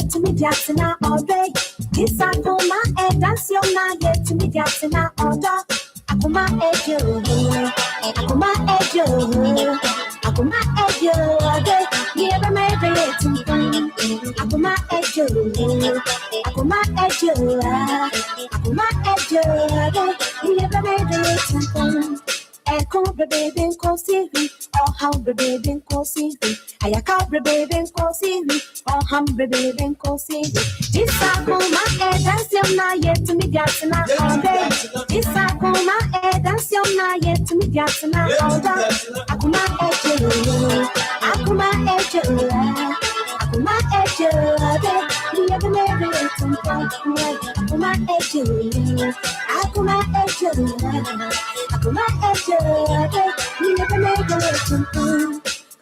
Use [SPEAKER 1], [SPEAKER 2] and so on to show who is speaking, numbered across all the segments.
[SPEAKER 1] To me, Jacksona all day. This Akoma, Danciona, yet to me, Jacksona all day. Akoma, Akoma, Akoma, never made it to Akoma, Akoma, never made it to Echo baby Cosiri, or how baby Cosiri. I can't baby Cosiri, or hum baby Cosiri. This Akoma, Danciona, yet to me, Jacksona all day. This Akoma, Danciona, yet to me, Jacksona all day. Akoma, Akoma, Akoma, never made it to Akoma, Akoma, never made it to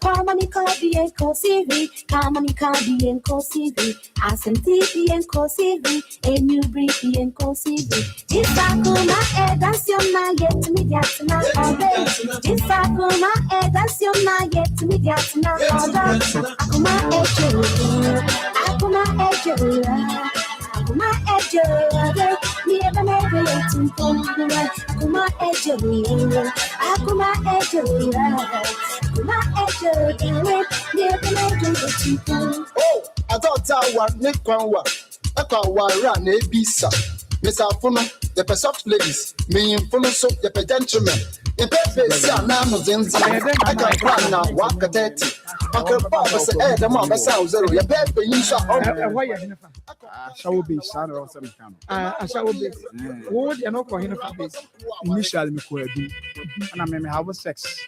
[SPEAKER 1] Come on, Cardi and Cosiri, come on, Cardi and Cosiri, Asem TV and Cosiri, and you breathe and Cosiri. This Akoma, Danciona, yet to me, Jacksona all day. This Akoma, Danciona, yet to me, Jacksona all day. Akoma, Akoma, Akoma, never made it to Akoma, Akoma,
[SPEAKER 2] oh, I thought I was Nick Kwanwa. I thought I was run a bisa. Miss Alfuna, the soft ladies, me in full soap, the gentlemen. In perfect son, I'm I can run now, walk a 30. Uncle Bob said, hey, the mother sounds zero. Your bed, but you shall.
[SPEAKER 3] I shall be son or some kind. I shall be. What you're not going to be initially, and I may have sex.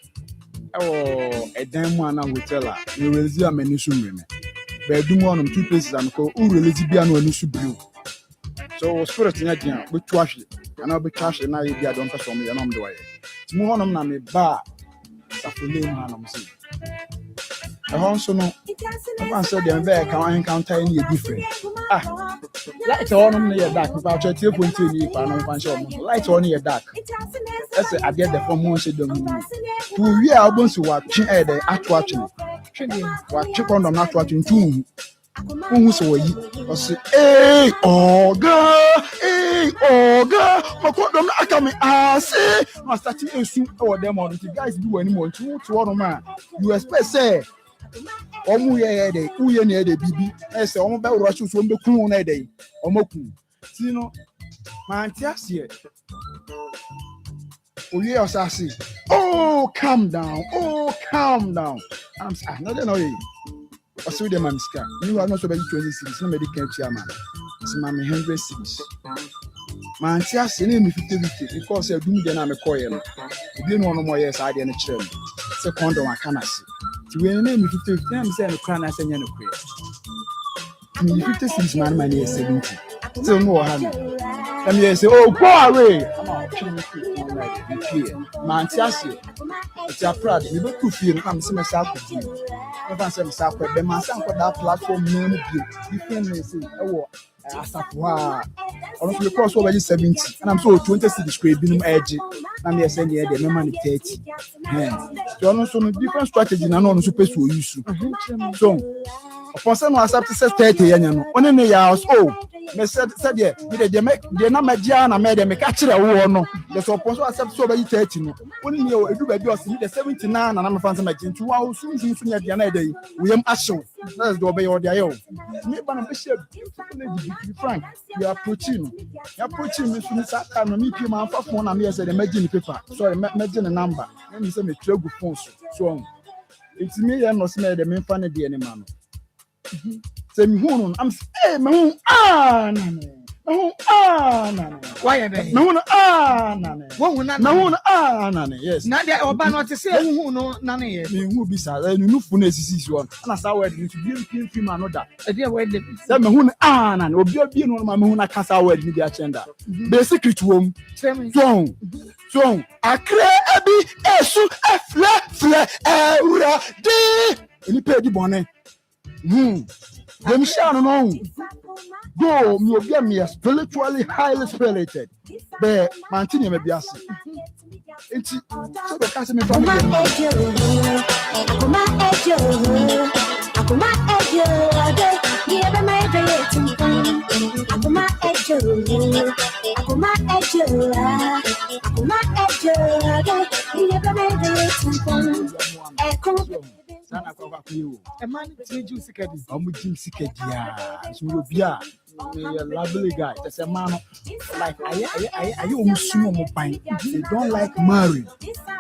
[SPEAKER 3] Oh, a damn one I will tell her. You will see a many women. But do one of 2 places and call who really be an one issue blue. So, spirit in a with trash, and I'll be trash and I don't pass on me and I'm doing. It's more on my bar. Safely, man, I'm saying. I also know. I said, I'm back. I encounter any different. Light on your dark about your 2.2 light on your dark. That's I get the from one said, 2 years albums who watching the act watching. Watch on the not watching 2. Who so ye? Or say, hey, oh, girl, but what don't I come? I say, I started to soon or them on the guys do anymore. To one man, you expect, say. Omu ye de uye ne de bibi ese omu be rushu so mbe kun na de omoku tino mantiasie oye osasi oh calm down I'm sorry no dey know you osu de mamiska you are not so be 26 no medical chairman si mami 100 cities mantiasie na me 50 because e dum de na me koye no obi no no mo ye sa de na kire me se condom akanasi when name 50 I'm saying crown as a no queer. 56 man money is 70. Still more hand. Let me say, oh, go away. Man, Tiasi, it's a proud. We look to feel I'm seeing myself with you. If I say myself, but the man for that platform, no, you can say, oh, Asapwa. On the cross over 70, and I'm so 20 cities scraping edge. I'm here saying, yeah, the money 30. So, also different strategy, and I'm supposed to use. So, upon some accept 30 and one in the house, oh, they said, yeah, they're not Magiana, made them catch it a war. No, there's supposed to accept so many 30. Only you do by yours, the 79, and I'm a fancy making 2 hours soon at the other day. We am Asho. Let's go by your day. Maybe I'm Bishop. Frank, you are approaching. You're approaching me from the and me, my phone, and yes, the magic paper. Sorry, imagine a number. Let me say, me 12 phones. So, it's me, I'm not saying the main fan of the animal. Say, I'm saying, Why are they?
[SPEAKER 2] No, yes.
[SPEAKER 3] Now they are not to say who no none here.
[SPEAKER 2] Who be sad? No funes one. And I saw where to be film another.
[SPEAKER 3] A dear way.
[SPEAKER 2] Some who or be on my moon, I can't say where the agenda. The secret room. So, I cry a bit, a su, a flat, and you pay the bonnet. Let me share on. Go, you get me a spiritually highly spirited. But Mantini may be asking. It's so the customer from my
[SPEAKER 3] a man juicy caddy.
[SPEAKER 2] I'm with Jim Sikadia. So you'll be a lovely guy. That's a man like I almost know pine. They don't like marriage.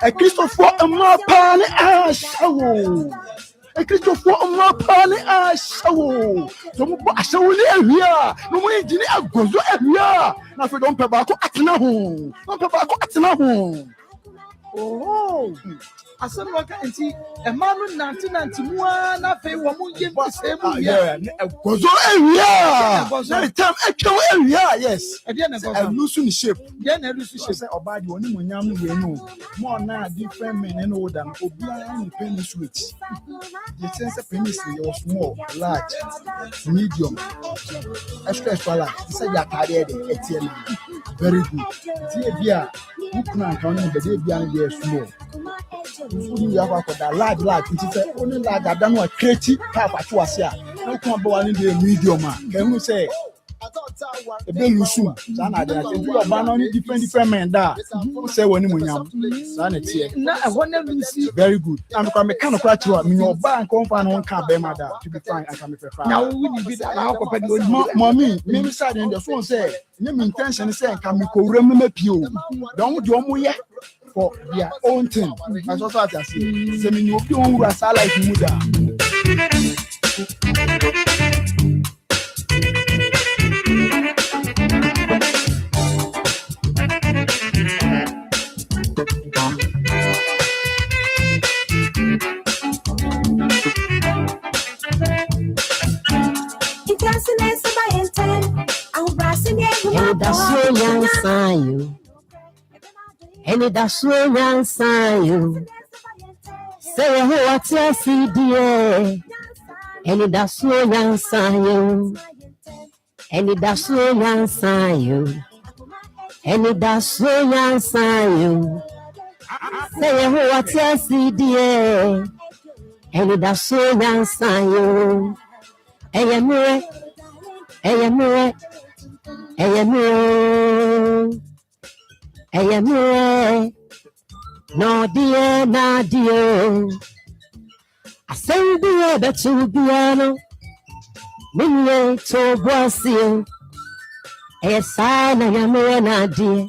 [SPEAKER 2] A Christopher a more pani show. A Christopher a more pani show. So I show here. No way, Jimmy goes here. Now if you don't pay back at home. Don't pay back at home.
[SPEAKER 3] Oh. I said, and see a man 1991. I pay 1 million.
[SPEAKER 2] Yeah, goes area. Every time I come area, yes. I'm losing shape.
[SPEAKER 3] Then I lose shape.
[SPEAKER 2] About you only when you know more now different men and all them. Obian penny switch. The sense of penis was small, large, medium, extra large. This is your career. Very good. Dear, you can't count the day behind the small. You have got large. It is only large. I don't know a creative half at was here. No come about in the medium. Can we say a big soon? Sana, there are only different men there. Say when you sanity.
[SPEAKER 3] No, I want to see.
[SPEAKER 2] Very good. I'm a mechanical crack you. I mean, your bank company on can't be mad to be fine. I can be fine.
[SPEAKER 3] Now, we will be that.
[SPEAKER 2] Mommy, maybe side in the phone say, your intention is saying, can we go remember you? Don't do more for their own thing. That's also what I say. Say, you don't rest like Muda.
[SPEAKER 1] Any that's so young, sign say what you see, dear. Any that's so young, sign any that's so young, sign any that's so young, sign say what you see, dear. Any that's so young, sign no dear, na dear. I send the other to piano. Many to Brazil. A sign I am na dear.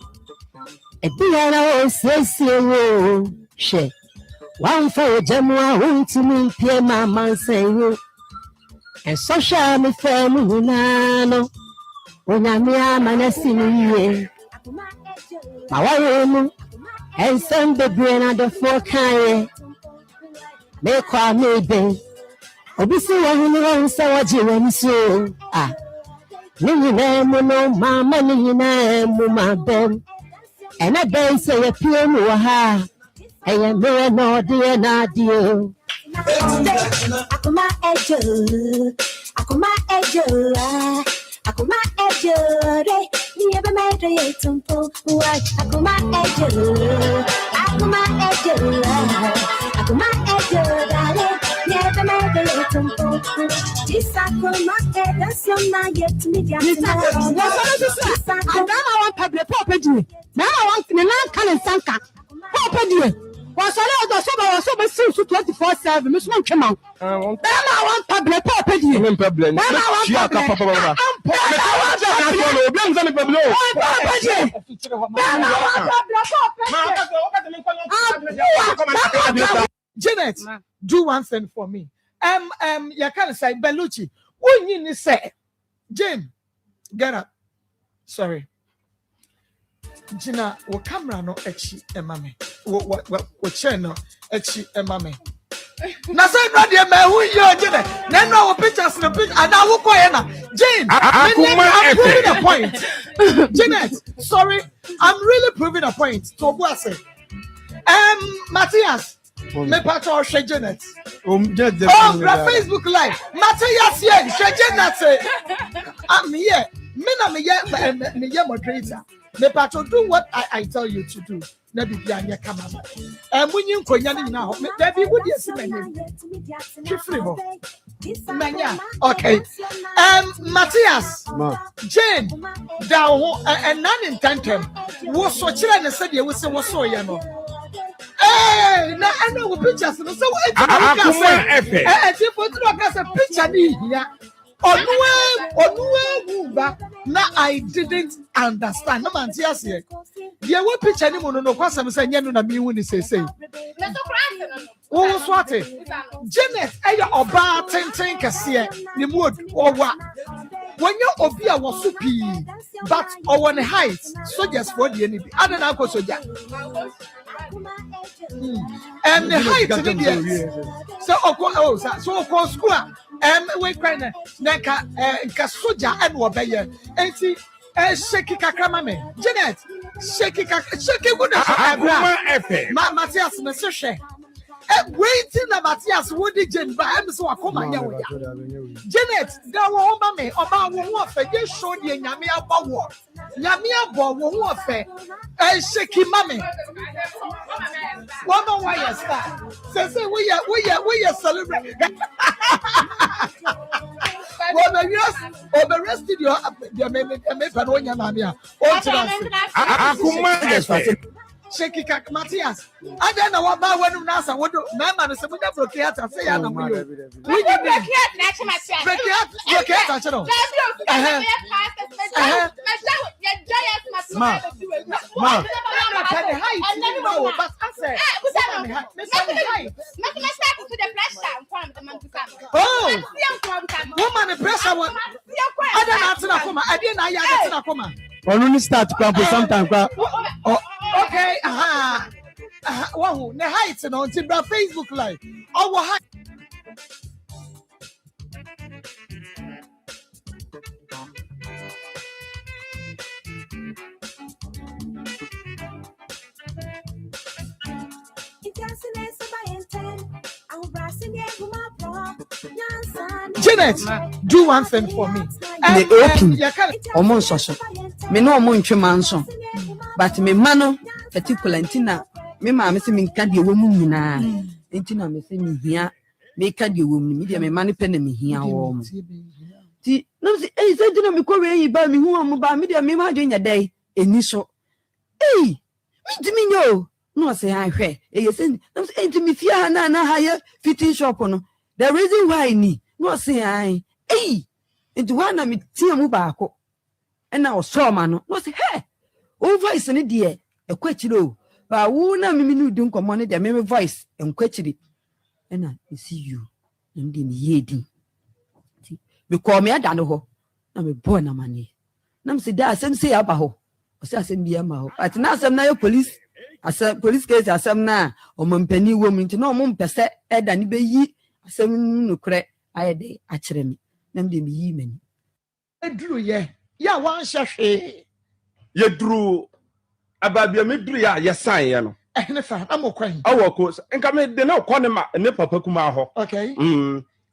[SPEAKER 1] A piano says you. She one for Jamua went to me, Pierre Mamma saying, and so shall me family nano. When I'm manessing. My room and send the brain at the four make one maybe. Obviously, I don't say what you want so. Ah, no, mamma, no, my ben. And I don't say a pure moha. I am very no dear, not dear. Akoma ejore, ni ebe mere tumpo. Akoma ejore, ni ebe mere tumpo. This akoma ejore, na yet me dia. Adama want public property. Now I want the land can sanka. Property. Was all so 24/7. Miss One come out. I want public property.
[SPEAKER 2] Problem.
[SPEAKER 3] Janet, do one thing for me. You can't say Bellucci. When you say, Jane, get up.
[SPEAKER 4] Sorry. Gina, what camera no echi emame. What channel echi emame. Na say brother me who you Gina. Then no pictures no picture and I will call na. Jane, I'm proving a point. Janet, sorry, I'm really proving a point. To Boase. Matthias, me patro she Janet. Facebook live. Matthias here, she Janet. I'm here. Me moderator. Me patro do what I tell you to do. Na bibia anya camera. Munyi nkonya ni na ho. David would you see my name? Chifribo. Manya. Okay. Matthias. Jane. Down and none in tandem. Wo so chira na said you say wo so ye no. Hey, na I know pictures no so what you put a picture ni here. Onuwe na I didn't understand. No man see us here. There were picture ni mono no kwasam say nyanu na mi hu ni say. Wo swate. Janet eya oba tenten kase ni mu owa. Wonyo obi a wo so pi but owo ne height soldiers for the enemy. Ada na ko soldier. And the height in the so school we crying nka soldier and obey enti shake kakra me Janet shake good Matthias me so waiting na Matthias would Jane ba am so Akoma nya wo ya Janet da wo ba me oba wo ho afa je show de nyame abawo nyame abo wo ho afa shake mame one why you start say we celebrate the rest your me pa no nya mame a o tira Shake Matthias. I don't know what about when Nasa would do. Mamma is a blockade. I say, I don't know. We can okay, wow, the heights and on Facebook live. Our height. Janet, do one thing for me.
[SPEAKER 5] Almost so. Me no mo ntwe manso. But me mano particular ntina me ma me se me nka de wo mu nyina. Ntina me se me hia me ka de wo mu me de me mane pe na me hia wo mu. Ti no se se dina me ko we yi ba me hu am ba me de me ma dwenya dai eni so. Me dimi nyo no se ha hwe ye se no se enti me fia na ha ye fitting shop no. The reason why ni no se ai enti wa na me tie mu ba ko. E na o so ma no say hey o voice ni de e kwachiri o ba wo na me ni udi nkomo ne de me voice en kwachiri e na see you ndi me yedi ti me call me ada no ho na me boy na mane na me say da asem say aba ho o say asem bia ma ho at na asem na yo police case asem na o mampani wo mu nti na o mo mpese e da ni be yi asem no kre ayede a kire me na me de me yi mani
[SPEAKER 4] eduru ye ya wan hwehwe
[SPEAKER 6] ye duru ababia me duru ya san ye no
[SPEAKER 4] ne fa amokwan
[SPEAKER 6] awoko nka me de na ko ne ma ne papa kuma ho
[SPEAKER 4] okay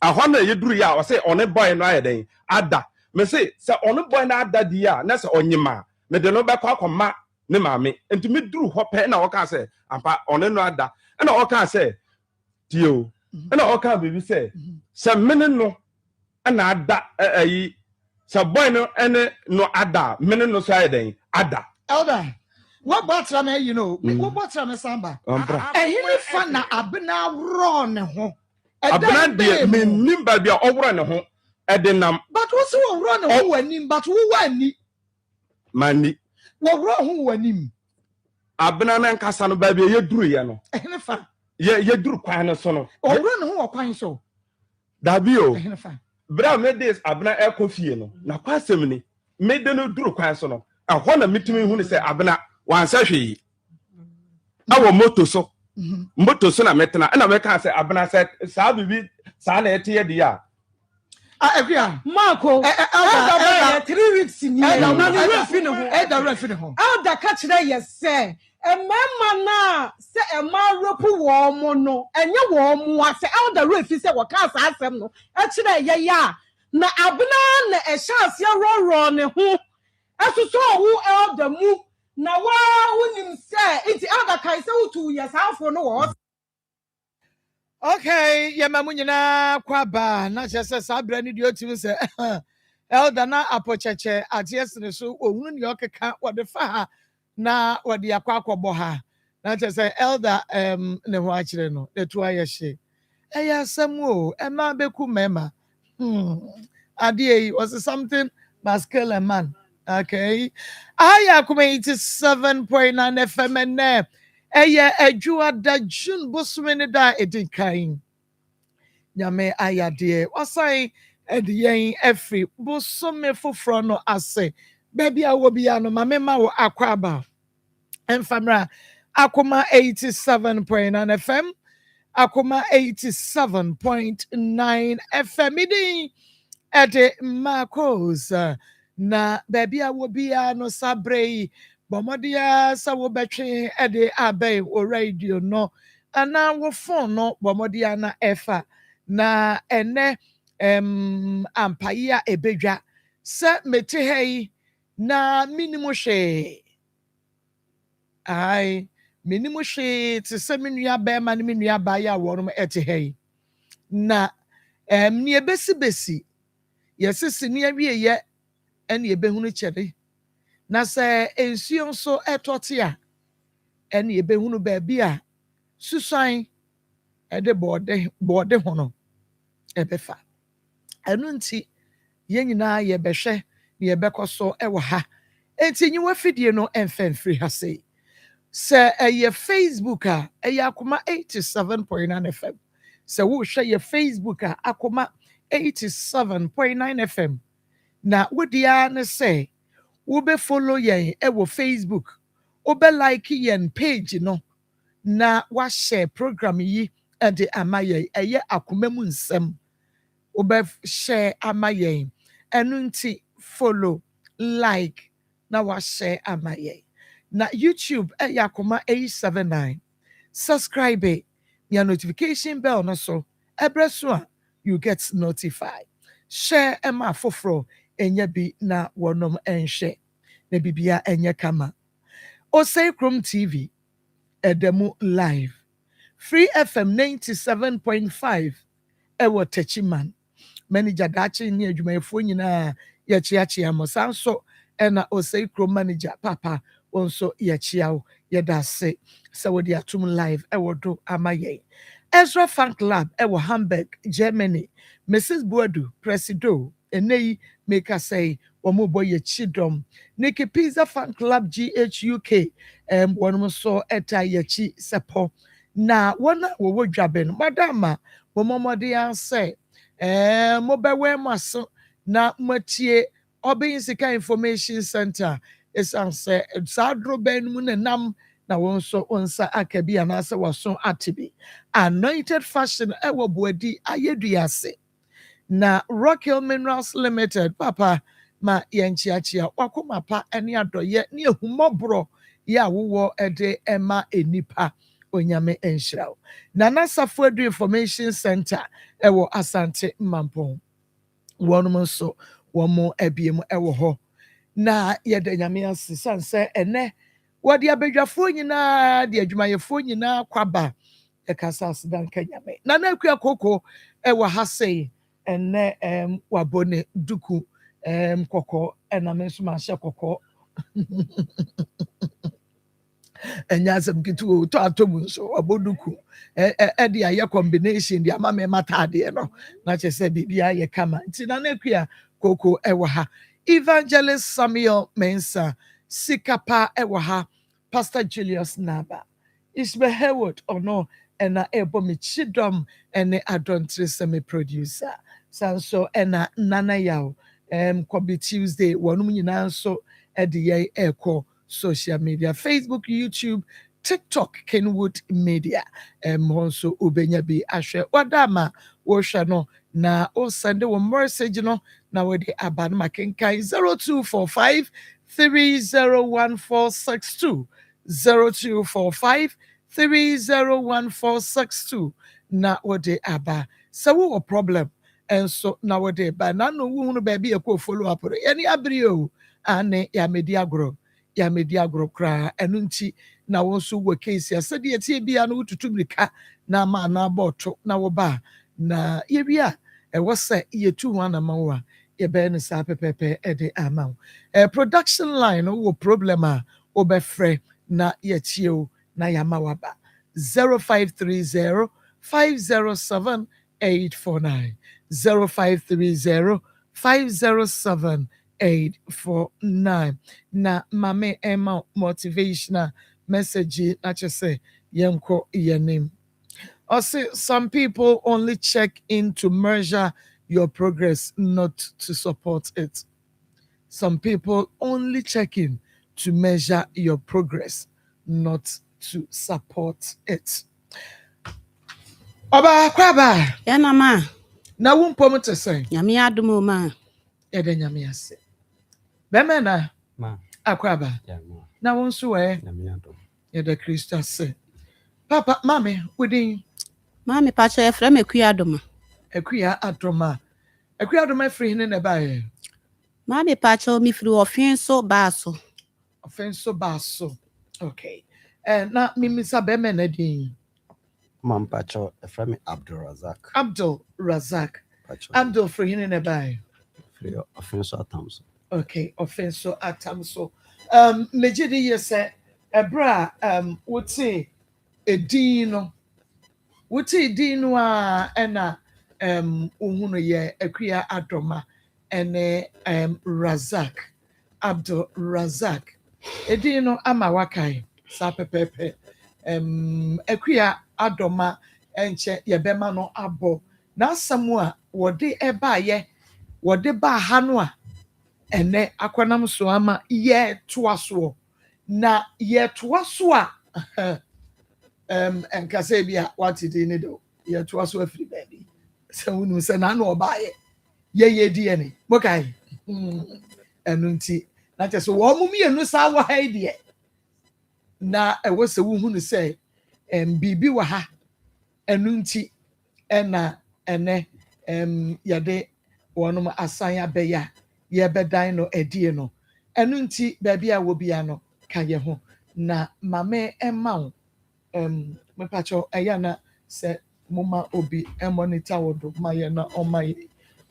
[SPEAKER 6] ahọ na ye duru ya o say one boy no ayeden ada me say one boy na ada di ya na say onyima me de no be kwa akoma ne maame enti me duru ho pe na o ka say ampa one no ada na o ka say tio na o ka bebi say se mene no na ada ayi so boy no ene no ada mene no so ayeden ada
[SPEAKER 4] elder what batra me you know what batra me samba ehini fa na abena ro ne ho
[SPEAKER 6] abena de me nimba bia owro ne ho edenam
[SPEAKER 4] but wo so ro ne ho wanim but wo wani
[SPEAKER 6] mani
[SPEAKER 4] wo ro ho wanim
[SPEAKER 6] abena na nkasa no ba bia ye duru ye no
[SPEAKER 4] ehini fa
[SPEAKER 6] ye duru kwan no so no
[SPEAKER 4] wo ro ne ho kwan so
[SPEAKER 6] dabi o
[SPEAKER 4] ehini fa
[SPEAKER 6] bra me this abena e kofie no na kwasem ni made no duru kwan so no ɛhɔ na metumi hu ne sɛ abena wansa hwee awɔ moto so na metena ɛna mɛka sɛ abena sɛ saa bibi saa na ɛte yɛ de a
[SPEAKER 4] Marco,
[SPEAKER 7] 3 weeks in here.
[SPEAKER 4] Elder
[SPEAKER 7] catch there, yes, sir. A man na say a man rope warm no, and you warm was elder roof is a wakas ask them no. Actually, ya. Na abna a chance ya roll who as you saw who elder move. Na wa wouldn't say it's elder Kaisa 2 years half for no.
[SPEAKER 4] Okay, yeah, Mamunina Quaba, not just a sabre ni duty say elder na apocheche at yesterday so New York account what the fa na what the aqua boha. Not just say elder ne watch no, the 2 years she. Eya Samu, Emma Beku Mema. Adie was something masculine man. Okay. I Akoma 87.9 FM and Eya ejua da June bosumene da edinkain. Nyame ayade. Wasai ediyen efri bosume foforo no ase. Baby a wo bia no mamema wo akwaba. Enfamra Akoma 87.9 FM. Akoma 87.9 FM. Idi ede Marcos na baby a wo bia no sabrei. Bomodia sa wo betwe ede abai o radio no ana wo phone no bomodia na efa na ene ampaya ebedwa se mete hei na minimo hwe ai minimo hwe te se menua ba ma ne menua ba ya wonom ete hei na ne ebesi yesisi ne awie ye ene ebehunu kyede na se ensuo so etote a ene ebehunu ba bia susan ede bode hono ebefa enu nti yenyina ye behwe ne ye bekoso ewo ha enti nyiwa fidie no emfemfiri ha sei se eye Facebook a eye Akoma 87.9 FM se wo hwe ye Facebook a Akoma 87.9 FM na wodia ne se wo be follow yen ewo Facebook wo be like yen page no na wa share program yi ede amaye eye Akoma mu nsem wo be share amaye enu nti follow like na wa share amaye na YouTube eye Akoma 879 subscribe your notification bell no so ebreso a you get notified share ema foforo enye bi na wonom enhwe na bibia enye kama Osei Chrome TV edemu live Free FM 97.5 ewo Techiman manager dachi ni adwumayefo nyina ye chiachia mo sanso ena Osei Chrome manager papa onso ye chiao ye dase se wodi atum live ewo do amaye Ezra Fan Club ewo Hamburg Germany Mrs Boadu Presido enei make us say womo boy chidom Nikki Pizza Fan Club GHUK wono so eta ye chi sepo na wona wo dwaben madama momomode ansɛ mobɛwɛ maso na matie Obin Sika Information Center esanse sadro benmu ne nam na wonso onsa akabi anase waso atibi Anointed Fashion ewo boadi ayeduase na Rock Hill Minerals Limited papa ma yenchiachia wakoma pa ene adoye ne ehumobro ya wo ede ema enipa onyame enhyiraw Nana Safuadu Information Center ewo Asante Mampong wonom so womo ebiem ewo ho na yede nyame asisanse ene wodi abedwafo nyina de adwumayefo nyina kwaba ekasa asdan kanyame na akua koko ewo hasei ene wabone duku koko ena menso ma hye koko enyasem kitu to atomu so oboduku edi aye combination di ama me matade no na chese bibia ye kama nti na akua koko ewo ha Evangelist Samuel Mensa Sikapa ewo ha Pastor Julius Naba Ismail Haywood ono ena ebo me chidom ene adontre semi producer sanso ena nana yaw Kobe Tuesday wɔnom nyinaa nso de yɛn ɛrekɔ social media Facebook, YouTube, TikTok, Kenwood Media. Hɔ nso wobɛnya bi ahwɛ wada ama wɔhwɛ no na wosɛnde wɔ message no na wɔde aba no makenkan 0245 301462 0245 301462 na wɔde aba sɛ wowɔ problem ɛnso na wɔde ba na no wohunu baabi ɛkɔ follow up no yɛne abere o ane yɛamedi agorɔ koraa ɛno nti na wo nso wɔ case a sɛdeɛ tie bia no wotutu mirika na ama anabɔ ɔto na wɔba na yɛwie a ɛwɔ sɛ yɛtu ho anama wo a yɛbɛyɛ no saa pɛpɛpɛ ɛde ama wo production line no wɔ problem a wobɛfrɛ na yɛtie o na yɛama waba 0530 507 849 0530 507 849 na mame Emma motivational message na kyerɛ sɛ yɛnkɔ yɛnim also some people only check in to measure your progress not to support it. Some people only check in to measure your progress not to support it. Oba kwaba
[SPEAKER 8] Yana ma.
[SPEAKER 4] Na wumpo mo te sɛn
[SPEAKER 8] Nyame adomo ma.
[SPEAKER 4] yɛde nyame ase bɛmɛ na
[SPEAKER 9] Ma.
[SPEAKER 4] akwaba
[SPEAKER 9] Yeah, ma.
[SPEAKER 4] na wo nso ɛ
[SPEAKER 9] Nyame adom.
[SPEAKER 4] yɛde Kristo ase papa mame wodin
[SPEAKER 8] Ma me pa che efre me kuya adoma.
[SPEAKER 4] akuya adoma afiri hene na bae
[SPEAKER 8] Ma me pa che mi firi ofin so ba so.
[SPEAKER 4] ɔfɛn so baaso okay na mimisa bɛmɛ na din
[SPEAKER 9] Ma mpacho efra me Abdul Razak.
[SPEAKER 4] Abdul Razak
[SPEAKER 9] Pacho.
[SPEAKER 4] Abdul firi hene na bae
[SPEAKER 9] Free offense so atamso.
[SPEAKER 4] okay ɔfɛn so atam so megye di yɛ sɛ ɛbra wote edin no a ɛna ohunu yɛ akuya adoma ɛne Razak Abdul Razak edin no ama wakai saa pɛpɛpɛ akuya adoma ɛnkyɛ yɛbɛma no abɔ n'asɛm a wɔde ɛbaayɛ wɔde baa ha no a ɛnɛ akɔnam so ama yɛtoa soɔ na yɛtoa so a nkasa bi a wate din ne do yɛtoa so afiri baabi sɛ wonu sɛ n'ano ɔbaayɛ yɛyɛ DNA mokae ɛno nti na kyerɛ sɛ wɔn mu mmienu saa wɔ ha yi deɛ na ɛwɔ sɛ wohunu sɛ biribi wɔ ha ɛno nti ɛna ɛnɛ yɛde wɔnom asan abɛyɛ a yɛbɛdan no adie no ɛno nti baabi a wɔ bia no ka yɛ ho na mame ɛma wo mepakyɛw ɛyɛ na sɛ moma obi monitor wo do ma yɛ na ɔma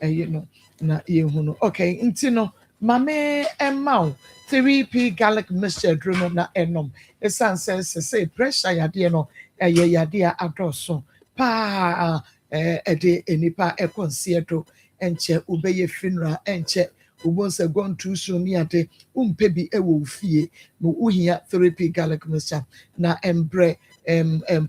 [SPEAKER 4] ɛyɛ no na yɛhu no okay nti no mame ɛma wo 3p garlic mixture duro no na ɛnom ɛsiane sɛ pressure yadeɛ no ɛyɛ yadeɛ a adɔɔso paa ɛde nipa ɛkɔ nseɛ do ɛnkyɛ wobɛyɛ funeral ɛnkyɛ wobɔnsɛ gɔntu so ne ade wompɛ bi ɛwɔ wo fie na wohia 3p garlic mixture na ɛmbrɛ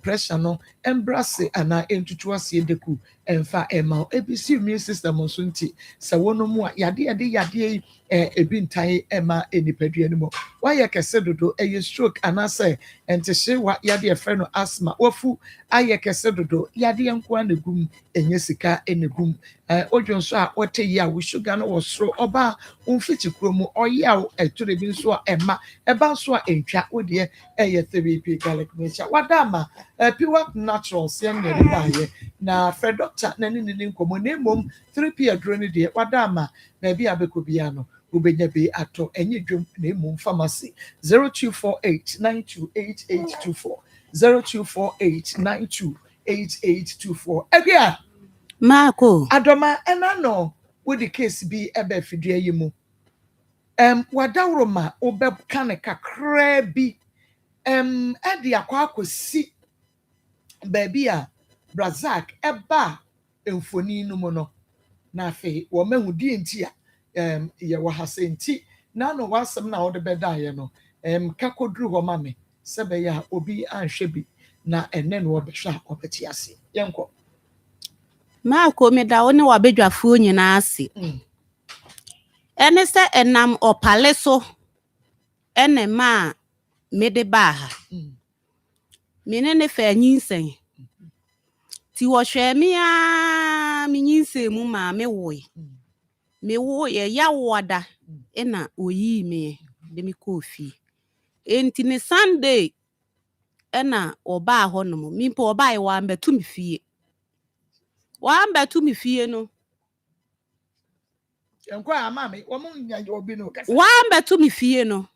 [SPEAKER 4] pressure no ɛmbrase anaa ɛntutu aseɛ deku ɛmfa ɛma ebisi immune system nso nti sɛ wɔn mu a yadeɛ yi ebi ntan ɛma nipadua no mu wayɛ kɛse dodo ɛyɛ stroke anaasɛ ɛntehyewa yadeɛ fɛ no asthma wafu ayɛ kɛse dodo yadeɛ nkoa na gum ɛnyɛ sika ɛna gum odwo nso a wɔte yi a wo sugar no wɔ soro ɔbaa womfiti kuro mu ɔyɛ a ɛtore bi nso a ɛma ɛba nso a ɛntwa wodeɛ ɛyɛ 3p garlic mixture wada ama pure naturals yɛn na ɛde baayɛ na fɛ doctor na ne nkɔmmɔ na mmom 3p aduro no deɛ wada ama baabi a bɛkɔ bia no wobɛnya bi atɔ ɛnyɛ dwom na mmom pharmacy 0248928824 0248928824 ɛbia
[SPEAKER 8] Marco.
[SPEAKER 4] adoma ɛna no wodi case bi ɛbɛ fidua yi mu wadaworo ma wobɛka ne kakraa bi ɛde akɔsi baabi a Razak ɛba mfoni no mu no na afei wɔmahu die nti a yɛwɔ ha sɛ nti na no wasɛm na wɔde bɛdaeɛ no ka kɔduru hɔ ma me sɛ bɛyɛ a obi anhwɛ bi na ɛnɛ no wɔbɛhwɛ a wɔbɛte ase yɛnkɔ
[SPEAKER 8] Marco me da one wa bedwafuo nyina ase. Ene se enam opale so ene ma mede ba ha. Mene ne fa nyinsen. Ti wo hwe me a me nyinsen mu ma me wo. Me wo ye ya woda ena oyi me de me kofi. Enti ne Sunday ena oba ho no mi mpo oba ye wa mbetu me fie. Wa mbetu me fie no.
[SPEAKER 4] Enkwa amame wo mun nya obi no kasa.
[SPEAKER 8] Wa mbetu me fie no.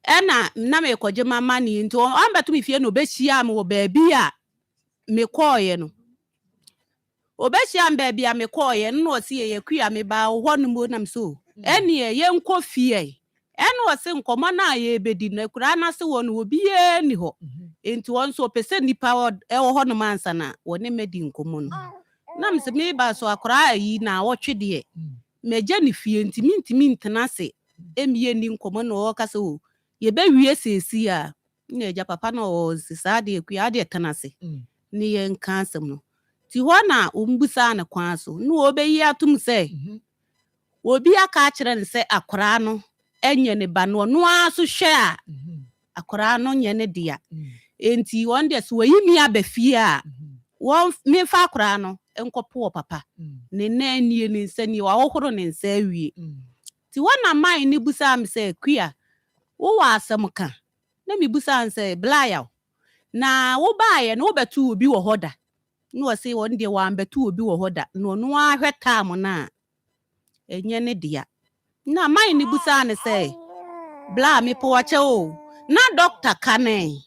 [SPEAKER 8] Ena na me koje mama ni nti wa mbetu me fie no be hia me wo baabi a me koye no. Obehia mbaabi a me koye no osi ye kua me ba ho no mo nam so. Ene ye nko fie. Ene osi nkomo na ye bedi na kura na se won obi ye ni ho. Enti won so pese nipa e wo ho no mansa na woni medi nkomo no. Nam se me ba so akora yi na wotwe de. Meje ni fie enti mintimi ntena se. Emiye ni nkomo no wo kase o. Ye be wie sesi a. Na eja papa na o sisa de kua de tena se. Ni ye nka asem no. Ti ho na ombusa na kwan so no obeyi atum se obi aka kire ne se akora no enye ne ba no no aso hwe a akora no nye ne dia enti won de so yi mi abafie a won me fa akora no enkopo papa ne na nie ne nsani wa hohoro ne nsa awie ti ho na mai ni busa am se kua wo wa asem ka na mi busa am se blaya na wo baaye no betu obi wo hoda no say won de wa mbetu obi wo hoda no no ahweta am na enye ne dia na mai ni busa ne say bla me po wache o na doctor kane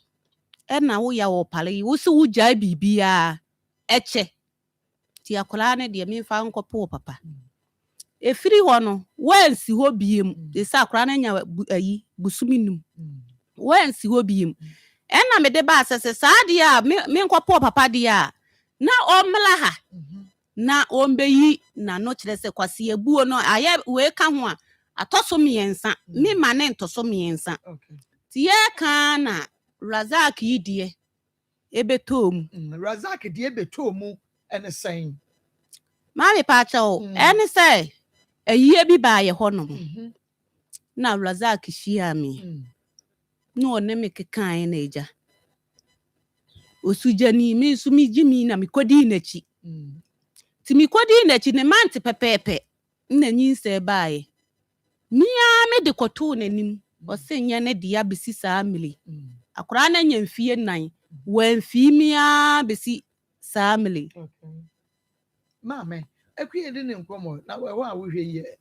[SPEAKER 8] e na wo ya wo pale wo se wo ja bibia eche ti akola ne de me fa nkopo papa e firi ho no wansi ho biem de sa akora na nya ayi busuminum wansi ho biem e na me de ba asese sa de a me nkopo papa de a na omla ha na ombeyi na no kire se kwase ebuo no aye we ka ho a atoso miensa mi mane ntoso miensa ti ye ka na Razak yidie ebetom
[SPEAKER 4] Razak die ebetom ene sen
[SPEAKER 8] ma me pa cha o ene se ayi bi ba ye ho no na Razak hia mi no ne me kekan na eja osujani mi su mi jimi na mi kodi nachi ti mi kodi nachi ne manti pepepe na nyinse baaye mia me de koto nanim o se nya ne dia besi saa mili akora na nya mfie nan wamfi mia besi saa mili
[SPEAKER 4] mame ekwie de ne nkomo na wo a wo hwe ye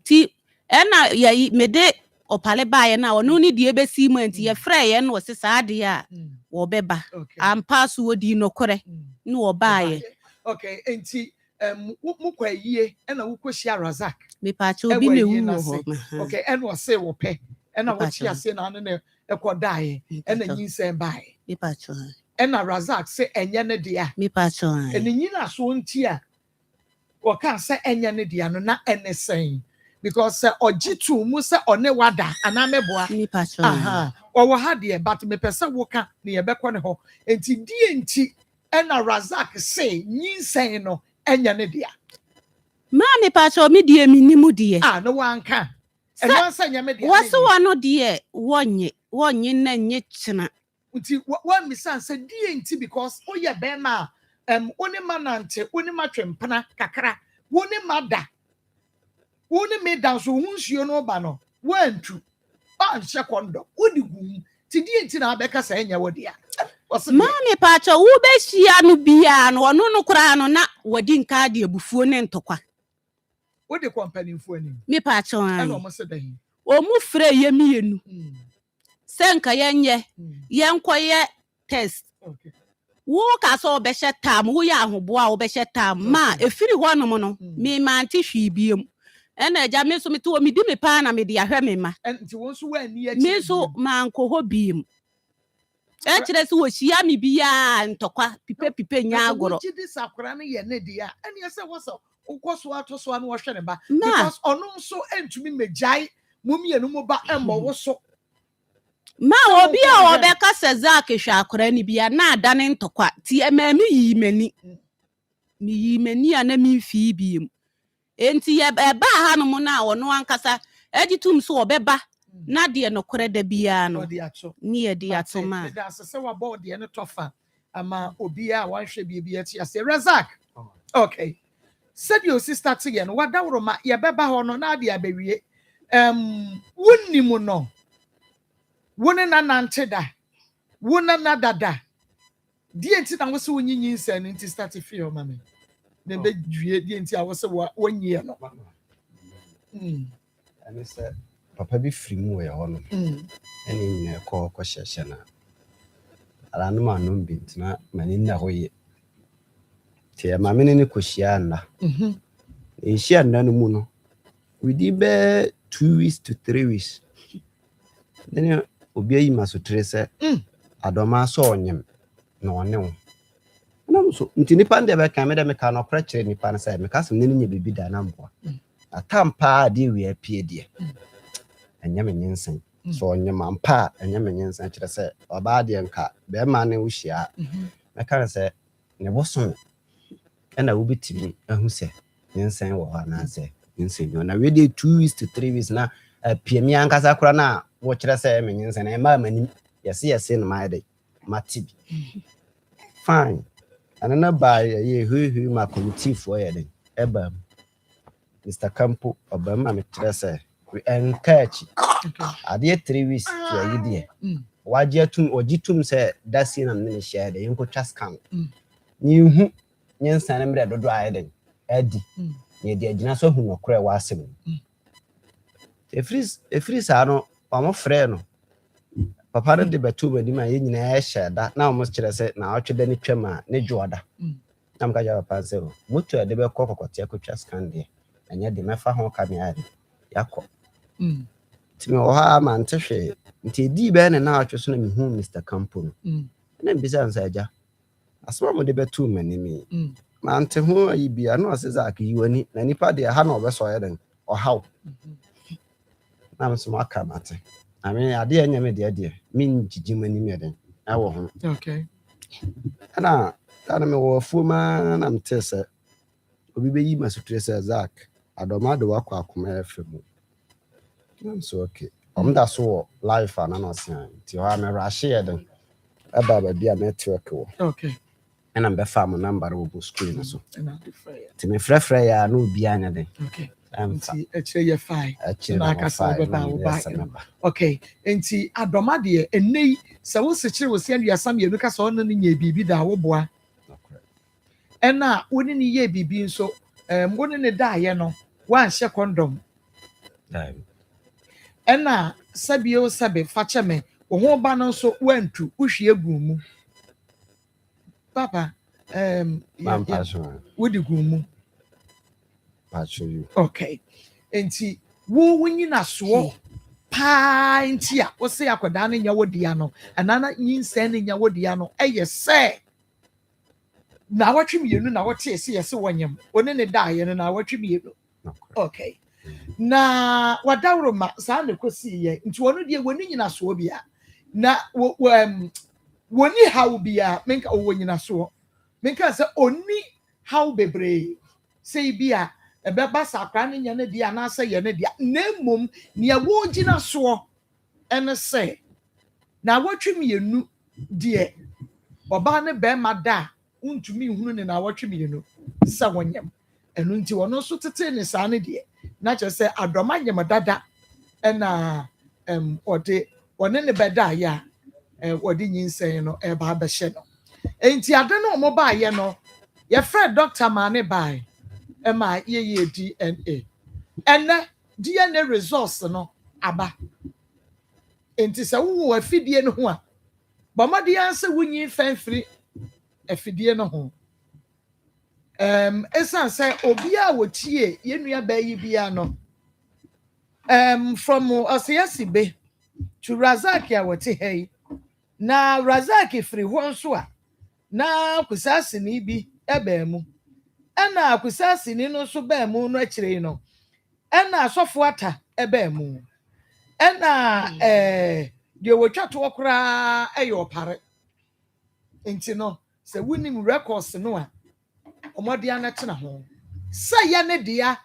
[SPEAKER 8] ti ena ya me de opale baaye na ono ni die besi mu anti ye frɛ ye no se saa de a wo beba ampa so wodi no kore no wo baaye
[SPEAKER 4] okay enti mu kwa yie ena wo koshia Razak
[SPEAKER 8] me pa cha obi ne wu ho
[SPEAKER 4] okay ena wo se wo pe ena wo chia se na ne ekodae ena nyinsen baaye
[SPEAKER 8] me pa cha
[SPEAKER 4] ena Razak se enye ne dia
[SPEAKER 8] me pa cha
[SPEAKER 4] ena nyina so nti a wo kan se enye ne dia no na ene sen because ojitu mu se one wada ana meboa
[SPEAKER 8] me pa cha
[SPEAKER 4] owo ha de but me pese wo ka ne ye bekọ ne ho enti die enti ena Razak se nyinsen no enya ne dia
[SPEAKER 8] ma me pa cha me die mi nimu die
[SPEAKER 4] no wanka ena se nya me dia
[SPEAKER 8] wo se wo no die wonye na nye chena
[SPEAKER 4] nti wa misan se die enti because o ye be ma oni manante oni matwempana kakra woni mada woni me danso hunsuo no ba no wantu ba nhye kondo wodi hu ti die enti na abeka sa enya wodi a
[SPEAKER 8] ma me pa cha wo be hia no bia no ono no kura no na wodi nka de abufuo ne ntokwa
[SPEAKER 4] wodi company fu ani
[SPEAKER 8] me pa cha
[SPEAKER 4] ana o mo se dahi
[SPEAKER 8] o mu frɛ ye mienu senka yenye yenkoye test wo ka so be shetam wo ya ahoboa wo be shetam ma efiri ho no no me manti hwibiem ena eja me so me to me di me pa na me di ahwe me ma
[SPEAKER 4] nti won so wa ni achi
[SPEAKER 8] me so manko ho biem e kire se wo hia me bia ntokwa pipe nya agoro
[SPEAKER 4] wo di sakora no ye ne dia ene se wo so ukoso atoso an wo hwe ne ba because ono so entumi mejai mumienu mu ba embo wo so
[SPEAKER 8] ma obi a obeka Razak hwe akora ni bia na adane ntokwa ti emami yi mani mi yi mani ana mi fi biem enti ye ba ha no mo na ono ankasa egitum so obeba na de no kore da bia no ni ye de atoma
[SPEAKER 4] that's say wa board de no tofa ama obia wan hwe bia ti ase Razak okay said your sister to ye no wada woro ma ye beba ho no na de abewie wonnimu no wona na nante da wona na dada die enti na wo se wonyinyi nsa no enti start feel mama na be dwie die enti a wo se wonyi no
[SPEAKER 9] and say papa bi free mu ya hono ene nyina ko hyehye na ala no ma no bi ntina mani na hoye tie ma me ne ko hia na e hia na no mu no we di be 2 weeks to 3 weeks then obi ayi masotre se adoma so onyem na one wo na so nti nipa nde be kan me de me ka no kra nipa na say me ka sem ne nya bibi da na mboa atampa de we apie de enya me nyensen so onyem ampa enya me nyensen kire se oba de nka be ma ne wo hia me ka se ne boso na wo bitimi ahu se nyensen wo ha na se nyensen yo na we dey 2 weeks to 3 weeks na apie mi ankasa kra na wo kire se me nyensen na ma mani yes no my day matibi fine anana ba ye hu ma committee for ye den eba Mr. Campo obama me kire se we encourage ade 3 weeks to ye die waje tum ojitum se dasi na me share de yenko twa scam ni hu nyensan na mre dodo aye den adi ye de agina so hu nokore wa asem efris sa no omo frɛ no papa no de betu badi ma ye nyina ya sheda na omo kire se na otweda ni twama ne dwoda na mka ja papa se moto de be kokokote akotwa scan de anya de mefa ho ka me ade yakọ timi oha ma ntehwe nti di be ne na atwe so na me hu Mr. Campo no na mbisa nsa aja asoma mo de betu mani mi ma nte ho ayi bia na oseza akiyiwani na nipa de ha na obeso ye den ohaw na mso aka mate I mean, I didn't know the mean Jimmy Medan. I won't.
[SPEAKER 4] Okay.
[SPEAKER 9] And I me full man, I'm Tessa. We must trace a Zach. I don't mind the work I come from. I'm so okay. That's all life and I'm not saying. Till I'm a rasher then. About be a network.
[SPEAKER 4] Okay.
[SPEAKER 9] And I'm the farm number of screen. So,
[SPEAKER 4] and I'll be fair.
[SPEAKER 9] to me, Freya, no behind it.
[SPEAKER 4] Okay. Actually, fine. Okay. Enti adoma de enei se wo sekire wo se andua sam ye no ka so no nya bibi da wo boa. Ena woni ni ye bibi nso woni ne da ye no wan hye condom. Ena sabe o sabe fa cheme wo ho ba no so wantu uhwie gu mu. Papa wo di gu mu. Okay. Enti wo wonyina so pa enti a wo se akoda no nya wodia no anana nyinsa no nya wodia no eye se na watwemienu na wote ese yese wonyem one ne daaye no na watwemienu. Okay. Na wadawro ma sa ne kosi ye nti wono de woni nyina so bia na woni hawo bia menka wonyina so menka se oni hawo bebre sei bia ebeba sakra ne nya ne dia na ase ye ne dia nemom ne wo gina so ene se na watwemienu de oba ne be mada untumi hunu ne na watwemienu sa wonyem enu nti wono so tete ne sa ne de na che se adoma nyem dada ena ode wone ne beda ya ode nyinsen no e ba be hye no enti ade no mo ba ye no ye friend doctor ma ne bai ema ye DNA ene DNA results no aba enti se wo afidie no ho a ba made anse wunyi fanfiri afidie no ho esan se obi a wotie ye nua ba yi bia no from Osiasibe to Razak ya wote hey na Razak free ho nso a na kusasi ni bi ebe mu ena kusasi ni no so ba mu no akire no ena asofo ata ebe mu ena de wotwa to kora eyo pare enti no se winning records no a omode anatena ho se ya ne dia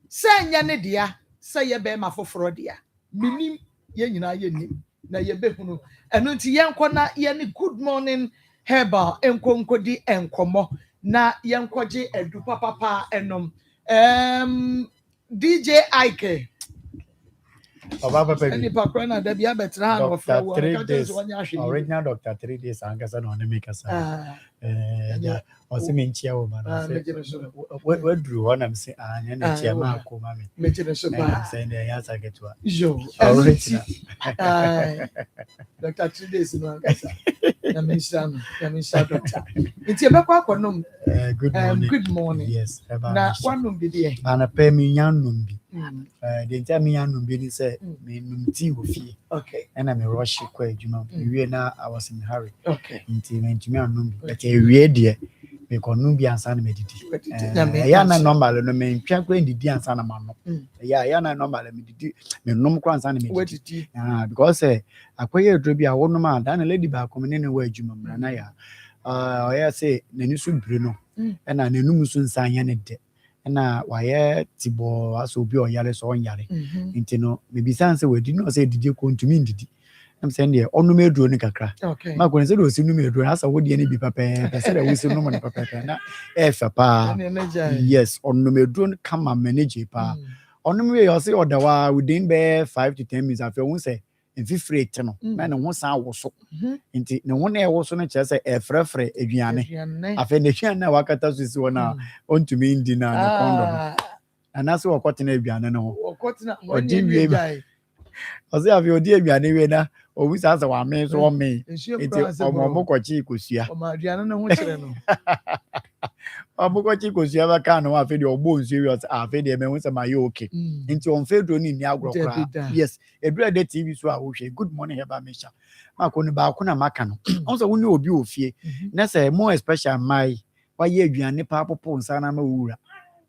[SPEAKER 4] Say nyane dia, say ye be ma foforo dia. Minim ye nyina ye nim na ye behunu. Eno nti ye nkona ye ni good morning herbal enkonkodi enkomo na ye nkwaje edu papa enom. DJ Ike. Any pakrona da bia betra hand of
[SPEAKER 10] Doctor
[SPEAKER 4] flower.
[SPEAKER 10] 3 days. Original Doctor 3 days. Angasa no ne make us. Ɔsɛ menkyia wo ma no waduru hɔ nam sɛ anyɛ ne kyia ma akoma me sɛ ne ɛyɛ asa ketewa
[SPEAKER 4] Dr. 3 days no ankasa na menhyia doctor nti ɛbɛkɔ akɔnom good morning
[SPEAKER 10] yes
[SPEAKER 4] na wanom bi deɛ
[SPEAKER 10] anapɛ menya nom bi deɛ nti a menya nom bi ne sɛ menom tii wɔ fie ɛna merɔhye kɔ adwuma mewie na I was in a hurry nti mentumi anom bi but awie deɛ mekɔnom bi ansa na medidi ɛyɛ na normal no mentwa kora ndidi ansa na mano ɛyɛ na normal medidi menom kora ansa na medidi because akɔyɛ aduro bi a wonom a da na lady baako me ne ne wɔ adwuma mmara na yɛ ɔyɛ sɛ n'ani so bire no ɛna n'anum so nsa anyɛ ne dɛ ɛna wayɛ tibɔ asɛ obi ɔyare sɛ ɔnyare nti no mebisa sɛ wadi no ɔsɛ didi kɔ ntumi ndidi I'm saying there, on no medro ni kakra. Okay. Ma kwenye do si no medro, asa wo de ni bi papa. Pese da wo si no mo ni papa na efa pa. Yes, on no medro come manage pa. On no me you say odawa within be 5 to 10 minutes after one say in free no. Na ne ho san wo so. Nti ne ho na e wo so no kire say e frefre aduane. Afa ne hwan na wakata so si wona ontumi ndi na ne kondo. Anaso wakotena aduane no. Wakotena odi wie. Ose afi odi aduane we na owu sa sa wa me so o me enti omo kochi kosua o ma aduane no ho kire no omo kochi kosua ba kan no afi de ogbo nsu we afi de me ho se ma ye okay enti on fedro ni agro kra yes edura de TV so a wo hwe good morning heba mesha ma ko ni ba ko na maka no on se wo ni obi ofie na se more especially mai wa ye aduane pa popo nsa na ma wura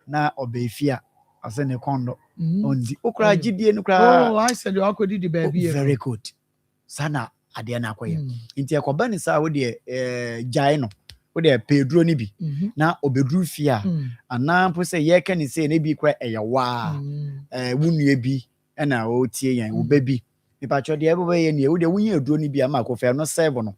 [SPEAKER 10] na obefia ase ne kondo ondi okra gidie no kra
[SPEAKER 4] I said you akodi di baby
[SPEAKER 10] very good sana ade na akoye nti akoba ni sa wo de jai no wo de pedro ni bi na obedru fia ana mpo se ye ka ni se na bi kra eyewa wunue bi na o tie yan wo baby nipa cho de ebo ye ni wo de wunye eduro ni bi ama akofa no serve no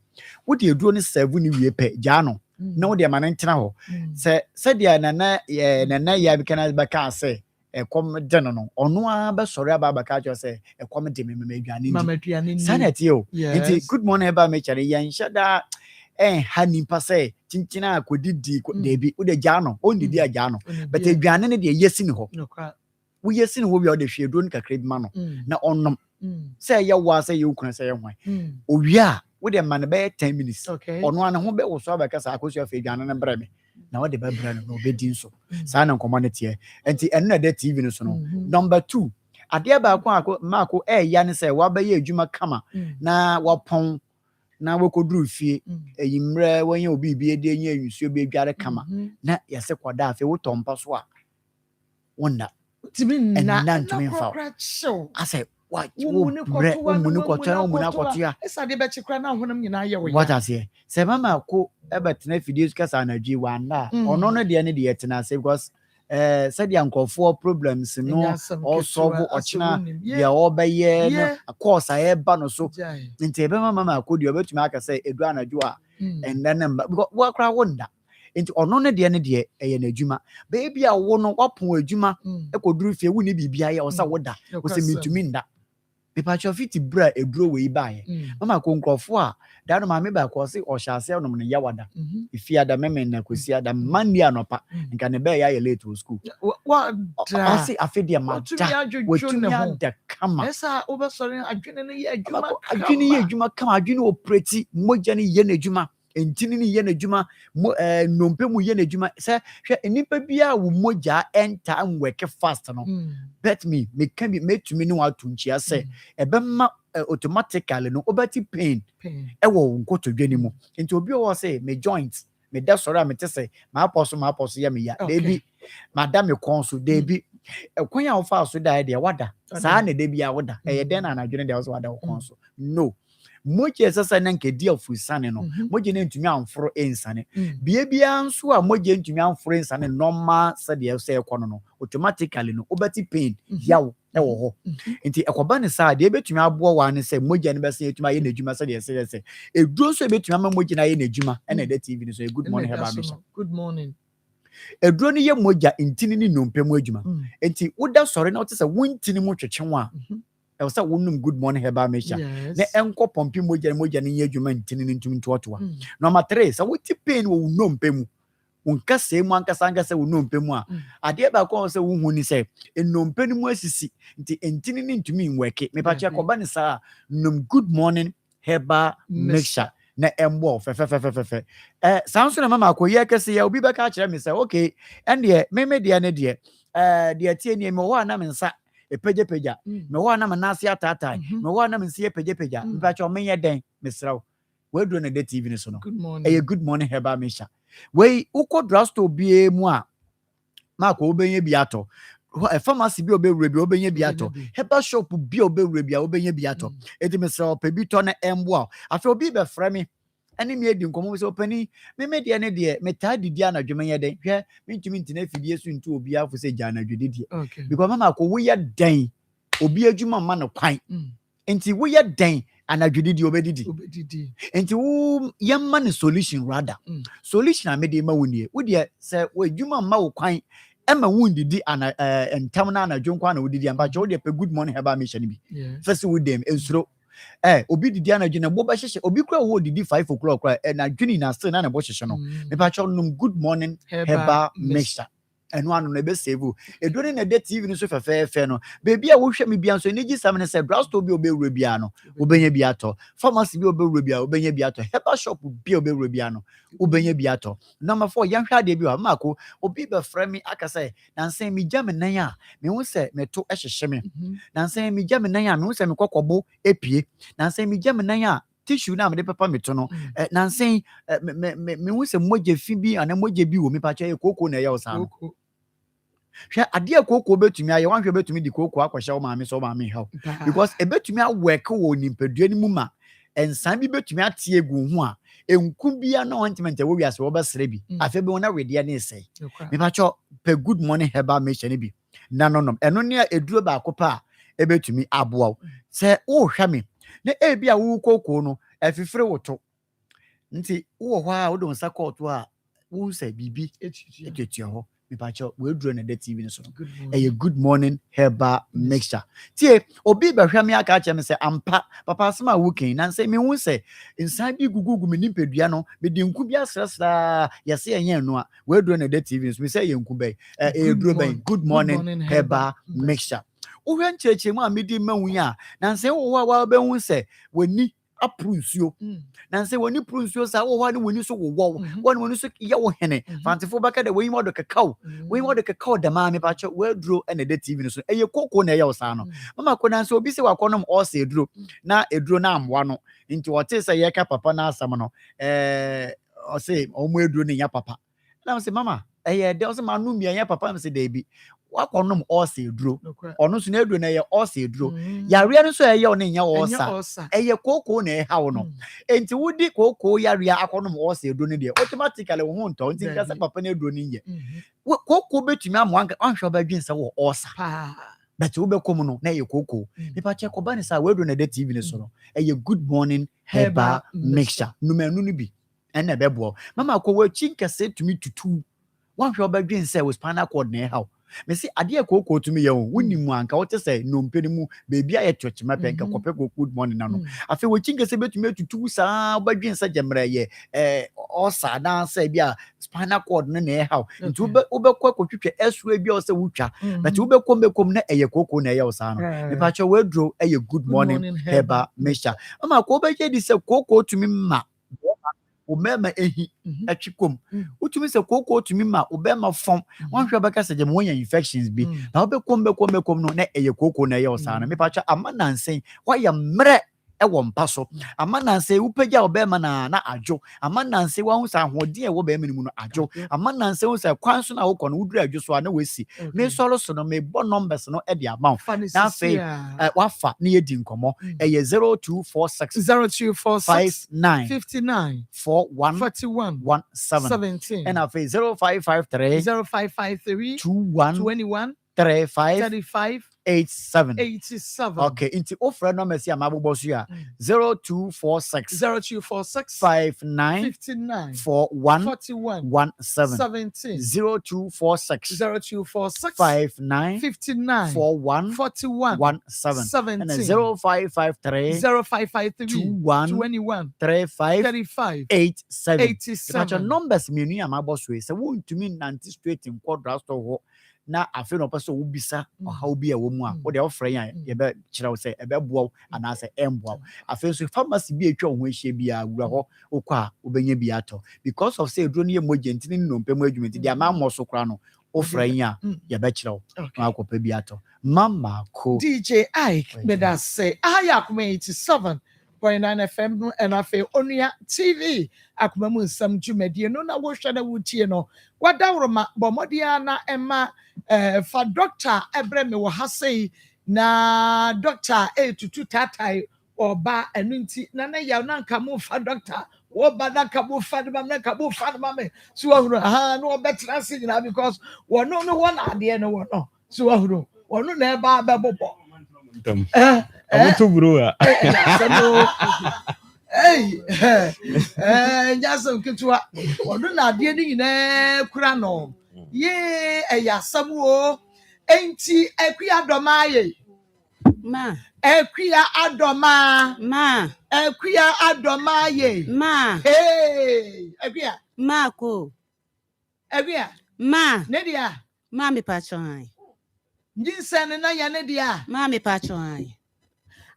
[SPEAKER 10] wo de eduro ni serve ni wie pe ja no na wo de ma na ntena ho se de na ya bi kana ba ka se ekom de no ono a be sori aba ka cho se ekom de me aduane ndi sanity o nti good morning eba me chare yan shada hani pa se chinchina akodidi debi wo de ja no on didi aja no but aduane ne de yesi ni ho wo yesi ni ho bi o de hwedro ni kakra bi ma no na onom se ye wa se ye ukuna se ye hwan owi a wo de man be 10 minutes ono an ho be wo so aba ka sa akosu afa aduane ne brɛ me na what the brand no be din so sa na community enti enu na de TV no so no number 2 ade ba ko mako ya ne say wa ba ye adwuma kama na wapon na wakoduru fie eyimre wanya obi bi ede nya awusuo be adware kama na yese kwada afi wo tompa so a wonna
[SPEAKER 4] timi na
[SPEAKER 10] ntumi mfa ase what muni kotoa
[SPEAKER 4] esa de be chikra na honam nyina ye wo
[SPEAKER 10] what ase se mama ko ebetena fidie kasa na dwi wanda ono no de ne de yetena se because said yankofo problems no also ochina ya obaye no course aye ba no so nti ebe mama akodi obetumi aka say edu anadwo a and then because wo kra wonda nti ono no de ne de eye na adwuma baby a wo no wapon adwuma ekoduru fie wo ni bibia ye wo sa woda wo se mitumi nda pepa fiti bra eduro we bae mama ko nkrofo a da no mame ba ko se o hyase no ne yawada ifia da meme na kosi ada mandi anopa nka ne be ya ye late to school
[SPEAKER 4] what
[SPEAKER 10] I say afedia ma wotumi anda kama
[SPEAKER 4] esa obesore adwene ne ye
[SPEAKER 10] adwuma kama adwene operate moja ne ye na adwuma entini ni ye na adwuma nompe mu ye na adwuma se hwe enipa bia wo moja enter and work fast no bet me can be made to me no atunchia se ebema automatically no obati pain ewo nkotodwe ni mu enti obi o say me joint me da sori am tese ma aposo ya me ya debi madam me konso debi ekwan ya ofa so da de wada saa na debi ya wada den na anadwene de so wada konso no moje sasa na nke dia fu sane no moje na ntumi amforo ensane bia nso a moje ntumi amforo ensane normal said ye say ekono no automatically no obeti pain yawo ewo ho nti ekoba ne sa de betumi abo wa ne say moje ne be say etumi aye na adwuma said ye say eduro so betumi ama moje na aye na adwuma na de TV ni so good morning heba me
[SPEAKER 4] good morning
[SPEAKER 10] eduro ne ye moja ntini ni nompe mu adwuma nti woda sori na wotse wontini mu twetwe a e say wonum good morning heba me na enko pompi moja ne ye adwuma ntini ni ntumi ntotoa number 3 sa woti pain wo nompe mu unka se mu anka se wo nompe mu a ade ba ko se wo hu ni se enompe ni mu asisi nti ntini ni ntumi nweke me pa che ko ba ni sa num good morning heba mixture na embo fe sanso na mama akoye kese ya obi beka kire me say okay ende me de ne de de tie ni me ho na me nsa epejepeja me ho na me nase atatai me ho na me nse epejepeja me pa che o menye den me sraw we do na de TV ni so no good morning heba mixture we uko drasto bie mu a mako obenye biato pharmacy bi obewure bi obenye biato herbal shop bi obewure bi obenye biato edi mesra opebi to na embo afi obi be frɛ me ani me edi nkomo se opani me de ne de meta didi anadwumenye den hwɛ mentumi ntina fidie so ntu obi afu se jana dwedidi because mama ko wo ye den obi adwuma ma no kwan enti wo ye den anadwedidi obedidi enti wo yemma ne solution rather solution amede ma wonie wo de se wo adwuma ma wo kwan ema wundidi ana entam na anadwo kwa na wodidi amba jo de pe good morning heba me hye ne bi first wo dem ensuro obi didi anadwo na bo ba hye obi kura wo didi 5 o'clock kura na dwuni na still na na bo hye no me pa cho num good morning heba mixture eno anu na be save edoni na de TV ni so fefe no bebi a wo hwe me bia so energy sam ne say drugstore bi obewure bia no obenya bia to pharmacy bi obewure bia obenya bia to herbal shop bi obewure bia no obenya bia to number 4 yan hwa de bi wa mako obi be frɛ me aka say na nsɛn mi gya me nan a me hu sɛ me to ɛhyehyɛ me na nsɛn mi gya me nan a me hu sɛ me kokɔbo epie na nsɛn mi gya me nan a tissue na me de papa me to no na nsɛn me hu sɛ mogya fi bi ana mogya bi wo me pa kyɛ koko na ɛyɛ osan hwɛ ade koko betumi ayɛ wanhwɛ betumi di koko akɔhyɛ wo maame so maame help because e betumi awɔke wo nimpadua ni mu ma ensan bi betumi atie egu ho a enku bia na ointment wo wiase wo bɛsrɛ bi afa bi wona wedia ne sɛ me pa kyɛ pe good morning heba me hyɛ ne bi na no eno ne eduro ba akopa e betumi aboa sɛ wo hwɛ me na e bia wo koko no afifire wo to nti wo hɔ a wo don sakɔto a wo sɛ bibi etutua hɔ me pacho we dro na the TV so good morning heba mixture tie obi be hwa me aka che me se ampa papa asema wukin na se me hu se insan bi gugugu me nimpadua no me de nku bi asrasra yese yen no a we dro na the TV so me se yen nku be dro ben good morning heba mixture wo hwan cheche mu a me di mawu a na se wo wa be hu se wani aprunsuo na nse woni prunsuo sa wo hwa ne woni so wo woni so ye wo hene fantefo baka de wo de kakao de ma me pa che we duro na de TV no so koko na ye wo sa no mama ko na nse obi se wakonom o sa eduro na eduro na amwa no nti wote se ye ka papa na asam no o se o mu eduro ne ya papa na se mama de o se ma no mi ya papa me se de bi wakonom osa eduro ono so na eduro na ye osa eduro yare no so ye o ne nya osa koko na ha wo no enti wudi koko yare akonom osa eduro ne de automatically wo ho nto enti kasa papa na eduro ne nye koko betumi amwanka anhwe ba dwen se wo osa but wo be kom no na ye koko me pa che ko ba ne sa we eduro na de TV ne so no good morning heba mixture numanu no bi ena be bo mama ko wa chinkase tumi tutu wanhwe ba dwen se wo spinal cord na ha me see ade koko tumi ye woni mu anka wote say no mpeni mu bebi aye chochima penka kope good morning na no afi wo chingese betumi tutu sa badwen sa gemra ye osa na say bia spinal cord na ha nti wo be kwa twetwe esua bia o say wutwa but wo be kom na koko na ye o sa no me pa cho we dro good morning heba mixture ama ko be je di say koko tumi ma umema ehi atwikom utumi se koko tumi ma ubema fom wanhwe baka se gem wonya infections bi na obekom no na koko na ye osana me pacha ama nansen wa ya mre ɛwɔ mpa so ama nanse wopagya obema na adwo ama nanse wahu sa ahode ɛwɔ bɛma no mu no adwo ama nanse wo sa kwan so na wokɔ no woduru adwo so a na wasi me sɔro so no me bɔ numbers no ɛde ama wo na afei wafa na yɛdi nkɔmmɔ ɛyɛ 0246 59 41 17 and afei 0553 21 35 87. Okay, into offer no mercy amabo bosia 0246 59 41 17 0246 59 41 17 and 0553 21 35 87. But your numbers me ni amabo so say won to me 90 straight in quadrat store na afi no person wo bisa how bi e wo mu a wo de ofre yan ye be kira wo say e be boa ana say emboa afi so pharmacy bi etwa ho ehie bia wura ho okọ a wo benya bi ato because of say eduro ne emoji ntini no mpem adwumenti dia ma mo so kra no ofre yan ye be kira wo na akopa bi ato mama ko
[SPEAKER 4] DJ Ike me da say aya Akoma 87.9 FM and afi onua TV Akoma mu nsam dwumadie no na wo hwe na wutie no wadawroma bomodia na ema fa doctor ebre me wo hasei na doctor etutu tatai oba enunti na ya na nka mo fa doctor wo ba na ka mo fa de ma na ka mo fa de ma me so ahuru no betra sig na because wono no won ade no wono so ahuru wono na eba bebobo
[SPEAKER 3] amuto bro a
[SPEAKER 4] Jason Kitwa, or do not dear in a crano. Ye, a yasamu, ain't he a quia domaye?
[SPEAKER 8] Ma,
[SPEAKER 4] A quia adoma,
[SPEAKER 8] ma,
[SPEAKER 4] a quia adomaye,
[SPEAKER 8] ma,
[SPEAKER 4] hey, a quia,
[SPEAKER 8] Marco,
[SPEAKER 4] a quia,
[SPEAKER 8] ma,
[SPEAKER 4] Nedia,
[SPEAKER 8] Mammy Patron,
[SPEAKER 4] Nsem and Nayanedia,
[SPEAKER 8] Mammy Patron,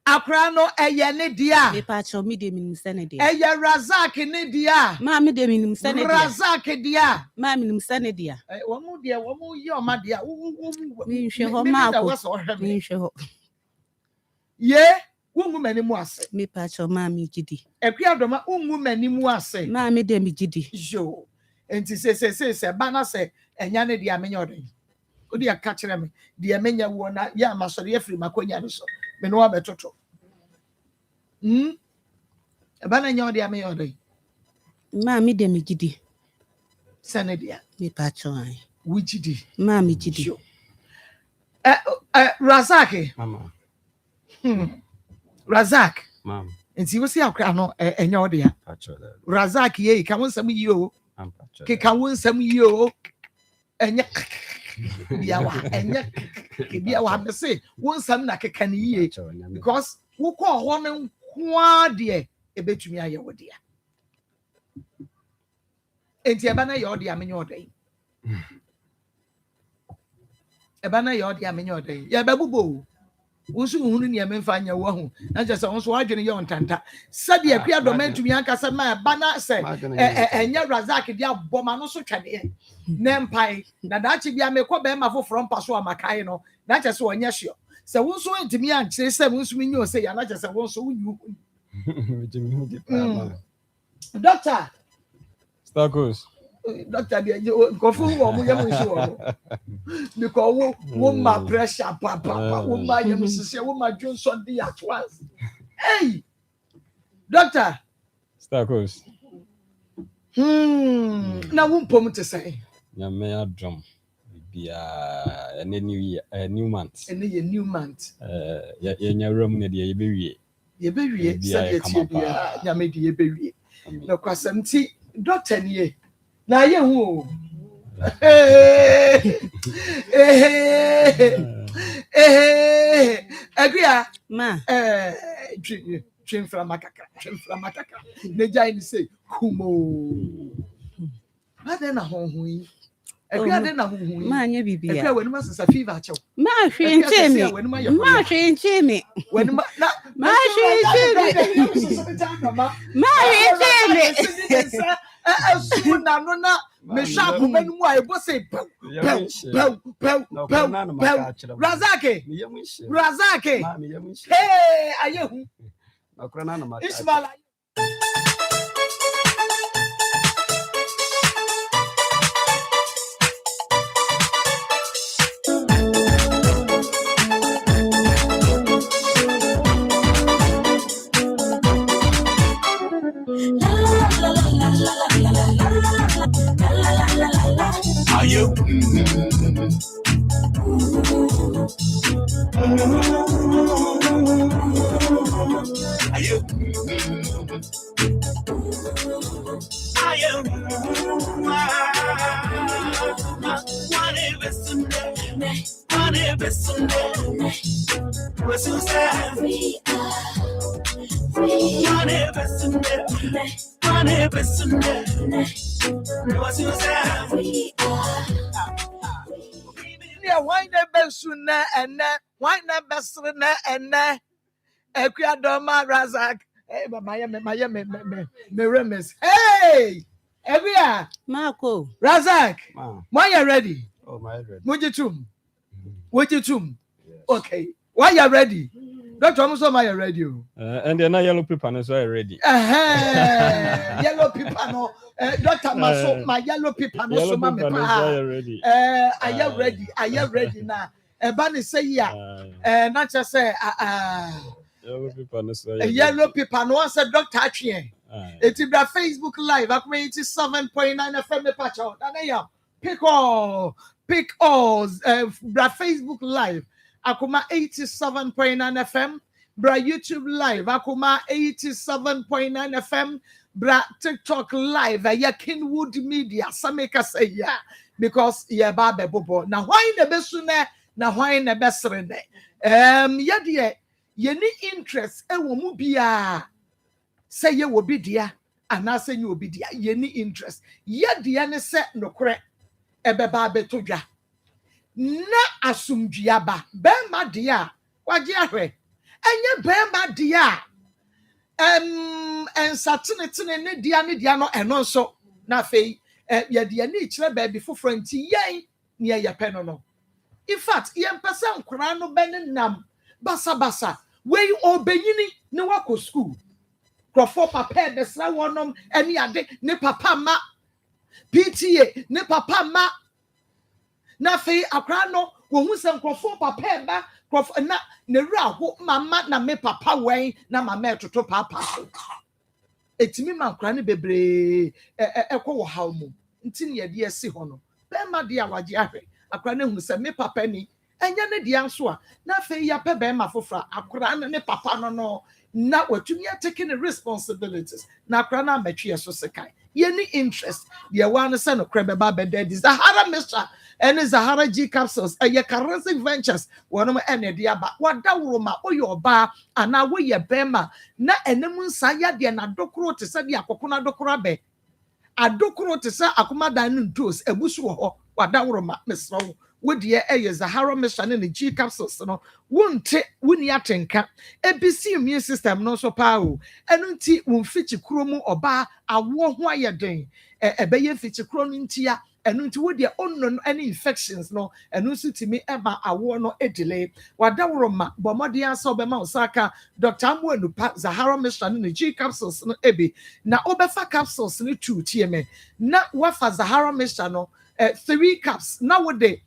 [SPEAKER 4] Akrano a yanedia,
[SPEAKER 8] me patron medium in sanity.
[SPEAKER 4] a Razak Nedia,
[SPEAKER 8] Mammy dem in sanity.
[SPEAKER 4] Razak dia.
[SPEAKER 8] Mammy in sanity.
[SPEAKER 4] One more dear, one more your my dear.
[SPEAKER 8] Me show Marco. Me show.
[SPEAKER 4] Ye, woman in Moise.
[SPEAKER 8] Me patron, Mammy Giddy.
[SPEAKER 4] A criadoma, woman in Moise.
[SPEAKER 8] Mammy dem Giddy.
[SPEAKER 4] Jo. And she says, Banner say, and Yanni the Amenyori. Oh, dear, catch them. The Amenya won, ya, Master Jeffrey Maconiaso. Menoa Betoto. A banner your the Amenyori.
[SPEAKER 8] Mammy dem Giddy.
[SPEAKER 4] Senadia.
[SPEAKER 8] Me patron.
[SPEAKER 4] Which did.
[SPEAKER 8] Mammy Giddy.
[SPEAKER 4] Razaki.
[SPEAKER 9] Mama.
[SPEAKER 4] Razak.
[SPEAKER 9] Mom.
[SPEAKER 4] And see what's your crown and your dear. Razak, ye, come on some you. Can win some you. And yawa and yawa say one some like a can ye because who call one dear a bit to me your dear. And Tiabana your dear in your day. Ebana your dear in your day. Ya babu. Usu hunu ni amemfanya wahu na just onso adwene ye ontanta sabe akua domain tumi ankasa ma bana se enya Razak dia boma no so twade na mpai na dachi bia mekọ be ma foforo mpaso amakai no na just onye hyo se wonso ntimi ankire se wonso mi nyo se ya na just wonso wunyu doctor
[SPEAKER 3] Starkos
[SPEAKER 4] doctor go fu wo mu yam nso wo because wo ma pressure papa wo ma yam sisi wo ma dwon so dey at once hey doctor
[SPEAKER 3] Starkos
[SPEAKER 4] na wo pom te say
[SPEAKER 3] ya me adrum bia ene new year new month
[SPEAKER 4] ene ye new month
[SPEAKER 3] ya nyawram ne de ye bewie
[SPEAKER 4] say tie bia nya me de ye bewie na kwasam ti doctor nie na ye hu agria
[SPEAKER 8] ma
[SPEAKER 4] twin from makaka ne jai ni say kumo ade na honhu yi agria de na honhu yi
[SPEAKER 8] ma nya bibia
[SPEAKER 4] agria wenu masesa fever chew
[SPEAKER 8] ma hwenche me ma hwenche me
[SPEAKER 4] wenu ma na no na me sharp menu mu ai bo say pow Razaki hey ayehu
[SPEAKER 9] Akrana na maka.
[SPEAKER 4] Ismail.
[SPEAKER 1] Are you?
[SPEAKER 4] Why never sooner and why never sooner and Equiadoma Razak. Hey, my remes. Hey, Evia
[SPEAKER 8] Marco.
[SPEAKER 4] Razak. Why you ready?
[SPEAKER 9] Oh, my ready.
[SPEAKER 4] Mujitum. Okay. Why you ready? Dr. Muso, why you ready?
[SPEAKER 11] And then yellow paper is ready.
[SPEAKER 4] Yellow paper no. Dr. Maso, my yellow paper no.
[SPEAKER 11] Yellow
[SPEAKER 4] So
[SPEAKER 11] paper is ready.
[SPEAKER 4] Are you ready? Are you ready now? Bunny say yeah. Not just say
[SPEAKER 11] Yellow paper is
[SPEAKER 4] yellow paper no. Said Dr. Achie. It's in the Facebook Live. I'm 87.9 FM patch out. Pick all. Facebook Live. Akoma 87.9 FM. Bra YouTube Live. Akoma 87.9 FM. Bra TikTok Live. Ya Kinwood Media. Sameka say yeah. Because ya babe bobo. Now why the best sooner? Now why the best rende? Yadie. Ye ni interest. Ewo mu bia. Say ye will be dear. And I say you will be dear. Ye ni interest. Yadie ne se no kre. Ebe babe toja. Na asumdua bema dia waje ahwe enye bema dia ensatene ne dia no eno nso na fei ye dia ni kire ba bi foforo nti yen ne ye pe no in fact ye mpesa nkura no ben nam basa we obenyini ne wako school crofo papa de sra wonom ene ade ne papa ma PTA ne papa ma na fe akra no wo hu se nkrofo papa eba krof na ne ra ho mama na me papa wen na mama etoto papa etimi ma akra ne bebre ekwo wo haw mu nti ne ye de esi ho no be ma de awaje ahwe akra ne hu se me papa ni enya ne de anso a na fe ya pe be ma fofra akra ne papa no na watumi taking the responsibilities na akra na matwe so sekai ye ni interest ye wan se no krebe ba be de Zahara Mr and Zahara G capsules ye currency ventures wono ene de aba wada woroma oyoba ana wo ye bema na enemu nsa ya de na dokoro te se de akoko na dokoro abe adokoro te se akoma dan no ntos ebusu ho wada woroma mesro wo de Zahara Mr ne G capsules no wonte woni atenka ebisi immune system no so pa o enu nti won fichi kromu oba awo ho ayeden ebeye fichi kromu ntia enu nti wo de onno any infections no enu nso timi eba awo no edile wadaworoma bomode ansa obema osaka Dr. Amwenupa Zahara Mr ne G capsules no ebi na obefa capsules ne 2 tieme na wafa Zahara Mr no 3 caps na wo de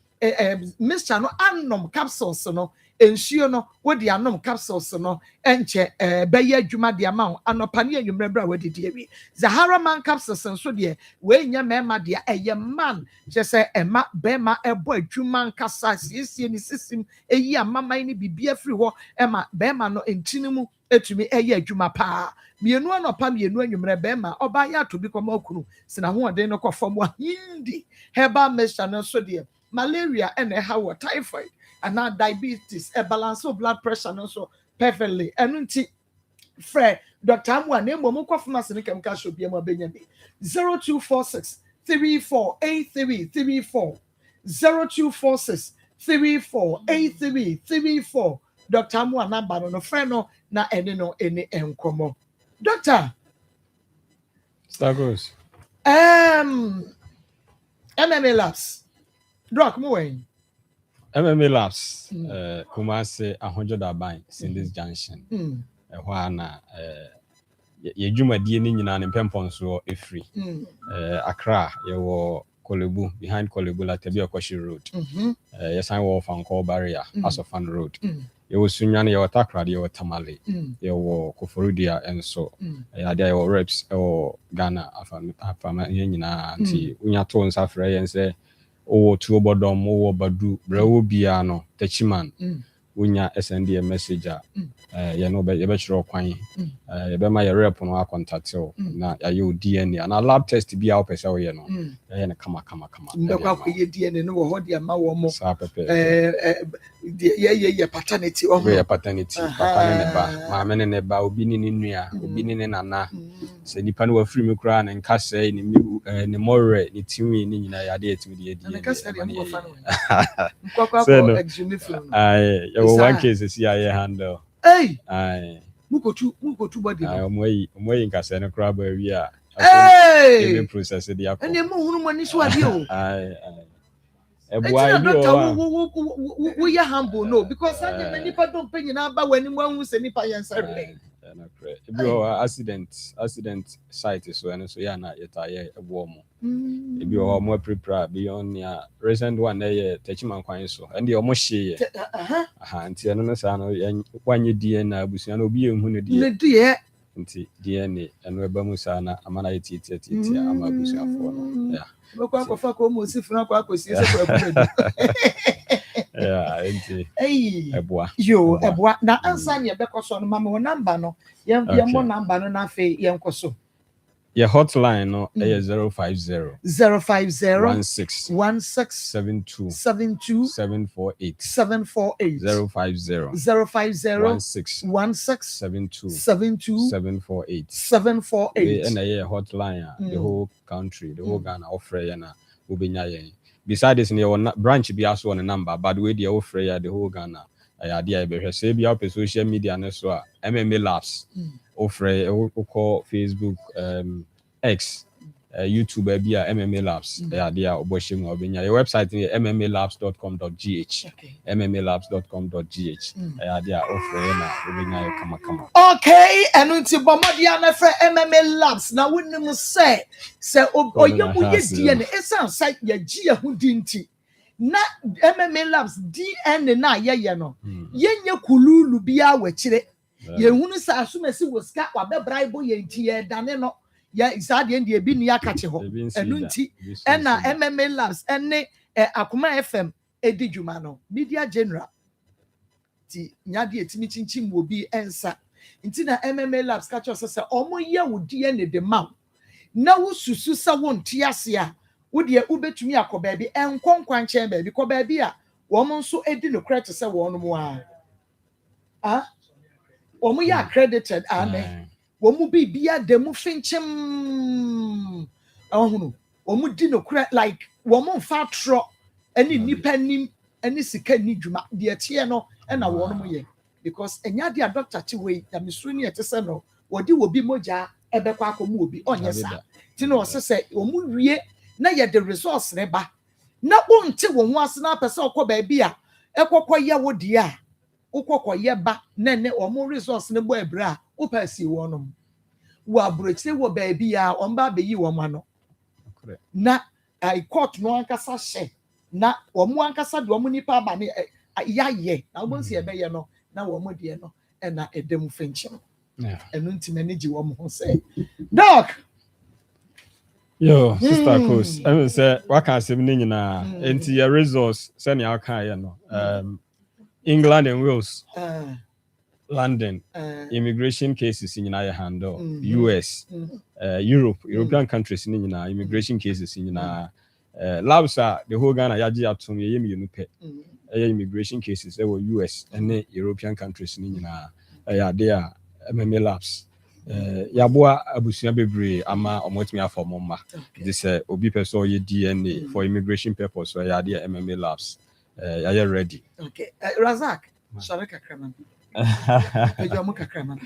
[SPEAKER 4] Mr no anom capsules no ensuo no wo de anom capsules no enche beye adwuma de ama anopa ne anwumre bra wo de ewi Zahara man capsules nso de we nya mema de eye man je se ema bema ebo adwuma nkasa siesie ni sisim eyi amama ni bibia firi ho ema bema no entinimu etumi eye adwuma pa mienu anopa mienu anwumre bema oba ya to bi koma okunu sina ho ode no kofom wa hindi heba mesha no so de malaria and how typhoid and now diabetes a balance of blood pressure no so perfectly and Fred Dr. Amwa name mo ko pharmacy ne kem ka show bi am abenyame 0246 348334 0246 348334 Dr. Amwa number no friend no na ene no ene enkomo Doctor
[SPEAKER 11] Stagos
[SPEAKER 4] MMA labs Drug Moen.
[SPEAKER 11] MMA Labs, Kumase 100 Abai, in this junction. ɛhɔ a na yɛdwumadie no nyinaa ne mpɛmpɔnsoɔ ɛfiri Accra yɛwɔ Kolebu, behind Kolebu la Tebi Okoshi Road. Yɛsan wɔ Fankɔ Barrier, Asofan Road. Yɛwɔ Sunyane, yɛwɔ Takrade, yɛwɔ Tamale, yɛwɔ Koforidua nso. Yɛade yɛwɔ reps ɛwɔ Ghana afama yɛn nyinaa nti wonya to nsa frɛ yɛn sɛ wowɔ Tuobodom, wowɔ Badu, brɛ wo bia no Techiman. Wonya send a message a yɛbɛkyerɛ kwan yɛbɛma yɛ rep no acontact wo na yɛayɛ DNA na lab test bi a wopɛ sɛ woyɛ no yɛyɛ no kama
[SPEAKER 4] ndakwa akɔyɛ DNA no wɔ hɔ de ama wɔ mo
[SPEAKER 11] saa pɛpɛ
[SPEAKER 4] yɛ paternity
[SPEAKER 11] yɛ paternity papa ne ne ba maame ne ne ba obi ne ne nua obi ne ne nana sɛ nipa no wafiri me koraa ne nka sɛ ne mɔwerɛ ne tiwi ne nyinaa yɛade yɛtumi de yɛdi yɛwɔ one case si a yɛ handle
[SPEAKER 4] mukotu body
[SPEAKER 11] ɔmɔyi nkasɛ no koraa ba awie a ɛbɛ process de akɔ
[SPEAKER 4] ɛne mu hunu mani so ade o
[SPEAKER 11] ɛboa bi
[SPEAKER 4] wo yɛ humble no because anya na nipa don pe nyina ba wani mu ahu sɛ nipa yɛ nsɛrɛ
[SPEAKER 11] ebi accident site so ɛno so yɛ na yɛta yɛ ɛboa mo ebi wɔ mo prepare beyond near recent one ɛyɛ Techiman kwan so ɛne ɔmo hye yɛ nti ɛno no saa no wanye DNA abusua no obi yɛ hu no
[SPEAKER 4] deɛ
[SPEAKER 11] nti DNA ɛno ɛba mu saa na amana yɛ tietia ama abusuafoɔ no
[SPEAKER 4] bɛkɔ akɔfa kɔ mo si funa kɔ akɔsie sɛ kɔ abudu
[SPEAKER 11] nti
[SPEAKER 4] ɛboa na ansa ne yɛbɛkɔ so no mama wo number no yɛn mo number no na afei yɛnkɔ so
[SPEAKER 11] your hotline no 050 16 72 748 050 16 72 748 and a hotline the whole country the whole Ghana offer na ubenya yen beside this near branch be also on a number but we the offer the whole Ghana idea be say be up social media na so MMA Labs offer call Facebook X YouTube be MMA Labs idea oboshim obenya your website mmalabs.com.gh mmalabs.com.gh idea offer na obenya kama
[SPEAKER 4] okay enunti bomodia na frɛ MMA Labs na wonim sɛ oyemu ye DNA esan site ya gi ehu dinti na MMA Labs DNA na yeye no yenye kululu bia wachire yehunu sa asumasi woska wabebraibo ye nti ye dane no ya isade ndi ebi ni akache ho enunti na MMA Labs ene Akoma FM edi dwuma no media general ti nyade etimi chinchim wo bi ensa nti na MMA Labs catch us say omo ye wo DNA de ma na wo susu sa wo ntiase a wo de ubetumi akọ baabi enkonkwan chen baabi kọ baabi a wo mo nso edi no credit say wo no mo a omo ye accredited amen wo mu bibia de mu finchim ahunu wo mu di no credit like wo mo fa tro ani nipa nim ani sika ni dwuma de etie no na wo no mo ye because enya dia doctor ti we ya misuru ni etese no wodi wo bi moja ebekwa akomu obi onye sa ti no se omu wie na ye the resource ne ba na wo nte wo ho ase na pese okọ ba bia ekokọ ye wo die a ukokọ ye ba na ne omu resource ne bo ebra wo pa si wo no wo abrochire wo ba bia omba beyi wo ma no na I court no ankasa hye na omu ankasa de omu nipa ba ne yaye na wo nsi ebe ye no na wo mo de no na edem fenchim enu ntimani gi wo mo ho say doc
[SPEAKER 11] yo sister coast I mean say waka asem ni nyina enti your resource say na aka ye no England and Wales London immigration cases in nyina handle US European countries in nyina immigration cases in nyina labs the whole Ghana yaji atom ye yemi pe immigration cases they were US and European countries in nyina there MMA Labs yaboa abusua bebre ama omotimi afọ mma this obi person ye DNA for immigration purpose so ya there MMA Labs ya ready
[SPEAKER 4] okay Razak sharika kraman ejo mo kakraman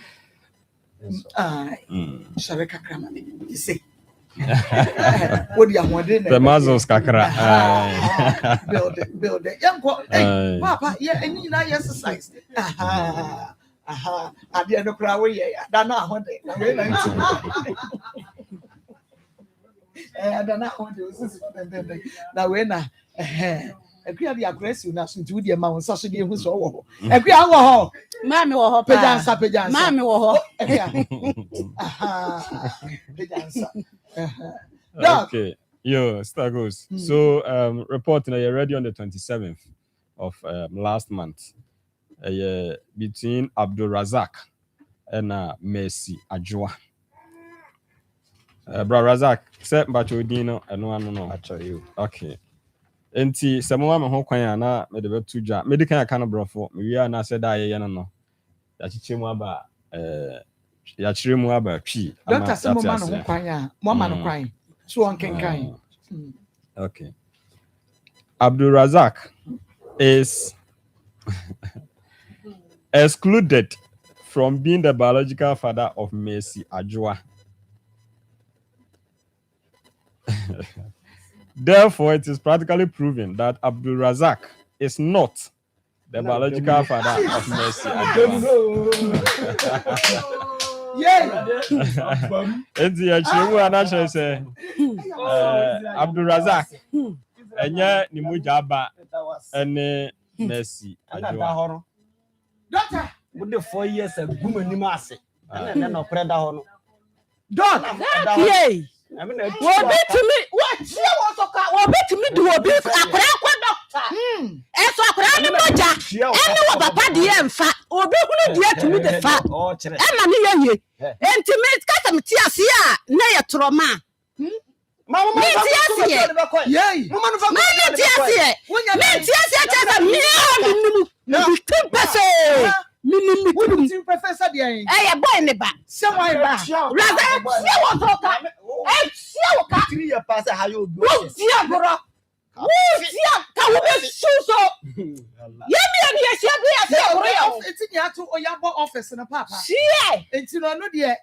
[SPEAKER 4] sharika kraman you see what you want
[SPEAKER 11] the mazos kakra
[SPEAKER 4] build it yanko papa yeah and you know exercise Aha, adeɛ no koraa woyɛ ada no ahode na wei na ada no ahode osisi dendenden na wei na akua de aggressive na so nti wo deɛ ma wo nsa so deɛ hu so wɔ hɔ akua wɔ hɔ
[SPEAKER 8] Mami wɔ hɔ
[SPEAKER 4] pejansa
[SPEAKER 8] Mami wɔ hɔ.
[SPEAKER 4] aha pejansa
[SPEAKER 11] Okay. Yo, Star goes. So, reporting you're ready on the 27th of last month. Between Abdul Razak and Mercy Ajwa. Bro Razak, set Bacho Dino and no.
[SPEAKER 9] Actually,
[SPEAKER 11] Okay. Enti samoa me ho kwan na me de betu dwa me de kan aka no brofo me wi na said aye no ya chiche mu aba ya chire mu aba twi
[SPEAKER 4] Doctor Semo man ho kwan a mo ma no kwan so on kenkan.
[SPEAKER 11] Okay. Abdul Razak is excluded from being the biological father of Mercy Ajwa. Therefore, it is practically proven that Abdul Razak is not the biological father of Mercy Ajwa. Abdul Razak enye ni mujaba ene Mercy Ajwa.
[SPEAKER 4] Doctor,
[SPEAKER 10] with the 4 years ago mani ase and no preda ho no.
[SPEAKER 4] Doc,
[SPEAKER 8] Yay. Obi to me, what you want to call Obi to me do Obi akra kwa doctor. Eso akra ni moja. Ene wo papa de emfa. Obi hunu de to me de fa. E ma ni ye. Enti me kasa me ti ase a na ye troma.
[SPEAKER 4] Mama,
[SPEAKER 8] me ti ase.
[SPEAKER 4] Yay.
[SPEAKER 8] Mama ti ase. Me ti ase cha me nimu. Me pese.
[SPEAKER 4] Minimum professor de
[SPEAKER 8] eh boy ne ba.
[SPEAKER 4] Someone ba.
[SPEAKER 8] Rather, see what talk. Eh, see what
[SPEAKER 10] 3 years pass how you do.
[SPEAKER 8] Tia bro. Tia ka wo be so. Ye me e sia be bro.
[SPEAKER 4] It's in ya to Oyabo office na papa.
[SPEAKER 8] See.
[SPEAKER 4] It's no no de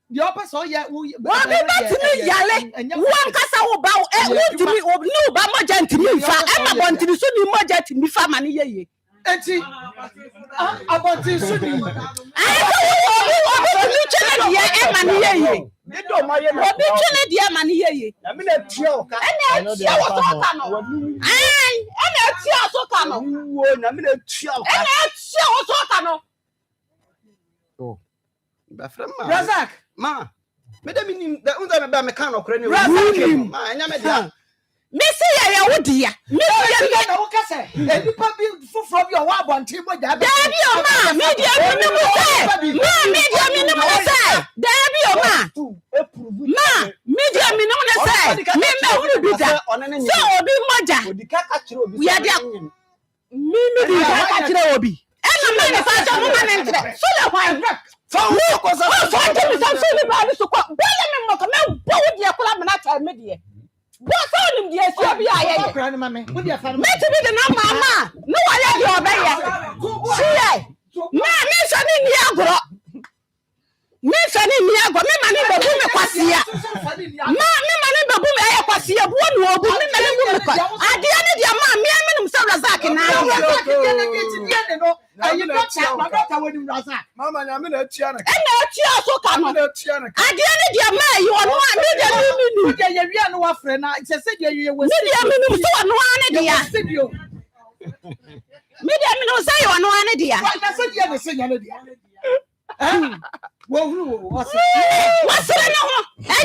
[SPEAKER 4] the office o ya wo
[SPEAKER 8] be batimi yale. Wo kasa wo ba e wo timi no ba mo jantimi fa. E ma bontimi so ni mo jantimi fa ma ne ye.
[SPEAKER 4] Enti about this
[SPEAKER 8] Obi chele dia e ma ne ye. Obi chele dia ma ne ye.
[SPEAKER 10] Na me na tio ka.
[SPEAKER 8] Ene tia wo so ka no. Ai, ene tia so ka no.
[SPEAKER 10] Wo na me na tio ka.
[SPEAKER 8] Ene tia wo so ka no.
[SPEAKER 9] oh, ba frama.
[SPEAKER 4] Razak,
[SPEAKER 9] Ma, me de minim da unza me ba me kan okre ni.
[SPEAKER 4] Razak,
[SPEAKER 9] Ma, enya me dia.
[SPEAKER 8] Me say ya wo dia. Me
[SPEAKER 4] dia na wo kase. Enipa bi fufuro bi o wa abontin mo ja.
[SPEAKER 8] Dabi o ma, me dia mi mo say. Ma, me dia mi mo say. Dabi o ma. Ma, me dia mi mo say. Me me hunu bi da. So obi moja.
[SPEAKER 10] Odika ka kire obi.
[SPEAKER 8] We are there. Me bi ka kire obi. E na ma ne fa so mo ma ne ntre. So le hwan.
[SPEAKER 10] Fa wo ko sa.
[SPEAKER 8] Fa to mi so ni ba ni so ko. Bele me mo ko me bo wo dia kula me na ta me dia. What's on him, dear? So be I. Me to be the number, ma. No, I have your baby. See, ma, me sending me agro. Me sending me agro. Me money the boom kwasia. Ma, me money the boom e kwasia. Buon wo bu me money boom kwa. Ade ade dia ma, me menum sa Razak na ya.
[SPEAKER 4] You not tell my daughter when you Razak.
[SPEAKER 10] Mama, na me na tia na.
[SPEAKER 8] E na tia so ka no. Ade ade dia ma, you no ade dia mi
[SPEAKER 4] dia ye wi anu afre na. It say dia ye we.
[SPEAKER 8] Me dia menum so no ane dia. Me dia menum say you no ane dia.
[SPEAKER 4] Why say dia me say nya no dia. What's
[SPEAKER 8] it now?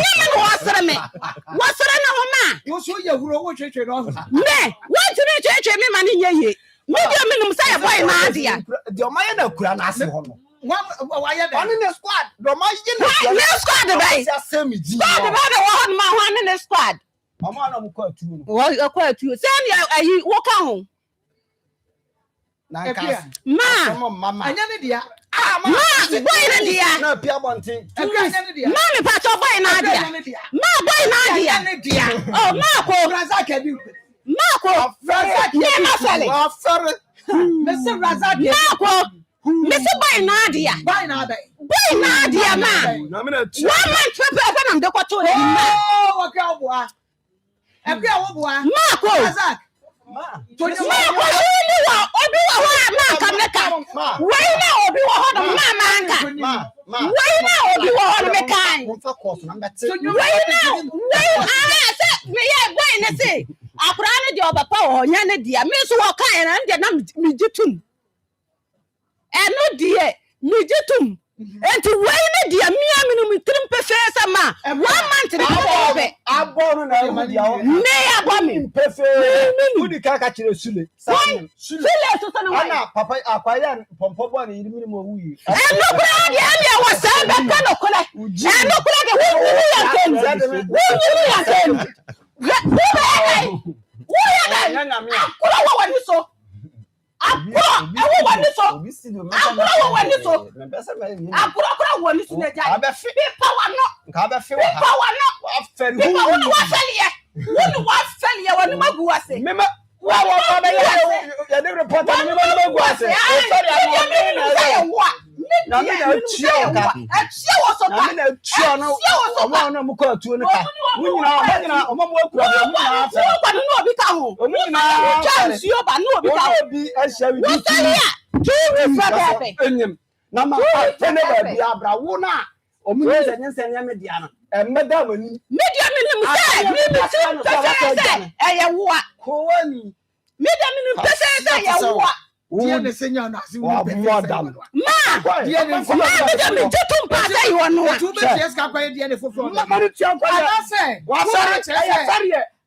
[SPEAKER 8] What's me?
[SPEAKER 4] You so you who church no.
[SPEAKER 8] Me, what to church me money ye. Media minimum say boy na dia.
[SPEAKER 10] The my na kura na ase ho no.
[SPEAKER 4] Why ya
[SPEAKER 10] on the squad. The my
[SPEAKER 8] na squad dey. Squad ba dey one man one in the squad.
[SPEAKER 10] Mama na mu kwa tu no.
[SPEAKER 8] Wo kwa tu. Say ayi wo ka ho.
[SPEAKER 10] Na ka.
[SPEAKER 8] Ma.
[SPEAKER 10] Mama.
[SPEAKER 4] Anya ne dia.
[SPEAKER 8] Ma, boy na dia.
[SPEAKER 10] Na pia bontin.
[SPEAKER 4] Anya ne dia.
[SPEAKER 8] Ma me pa to boy na dia. Ma boy na dia. Oh, ma ko
[SPEAKER 4] Razak abi.
[SPEAKER 8] Marco,
[SPEAKER 4] Mr. Razak,
[SPEAKER 8] Marco, Mr. Boy Nadia,
[SPEAKER 4] Boy Nadia,
[SPEAKER 8] Boy Nadia, man. 1 month trip, and the quarter.
[SPEAKER 4] Oh, okay, boy. Marco,
[SPEAKER 8] Razak, And to wait dear me, I'm trim professor ma 1 month I born me
[SPEAKER 10] Who the caricature Sule? Papa, Aquarian, Pompobo, and minimum. And
[SPEAKER 8] look was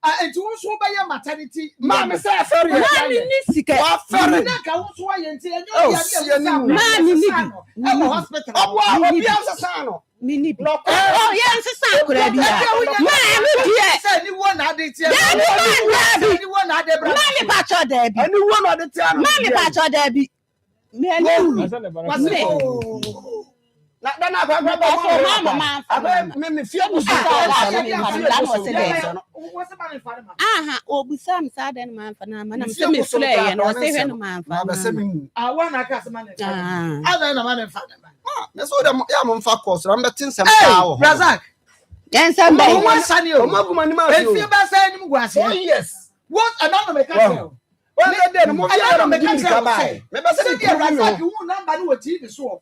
[SPEAKER 4] and you also buy a maternity.
[SPEAKER 8] Mamma say sorry.
[SPEAKER 4] What another mechanical? Well, then, I'm going to say, maybe I said, you won't number TV so.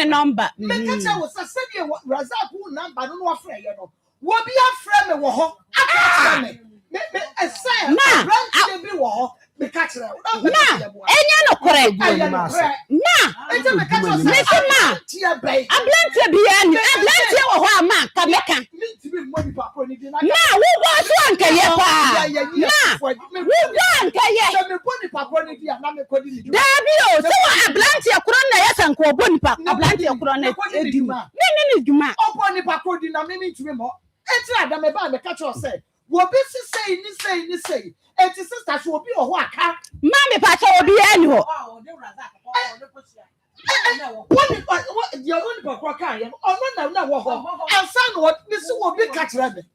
[SPEAKER 8] Number.
[SPEAKER 4] Mekacha was a senior Razak who number no afraid, you know. What be a friend of war? I say, ma, be war. Mekacha,
[SPEAKER 8] no correct.
[SPEAKER 4] Say. And the sisters will be a waka.
[SPEAKER 8] Mammy Pacha will be annual.
[SPEAKER 4] What you're going to walk out? Oh, no. And son, what this will be catch rabbit.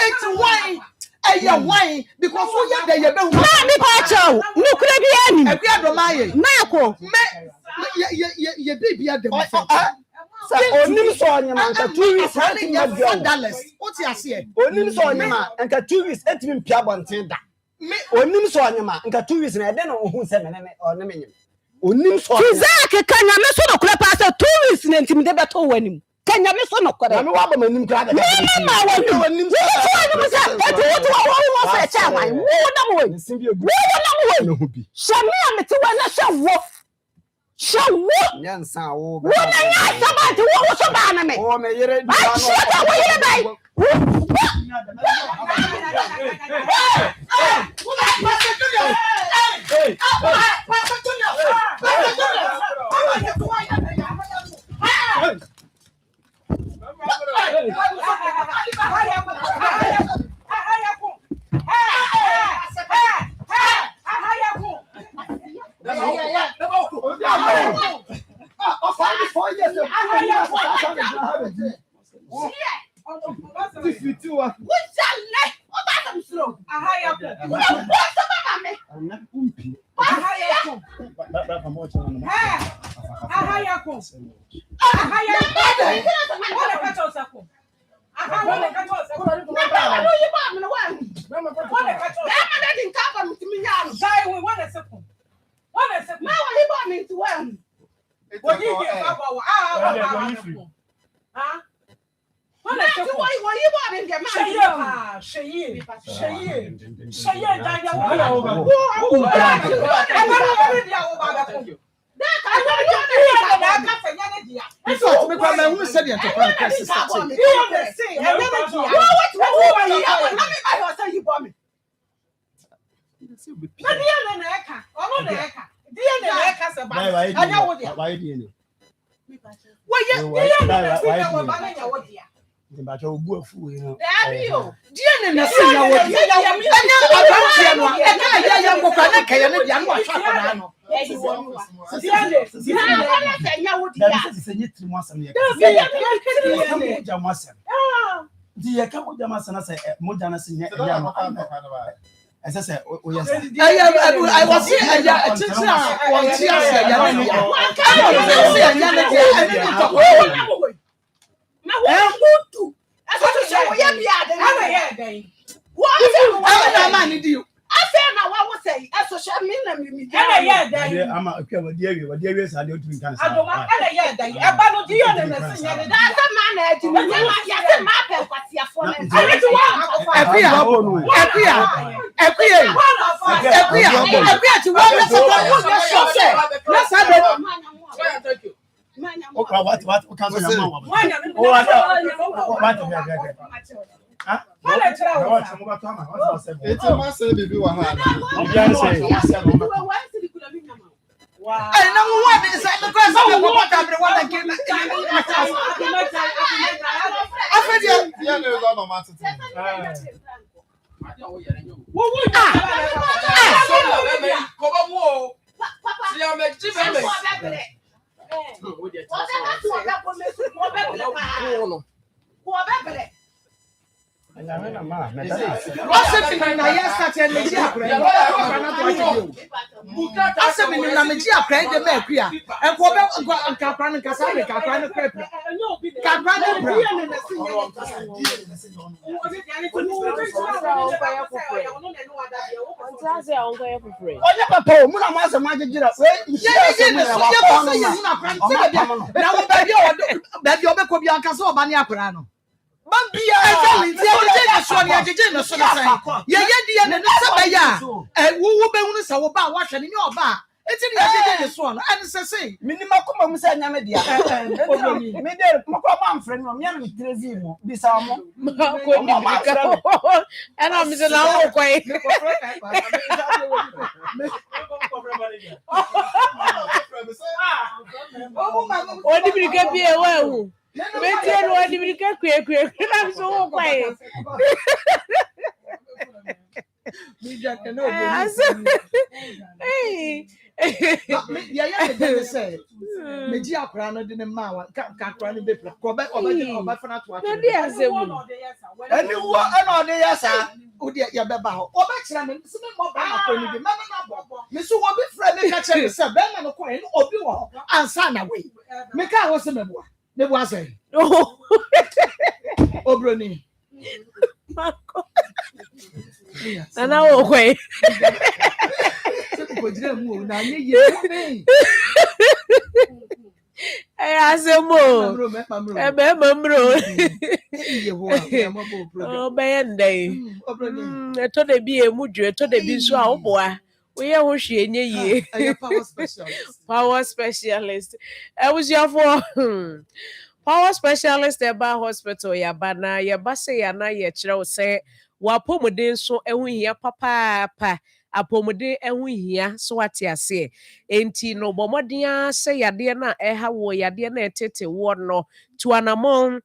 [SPEAKER 4] It's wine. And wine because we are there.
[SPEAKER 8] Mammy Pacha, no could be any.
[SPEAKER 4] We are the Maya.
[SPEAKER 8] Marco,
[SPEAKER 4] your baby at the
[SPEAKER 10] Only saw your man, $2
[SPEAKER 4] What's your say?
[SPEAKER 10] Only saw your man, and $2 at him Piabon Tinda. Only saw your man, and $2 and I don't know who's or name. Only saw
[SPEAKER 8] Zach, can you miss one of Clapasa 2 weeks and intimidate to win him? Can you miss one of Clapasa? Show what? Yes, I will. What somebody was a banana? Oh, may you read
[SPEAKER 7] didn't come to me now. Die with one second. Now I live on to one. What you hear about? Huh? What you want in the
[SPEAKER 10] But you'll go for you. As I said, oh yes, I was here.
[SPEAKER 7] I said, now what was say? I social media.
[SPEAKER 10] I'm a dear, what dear is I don't think I
[SPEAKER 7] don't want about the other. That's a man to me.
[SPEAKER 2] It's a massive review.
[SPEAKER 4] I know what is the question of what everyone again.
[SPEAKER 12] And I walk away. I said, more. Oh, Banday. I told the be a mudra, I told the be so boy. We are washing ye. Power specialist. I was your for power specialist about hospital. Ya bana, ya basse, ya na ye chiro say. Wapomode so ehu hia papa apomode ehu hia so wate ase enti no bomodia se yade na eha wo yade na etete wo no tuanamon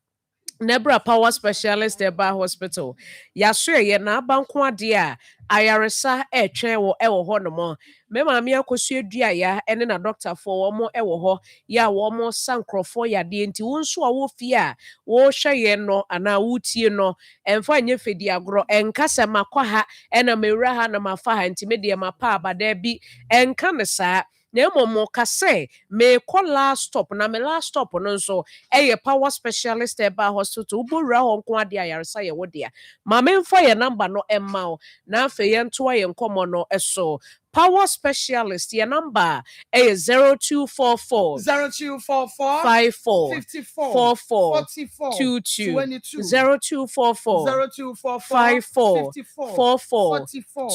[SPEAKER 12] Nebra Power Specialist Eba Hospital. Yasue ye na banko ade a ayaresa etwen wo ewo ho no mo. Me maami akosue dua ya ene na doctor for wo mo ewo ho ya wo mo sankrofo yade enti wonso a wo fie a wo hwe ye no ana wutie no emfa nye fedi agro enkasa makwa ha ena mewura ha na mafa ha enti me de mapa abada bi enka ne saa na mmom ka sɛ me call last stop na me last stop no nso power specialist eba hospital ubura ho nko ade ayaresa ye wo dia ma me mfa ye number no emma o na afa ye nto ye nkomo no eso power specialist your number 0244
[SPEAKER 4] 0244
[SPEAKER 12] 54
[SPEAKER 4] 54
[SPEAKER 12] 44
[SPEAKER 4] 44
[SPEAKER 12] 22
[SPEAKER 4] 22
[SPEAKER 12] 0244
[SPEAKER 4] 0244
[SPEAKER 12] 54
[SPEAKER 4] 54
[SPEAKER 12] 44
[SPEAKER 4] 44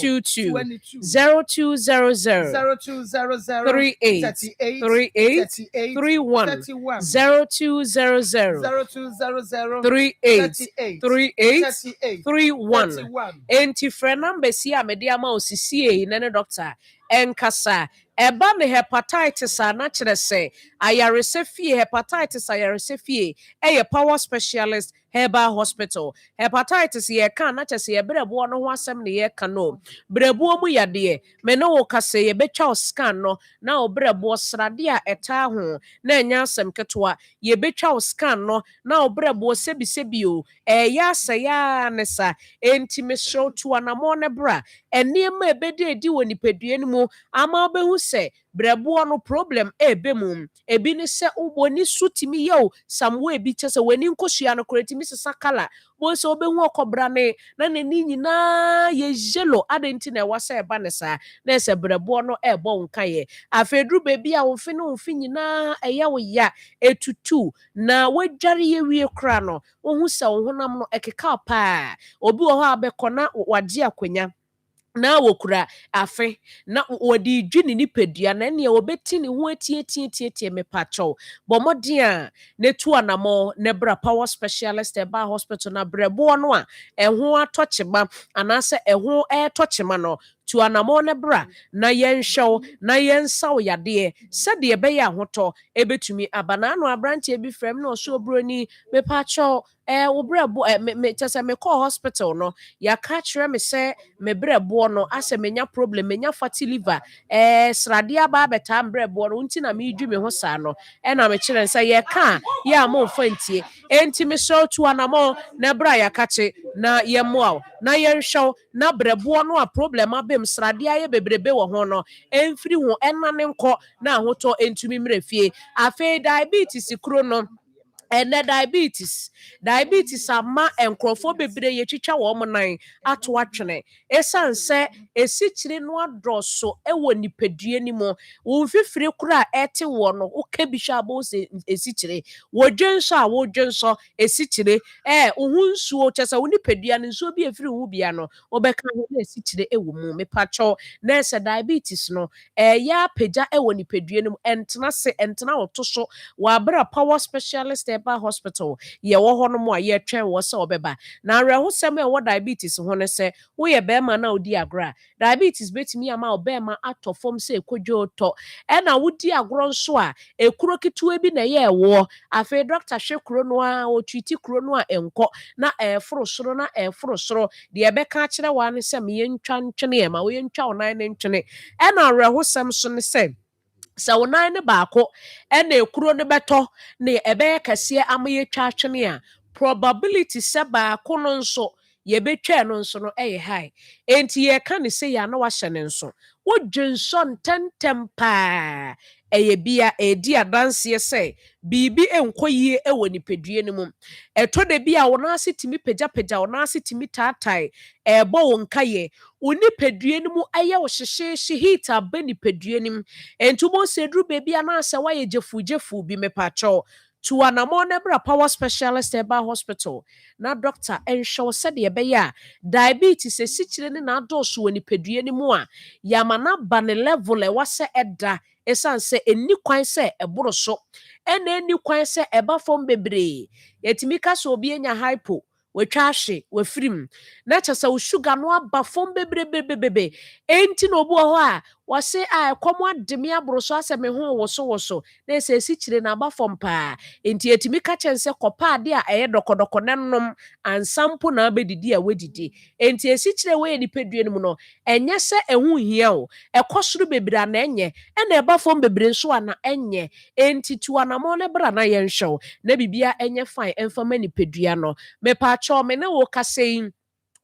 [SPEAKER 12] 22
[SPEAKER 4] 22
[SPEAKER 12] 0200
[SPEAKER 4] 0200
[SPEAKER 12] 38
[SPEAKER 4] 38
[SPEAKER 12] 38
[SPEAKER 4] 38
[SPEAKER 12] 31
[SPEAKER 4] 31
[SPEAKER 12] 0200
[SPEAKER 4] 0200
[SPEAKER 12] 38
[SPEAKER 4] 38
[SPEAKER 12] 38
[SPEAKER 4] 38
[SPEAKER 12] 31
[SPEAKER 4] 31
[SPEAKER 12] enti frɛ number si a mede ama osisi ne ne doctor enkasa eba ne hepatitis a na kyerɛ sɛ ayaresa fie hepatitis ayaresa fie power specialist herbal hospital hepatitis ye ka na kyerɛ sɛ yɛbrɛboɔ no ho asɛm ne yɛka no brɛboɔ mu yadeɛ me ne wo kasa yɛbɛtwa scan no na obrɛboɔ srade a ɛtaa ho na ɛnya asɛm ketewa yɛbɛtwa scan no na obrɛboɔ sebi o ɛyɛ asɛyɛ ne sa enti mesrɛ tu anamɔ ne bra nneɛma ɛbɛdi edi wɔ nipadua no mu ama wobɛhu sɛ brɛboɔ no problem ebe mu ebi ne sɛ wobɔni so timi yɛ o samwo ebi kyɛ sɛ w'ani nkosua no kora timi sesa kala wo sɛ wobɛhu ɔkɔbra ne na n'ani nyinaa yɛ yellow adɛnti na ɛwɔ sɛ ɛba ne saa na ɛsɛ brɛboɔ no ɛbɔ wo nkaeɛ afei duru baabi a wofi ne wofi nyinaa ɛyɛ wo ya etutu na wadware yɛ wie kora no wohu sɛ wo honam no ɛkeka paa obi wɔ hɔ a bɛkɔ na wagye akwanya na wokura afe na wodi dwi ne nipadua na ne obeti ne ho atietie me pacho bo modin a ne tu anamo ne bra power specialist eba hospital na brebo no a ɛho atɔkyeba anase ɛho ɛtɔkyema no tu anamo ne bra na yɛnhwɛw na yɛnsaw yade sɛde ɛbɛyɛ ahotɔ ebetumi abana no abrantie bi frɛm na ɔso obroni me pacho wo brebo me kyese me call hospital no ya ka kyerɛ me sɛ me brebo no asɛ menya problem menya fatty liver srade aba beta brebo no nti na me dwi me ho saa no na me kyerɛ sɛ ye ka ye amo fa ntie enti me so tu anamo na bra ya ka kye na ye moaw na ye nhwew na brebo no a problem abem srade aye bebrebe wo ho no emfiri ho enane nkɔ na ahotɔ entumi mrefie afei diabetes kuro no ɛnɛ diabetes ama nkurɔfoɔ bebree yɛtwitwa wɔn nan ato atwene ɛsiane sɛ esikyire no adɔso ɛwɔ nipadua no mu wɔn fifiri kora a ɛte wɔ no woka bi hwɛ abɔ sɛ esikyire wɔdwe nso a wɔdwe nso esikyire ohun nsuo kyɛ sɛ wɔn nipadua no nsuo bi efiri ho bia no wɔbɛka ho na esikyire ɛwɔ mu mepakyɛw na ɛsɛ diabetes no ɛyɛ apagya ɛwɔ nipadua no mu ɛntena se ɛntena wɔto so wɔabere power specialist hospital ye wo ho no mo a ye twɛn wo sɛ obeba na awerɛho sɛm a wo diabetes ho ne sɛ wo ye bɛma na odi agra diabetes betimi ama obema atɔ fom sɛ ekodwo tɔ ɛna wodi agro nso a ekuro ketewa bi na ye wo afei doctor hwe kuro no a o treat kuro no a enkɔ na ɛforo soro na ɛforo soro de ɛbɛka kyerɛ wa ne sɛ me ye ntwa ntwene ma wo ye ntwa onan ne ntwene ɛna awerɛho sɛm so ne sɛ sɛ wonan ne baako ɛna ekuro ne bɛtɔ ne ɛbɛyɛ kɛseɛ ama yɛtwa atwene a probability sɛ baako no nso yɛbɛtwa no nso no ɛyɛ high enti yɛka ne sɛ yɛ ana wahyɛ ne nso wodwe nsɔ ntɛntɛm paa ɛyɛ bia ɛdi adanseɛ sɛ biribi ɛnkɔ yie ɛwɔ nipadua no mu ɛtɔ da bi a wɔn ase timi pagya wɔn ase timi taatae ɛbɔ wɔn nkaeɛ wɔn nipadua no mu ɛyɛ wɔ hyehyɛhyɛ heat aba nipadua no mu ɛntum ɔsɛduru baabi a naasɛ wɔayɛ gyefu bi mepakyɛw to anamɔ ne bra power specialist eba hospital na doctor enhwɛ sɛdeɛ ɛbɛyɛ a diabetes esikyire ne na adɔso wɔ nipadua no mu a yama na ba ne level ɛwɔ sɛ ɛda esan sɛ eni kwan sɛ ɛboro so ɛna eni kwan sɛ ɛba fam bebree yɛtumi ka sɛ obi enya hypo watwa ahye wafirim na kyɛ sɛ wo sugar no aba fam bebree enti na obi wɔ hɔ a wɔse a ɛkɔm ademe aboro so asɛ me ho wɔ so na ɛsɛ esikyire na aba fam paa enti yɛtumi ka kyɛn sɛ kɔpa ade a ɛyɛ dɔkɔdɔkɔ ne nom ansampo na abɛdidi a wadidi enti esikyire wɔ yɛ nipadua no mu no ɛnyɛ sɛ ɛho hia o ɛkɔ soro bebree na ɛnyɛ ɛna ɛba fam bebree nso a na ɛnyɛ enti tu anamɔ ne bra na yɛnhwɛw na bibia ɛnyɛ fine ɛmfa ma nipadua no mepa kyɛw me ne wo kasa yi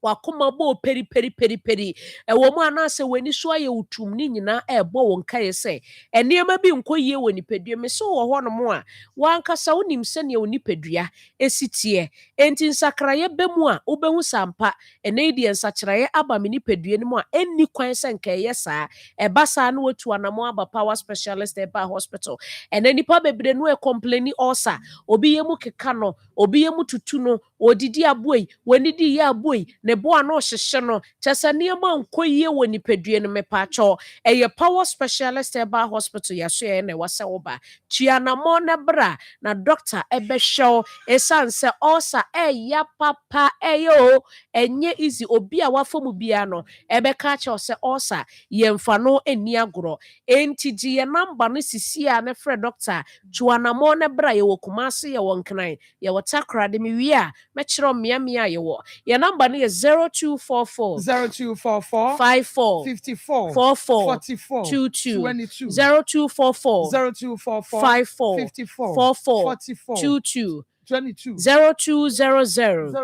[SPEAKER 12] wakoma bo peri ewo mu anase wani so aye utum ni nyina ebo won kae se enema bi nkoyie woni pedua me so wo ho no mo a wankasa wonim se ne woni pedua esitie enti nsakraye bemu a obehu sampa ene die nsakraye aba me ni pedua ni mu a enni kwan se nkaye saa eba saa no watu anamo aba power specialist eba hospital ene nipa bebre no e complaini osa obi yemu keka no obi yemu tutu no odidi aboi wanidi ya aboi ne boa no hyehye no kyesa niema nkoyie woni pedue no mepacho eye power specialist eba hospital yaso ye na wase woba tuanamo na bra na doctor ebehwew esanse osa eya papa eyo enye easy obi a wafomu bia no ebeka che ose osa yemfa no eni agoro enti di ye number no sisi a ne frɛ doctor tuanamo na bra ye wokumase ye wonkran ye wotakra de mi wi a mechiro mia ye wo ye number no ye 0244
[SPEAKER 4] 0244
[SPEAKER 12] 54
[SPEAKER 4] 54
[SPEAKER 12] 44
[SPEAKER 4] 44
[SPEAKER 12] 22
[SPEAKER 4] 22
[SPEAKER 12] 0244
[SPEAKER 4] 0244
[SPEAKER 12] 54
[SPEAKER 4] 54
[SPEAKER 12] 44
[SPEAKER 4] 44
[SPEAKER 12] 22
[SPEAKER 4] 22
[SPEAKER 12] 0200
[SPEAKER 4] 0200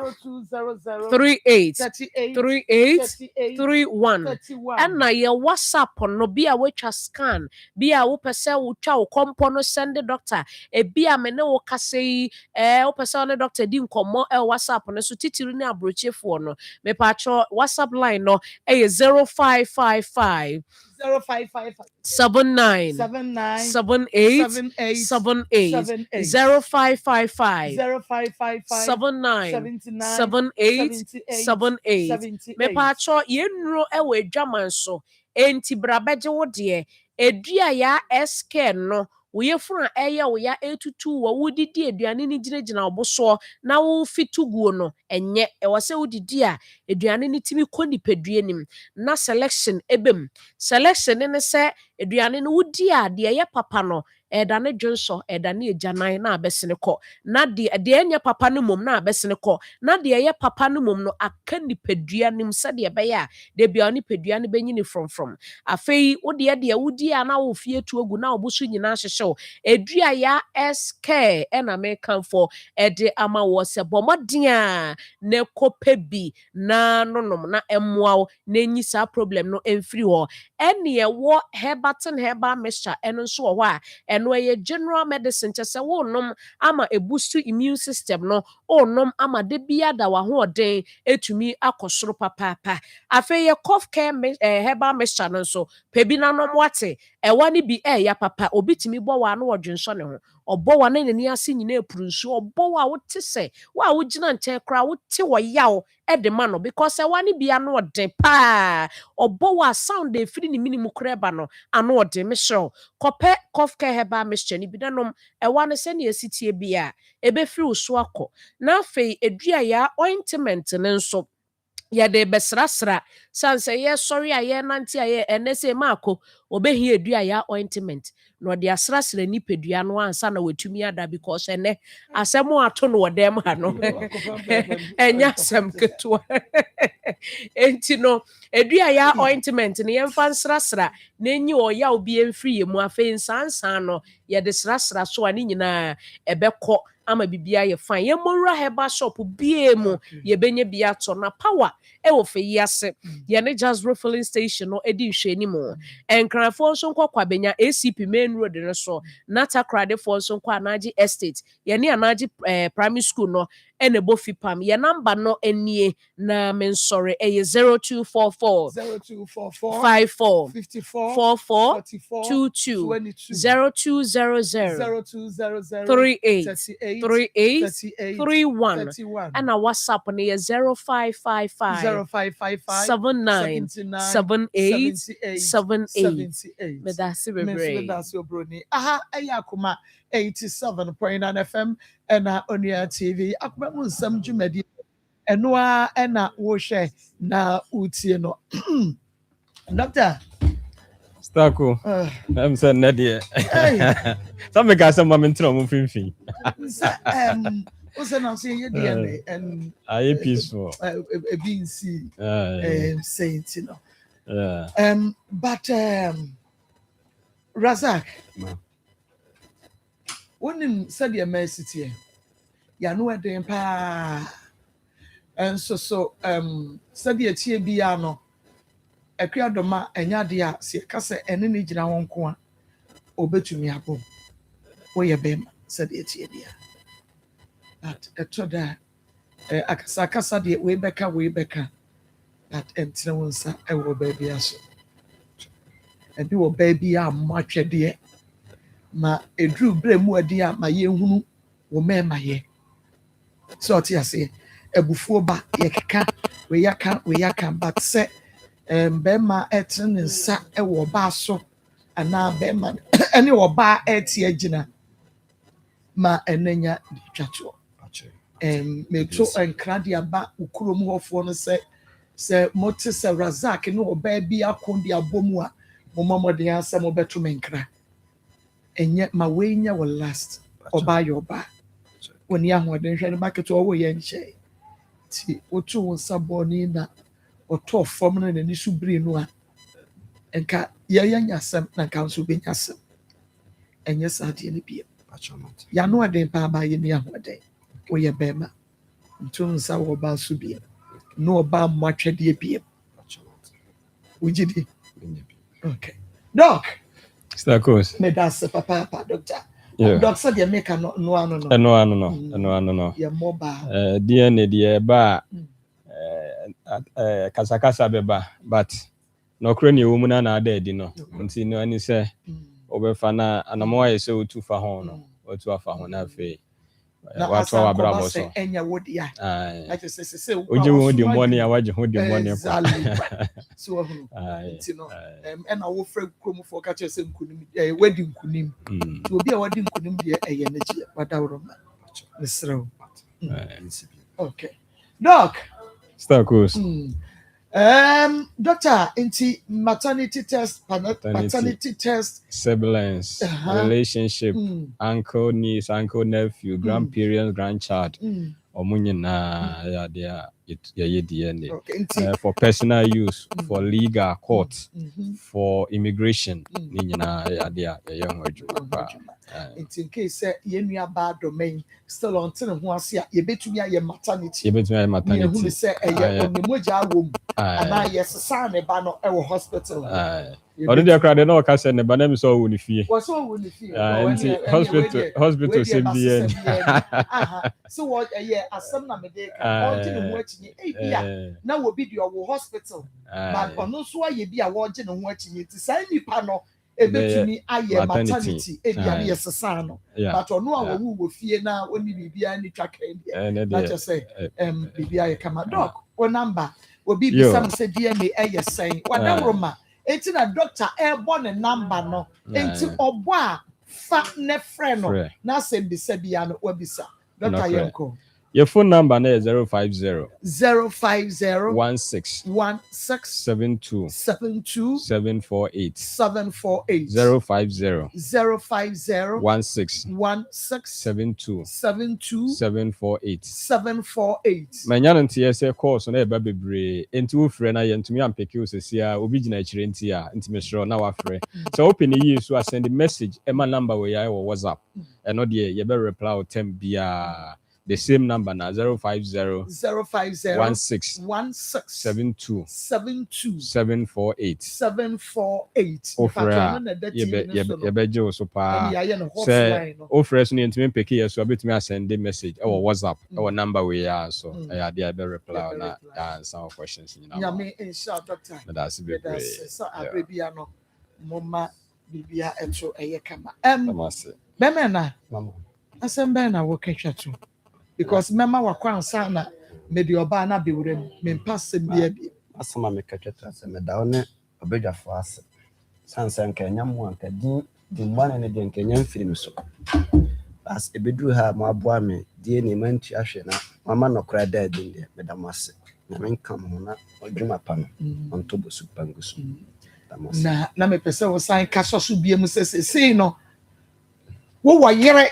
[SPEAKER 12] 38
[SPEAKER 4] 38
[SPEAKER 12] 38
[SPEAKER 4] 38
[SPEAKER 12] 31
[SPEAKER 4] 31
[SPEAKER 12] ɛna yɛ whatsapp no bi a watwa scan bi a wopɛ sɛ wotwa wo kɔmpɔ no send doctor ebi a me ne wo kasa yi wopɛ sɛ ne doctor di nkɔmmɔ whatsapp no so titiri ne aburokyefoɔ no mepatwɔ whatsapp line no ɛyɛ 0555
[SPEAKER 4] 0555
[SPEAKER 12] 79
[SPEAKER 4] 79
[SPEAKER 12] 78
[SPEAKER 4] 78
[SPEAKER 12] 78 0555
[SPEAKER 4] 0555
[SPEAKER 12] 79
[SPEAKER 4] 79
[SPEAKER 12] 78 78
[SPEAKER 4] 78
[SPEAKER 12] mepacho yenuro ewe adwaman so enti brabegye wo de edua ya sk no woyefunu eye wo ya etutu wo wudidi eduane ni ginagina oboso na wo fitu guo no enye ewo se wudidi a eduane ni timi koni pedue nim na selection ebem selection ne se eduane no wudi a de ye papa no edane dwonso edane ejanan na abesene kɔ na de enye papa no mom na abesene kɔ na de ye papa no mom no aka nipadua nim se de be ya de bia nipadua ne benyini from afei wo de wudi a na wo fie tu ogu na obusu nyina hyehyew edua ya sk na mekanfo ede ama wo se bomoden a ne kope bi na nonom na emmoa na enyi sa problem no emfiri ho ene wo herbal mixture eno nso wo a eno ye general medicine chese wo nom ama boost immune system no onom ama de bia da wa ho oden etumi akosoro papa afei ye cough care herbal mixture no nso pebi na nom wate ewani bi ya papa obitimi bo wa na odwenso ne ho obo wa na nani ase nyina epuru nso obo wa wote se wa wo gina nchen kra wote wo yaw de ma no because ewani bi ano ode pa obo wa sound e firi ni minimu kreba no ano ode me show kope cough care herbal mixture ni bi na nom ewani se ne esitie bi a ebe firi uso akọ na afei edua ya ointment ne nso ya de besrasra sanse ye sorry aye nanti aye enese mako obehia edua ya ointment no de asrasra ni pedua no ansa na watumi ada because ene asemo ato no dem ha no enya sem ketua enti no edua ya ointment ne yemfa nsrasra na enyi oya obi emfiri yemu afen sansa no ye de srasra so ani nyina ebekọ ama bibia ye fine ye monra herbal shop bie mu ye benye bia to na power e wo fe yase ye ne just refilling station no edi hwani mu enkrafo nso nkwa benya ACP main road ne so nata krade fo nso nkwa anaji estate ye ne anaji primary school no ene bofi pam ye number no enie na mensore e 0244 54 44 22 0200 38 31 and our WhatsApp on here 0555 79 78 78. Medasi bebre.
[SPEAKER 4] Aha, Akoma 87.9 FM and Onia TV. Akoma Nsem Jumedi. Enwa ena wo hwe na utie no. Doctor
[SPEAKER 11] Stako. I'm saying Nadia. Some guys are my intro of Finfin.
[SPEAKER 4] Also, now say you DNA and
[SPEAKER 11] I peaceful.
[SPEAKER 4] Being see saints, you know. But Razak, when him said your message here, ya know what pa And so study a tie bia no akuadoma enya de a se ka se ene ne gina won ko a obetumi abom wo ye bem study a tie bia but eto da akasa de we beka that entina won sa e wo baby aso e bi wo baby a matwede ma edru bremu adi a ma ye hunu wo mema ye so ti ase ebufuo ba ye keka we yaka but se bema etin nsa e wo ba so ana bema ene wo ba eti agina ma enenya di twato me to enkrade aba ukurom hofo no se moti se razak ne wo ba bi akondi abomu a mo mamode ansa mo beto menkra enye ma we nya wo last oba yoba woni ahoden hwe ne market wo ye nche ti otu won saboni na oto fom na ni subiri no a enka ye nyasem na kan so be nyasem enye sade ne biem ya no aden pa ba ye ni ahoden wo ye bema ntu nsa wo ba so biem no ba matwede biem ujidi okay doc
[SPEAKER 11] Stakos
[SPEAKER 4] me das papa doctor doc said you make no ya mobile
[SPEAKER 11] DNA de ba kasakasa beba but no krani wo mu na ada edi no nti no ani se obefa na anamo aye se otu fa ho no otu afa ho na fe watu wa brabo so
[SPEAKER 4] enya wodi ya like say
[SPEAKER 11] oje wo di money a waje ho di money
[SPEAKER 4] so nti no ena wo fra krom for ka se nkunim wedi nkunim to obi a wadi nkunim de eye na chi wadawro ma nesrew okay doc
[SPEAKER 11] Stakos
[SPEAKER 4] doctor into maternity test
[SPEAKER 11] siblings relationship uncle niece uncle nephew grandparents grandchild omunyina ya dia ye DNA for personal use for legal court for immigration ni nyina ya dia ye ho adwuma
[SPEAKER 4] in case you nua ba domain still on tin ho ase a ye betumi aye maternity
[SPEAKER 11] ye
[SPEAKER 4] hu say eye onimoja awom ana yes san ne ba no e wo hospital
[SPEAKER 11] odi de krade na o ka se ne ba na mi so wo ni fie
[SPEAKER 4] wo so wo ni fie
[SPEAKER 11] hospital se bie
[SPEAKER 4] so what asem na me de ka o gine ho achinye bia na wo bi de wo hospital but ono so aye bia wo gine ho achinye ti sai nipa no ebetumi aye maternity ebia ne yesesa no but ono a wo fie na oni bibia ni twaka bia na just say bibia ye kama doc o number obi bi sam se DNA yesen wadawroma enti na doctor bo ne number no enti obo a fa ne frɛ no na se bi se bia no wabisa doctor yenko
[SPEAKER 11] your phone number na 050
[SPEAKER 4] 16
[SPEAKER 11] 72
[SPEAKER 4] 748
[SPEAKER 11] 050 16 72 748 manya no ntie se course na eba bebre enti wo frɛ na ye ntumi ampeke osesia obi gina akire nti a ntimi sro na wa frɛ so open yi so a send message ema number we ya wo WhatsApp eno de ye be reply o tem bia the same number na 050 16 72 748 ofra ye beje so pa say ofra so ntimi peke ye so abetumi send message e WhatsApp e number we ya so ya dey be reply na answer questions ni
[SPEAKER 4] na me insha doctor
[SPEAKER 11] that's be
[SPEAKER 4] so abrebia no mama bibia eto eye kama bemena
[SPEAKER 9] mama
[SPEAKER 4] asem na wo ketwa to because mema wakwansa na medi oba na bewrem me mpasem bia bi
[SPEAKER 9] asama me ketwa se me da one obedwafo ase sansa nka nyam anka di mane ne de nka nyam firi me so as ebedru ha mo aboa me die ne mantu ahwe na mama no kra da din de me da mase na men kam ho na odwuma pa no onto bosu pangusu
[SPEAKER 4] na me pese wo san kaso so bia mu se no wo yere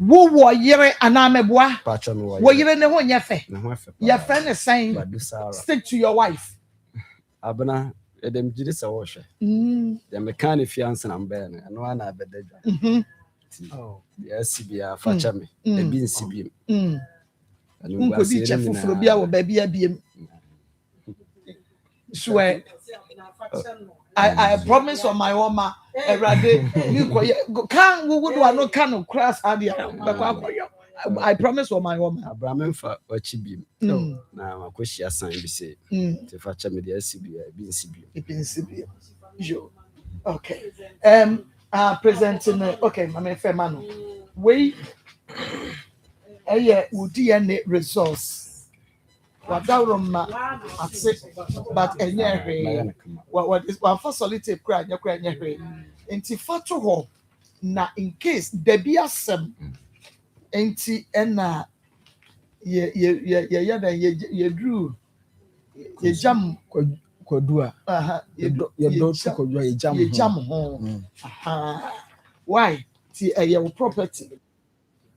[SPEAKER 4] wo yere anameboa wo yere ne ho nyefe ya fe ne san stick to your wife
[SPEAKER 9] abana edem jiri se wo hwe ya mekane fiance na mbe ne no ana abedadwa yes bia facha me ebi nsibim
[SPEAKER 4] Unkodi chefu frobia wo baby abiem. Swear. I promise on my woman every can we would no can crash I promise on my woman.
[SPEAKER 9] Abraham for Ochibim. No, now I question sign be say to fetch me the SCB.
[SPEAKER 4] Okay. Presenting okay, my fair man. We DNA resource. What but what is one for solitary cry, your cry, and fatu ho na in case there be a sem anti and ye drew ye jam
[SPEAKER 3] Kodua.
[SPEAKER 4] Ye jam home. Why? Your property.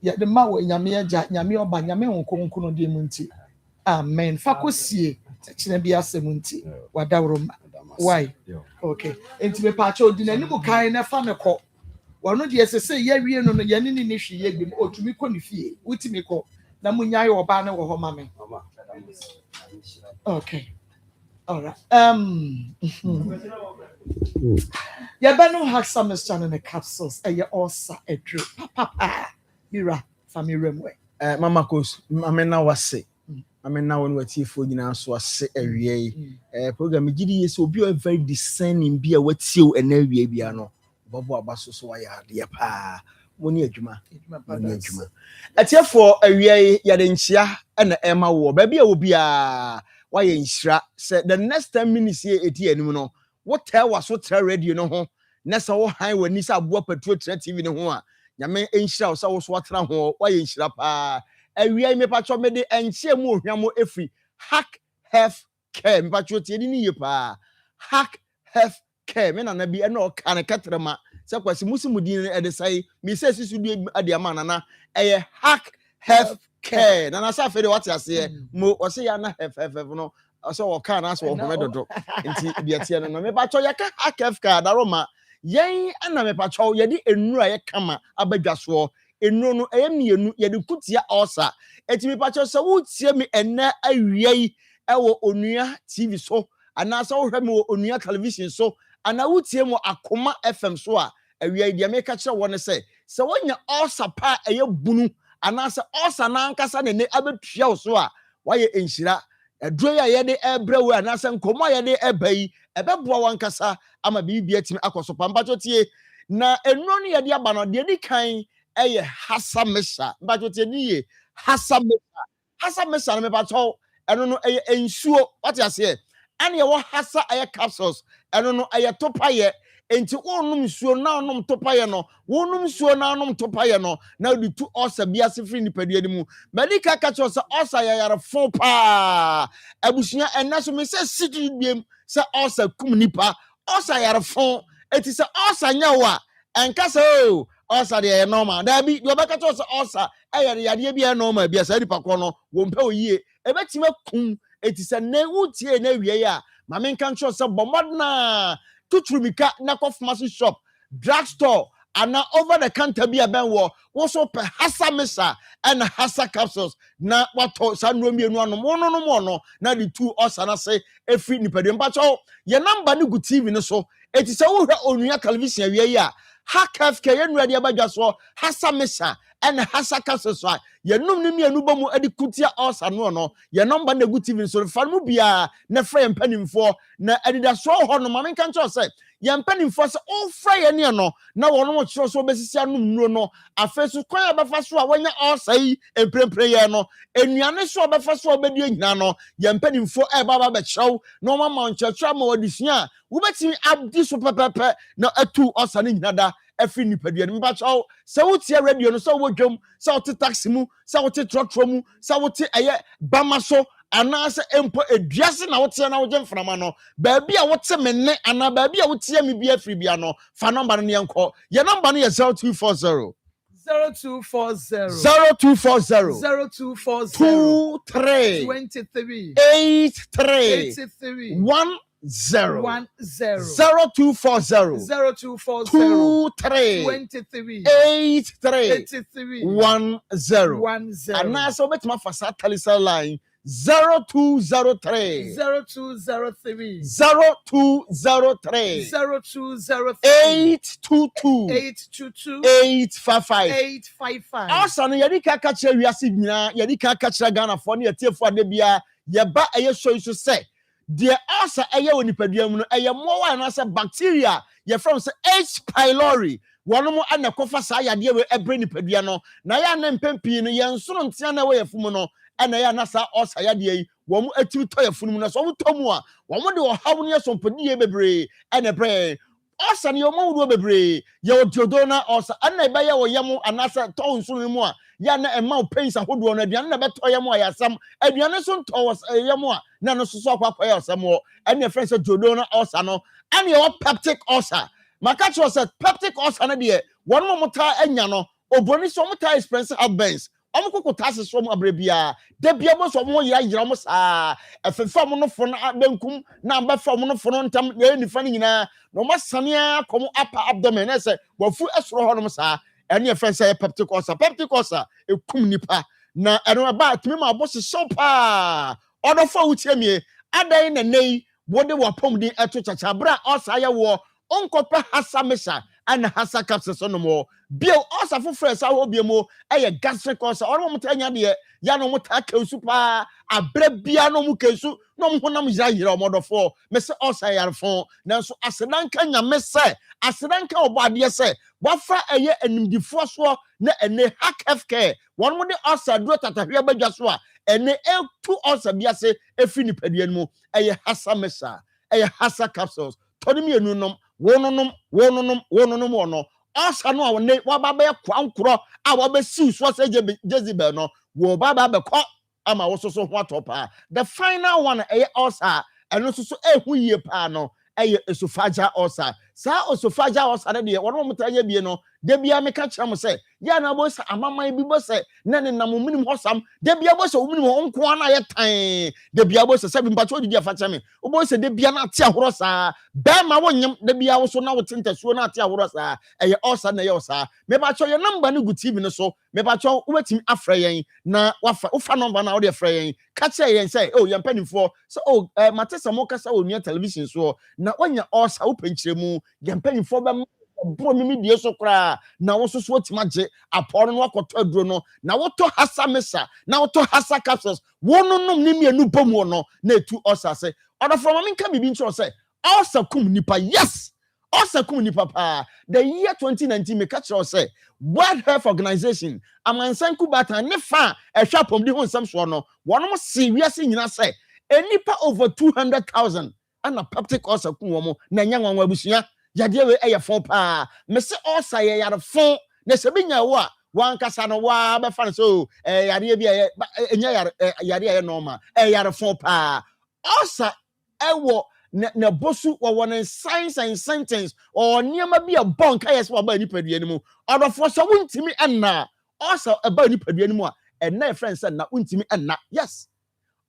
[SPEAKER 4] Yet the maw in Yamia Jack, Yamio by Yamio Kunkuno de Munti. Amen. Facosie, Chinabia Semunti, Wadarum. Why? Okay. And to be patcho, Dinamo Kaina Fanaco. Well, not yes, say, ye no Yanini Nishi Yegim or to be Conifie, Utimiko, Namunya or Banner or Homame. Okay. All right. Yabano has some stand in the capsules, and you also a drew. Papa, Mira, family remway.
[SPEAKER 3] Mama Kos, Mamma was sick. I mean, now when we're for you now, so I say a program. GD is so be a very discerning, be a wet seal and every piano. Bobo Abaso, so I had the pa. Money Juma. At here for a year, Yadensia and Emma war. Baby, I will be a why in Shra said the next 10 minutes here at the end. What tell was what tell radio no Nessa high when Nisa Wop a Twitter TV no one. Yame in Shra, so was what now, why in Shra pa. We are me patcho me de enche mu hwamo efi hack health care me patcho tie ni ye pa hack health care me na bi e no kan katrema se kwasi musimudin e de sai me se sisu du ade ama na eye hack health care na sa fe de what ase mo o se ya na health no so wo kan na so wo me dodo nti bia tie no me patcho ya ka hack health care da roma yen na me patcho ye di enura ye kama abadwaso enu no mienu ye de kutia osa etimi pacho se wutie mi enne awiei ewo onua TV so ana so hwe mi onua television so ana wutie mo Akoma FM so a awiei de me ka kire won se wonya osa pa eye bunu ana se osa na ankasa ne abetua so a waye enhira edro ya ye de ebrewe ana se nkomo ye de ebai ebeboa wankasa ama bibia timi akoso pampacho tie na enu no ye de aba no de di kan eye hasamesa mbacho tie niye hasamesa na me bacho eno no eye ensuo what you say ane ye wo hasa eye capsules eno no eye topaye enti wonum nsuo na onum topaye no wonum nsuo na onum topaye no na di tu osa bia se free nipadua ni mu medical catcher se osa yare fo pa abusunya enna so me se sidi biem se osa kum nipa osa yare fo eti se osa nyawa enkasa o osa de normal da bi do beka to osa yade bia normal bia sa nipa ko no wo mpa oyie ebetima kum eti se na wutie na wie ya ma men kan cho se bomodna tutrumika na pharmacy shop drugstore ana over the counter bia ben wo so pe hasa mesa and hasa capsules na wato sa no mienu anom no na the two osa na say efi nipa de mpa cho ye number ni gu TV no so eti se wo hwa onua television wie ya Hakaf ke yenua de abadwaso hasa mesa and hasa capsules ye num ni mienu bamu adi kutia osa no ye number na gu TV so fa mu bia na fra mpanimfo na adida so ho no ma men kan cho say ye mpanimfo se o fra ye ne no na wono mo kiro so besisi anum nuro no afesu kwan abafa so a wonya osa yi emprempre ye no enuane so abafa so obedi nyina no ye mpanimfo e baba be chew no mama nchechwa ma odisua wo betimi abdi so pepepe na atu osa ni nyina da afi nipadua ni mba chew se wotie radio no so wodwom se wote taxi mu se wote trotro mu se wote eye bama so anase empo eduase na wote na woje mframa no ba bia wote menne ana ba bia wote mi bia free bia no fa number no yenko ye number no ye 0240 23 83 83
[SPEAKER 4] 0240 23 83
[SPEAKER 2] 10. And now so bet my fasa telisa line 0203
[SPEAKER 4] 0203
[SPEAKER 2] 0203 822 855. Also, no yadika catch a yasigna, yadika catch a Ghana for near Tifo Debia, yaba a show you say. Dear also a year when you pedium, a more and as a bacteria, your from H. pylori. One more and a cofa saya dear with a brainy pediano. Naya nem pempino, yan soon tiana way of fumono, and I nasa or sayadi, one more a two toy of fumuna, so tomua, one more do how many years on pedia bebre and a brain. Also, your mom will be your Jodona also, and I buy your yamu and asa town soon more. Yana and mouth pains a hood one, and Yana Betoyamoya some, and Yanason towards a yamua, nano so some more, and your friends of Jodona also, and your peptic also. Makacho said peptic also, one more and Yano, or Bonis Somata expensive advance. Amoko tasses from Abrebia, Debia was of more yamos if a family for Benkum, number from phone time, any funny no mas sania come up abdomen as a well full astronomers and your friends say pepticosa, a kumnipa. Now I don't about me, my boss is so pa. Order for which me, ada in a nay, what they were pumping at Chabra or Saya war, Uncle Hasamesa. And hasa capsules no more. Bill also for fresh, I will be more a gastric or Mutanya dear, Yano Mutaka super, a brebiano mukesu, no Munam Zayra model for, Mr. Osaya phone. Now, so as a Lanka, Miss say, as a Lanka or body say, what for a year and the first war, and the hack FK, one with the Osa do at a Riaba Jaswa, and the L2 Osa Biase, a Finipediano, a hasa mesa, a hasa capsules, Tony Nunum. One. Also, no, one Wababe Quankro, our best suits was a Jezebel, no, wo Baba Beco, I'm also so what up. The final one, a osa, and also so a wee pano, a sufaja osa. Sa or sufaja osa, one moment I be no, Debia me catch them say, Yana was a mamma be boss, none in a minimum hossam, Debia was a woman on Kwana yet time. Debia was a 7 patrol, dear Fatami, who was a Debiana Tia Rosa, Bama one, Debia also now tinted Sunatia Rosa, a osa neosa. Maybe I show your number no good even so, maybe I show waiting afraid, na Ufano van out afraid, catch and say, oh, you're penny for so oh, Matessa Mocasa on your television so now when you're osa open chemu, you're penny for them. Mimi die so kra na wo so timaje aporo no akoto aduro no na wo to hasa mesa na wo to hasa capsules wononnom ni mienu bomu no na etu osase order from aminka bibi ncho say osa kum nipa yes osa kum nipa pa the year 2019 me catch us say World Health Organization amansanku bata ne fa ehwa pom di ho nsam so no wonom serious nyina say enipa over 200,000 ana peptic osa kum wo mo na nya nwanwa busia Yadia we phone pa. Mese osa ye yada phone. Ne sebinya wa. Wan kasa no wa be fan so. Yadia bi enya yadia normal. Yada phone pa. Osa ewo ne bosu wa one science and sentence or niema bi a bon ka yes wa ba ni padua ni mu. Odo for so wuntimi enna. Osa ba ni padua ni mu a enna friend say na wuntimi enna. Yes.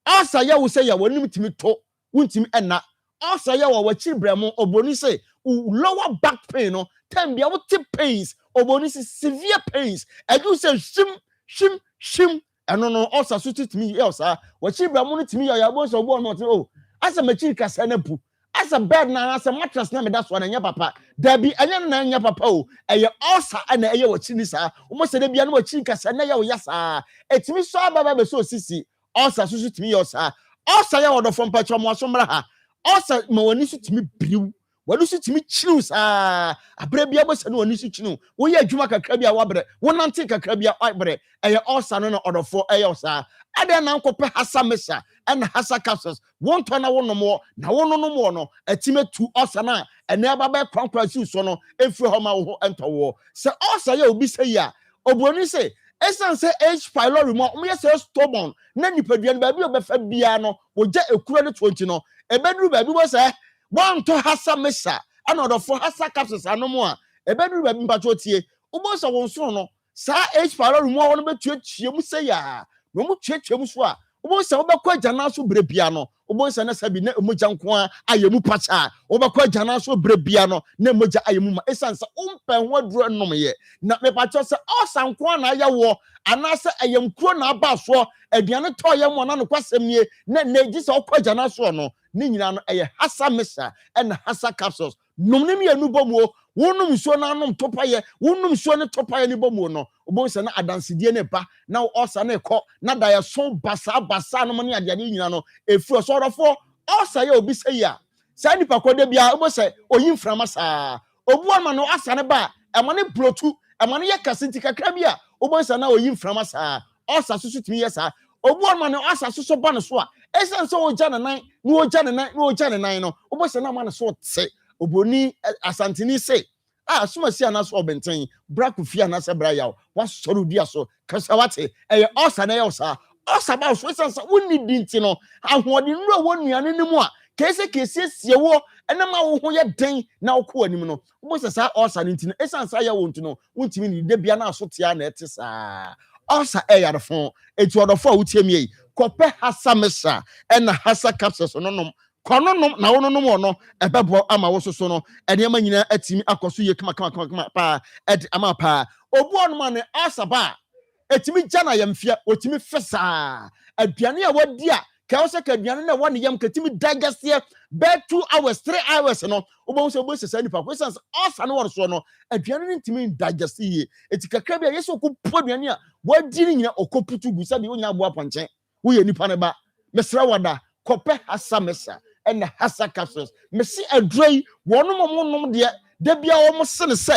[SPEAKER 2] Osa ye wo say ya wonim timi to wuntimi enna. Also, ya wa chibremo oboni say lower back pain no time bia what pains oboni say severe pains and you say shim and no also suit to me else wa chibremo no timi ya bo so bo no oh as a machi kasa na pu as a bed na as a mattress na me that's one anya papa there be anya na anya papa oh e also na e wa chi ni sa o say de bia no wa chi kasa na ya o yasa etimi so ababa be so sisi also suit to me also also ya wo from patro mo so mra ha also ma wani su timi briw wani su timi chiru sa abre bia bo se no wani su chinu wo ye adwuma kakra bia wabre wo nante kakra bia wabre eye also no odofo eye osa ada na nkope hasa mesa and hasa capsules won to na wono mo na wono no mo no atime tu also na ene ababa kwankwa si so no efri ho ma wo ento se also ye obi se ya oboni se esan se H. pylori mo yes stubborn na nipadua ba bi obefa bia no wo ja ekura ne 20 no ebedru ba bi wo se one to hasa mesa another for hasa capsules anomo a ebedru ba bi mpacho tie ubo so won so no sa H. pylori mo won betuachie mu se ya no mu tuachie mu so a ubo se wo bekọ agya na so brebia no
[SPEAKER 13] obonsa na sabi na emoja nko a ayemu pacha obakwa jana so brebia no na emoja ayemu ma esansa umpen ho aduro nom ye na me pacho se osa nko na ayawo anase ayem kro na aba so aduane to ye mo na no kwasem nie na neji se okwa jana so no ni nyina no eye hasa mesa and hasa capsules nom ne mienu bomu wonum so na nom topaye wonum so ne topaye ni bomu no obonsa na adansedie ne ba na osa na ekọ na da ye so basa no ne ade nyina no efu so orofo osa ye obi se ya sa nipa kwode bia obose oyin frama saa obu ama no asa ne ba emane blotu emane ye kasinti kakra bia obonsa na oyin frama saa osa susu timi ye saa obu ama no asa susu ba no so a esan so oja ne nan no oja ne nan no obonsa na ma ne so tse oboni asantini se suma si anaso obenten braku fi anase bra yaw wasoro dia so kasawate osa na yosa osa ba so sansa wonni dinti no ahode nura wonuane nimu a kese sie wo enema wo ho ye den na wo anim no wo sesa osa ninti no esansa ya wo nti no wontimi ni de bia na aso tia na etisa osa yarefo eti odofo a wotie mi kope hasa mesa na hasa capsules no nom kononom na wononom no ebebo ama wo soso no enema nyina atimi akoso ye kama pa ama pa obu onoma ne asaba etimi jana yamfia otimi fesa aduane a wadi a ka wo se ka aduane na wone yam katimi digest be 2 hours 3 hours no obo se obo sesa nipa ko sense asa no won so no aduane ni ntimi digest ye etikakra bia yeso ko pu aduane a wadi ni nyina okoputu gu se de onya abo aponche wo ye nipa ne ba mesra wada kope hasa mesa and hasa capsules mesi adroi wonom de bia wo mo se ne se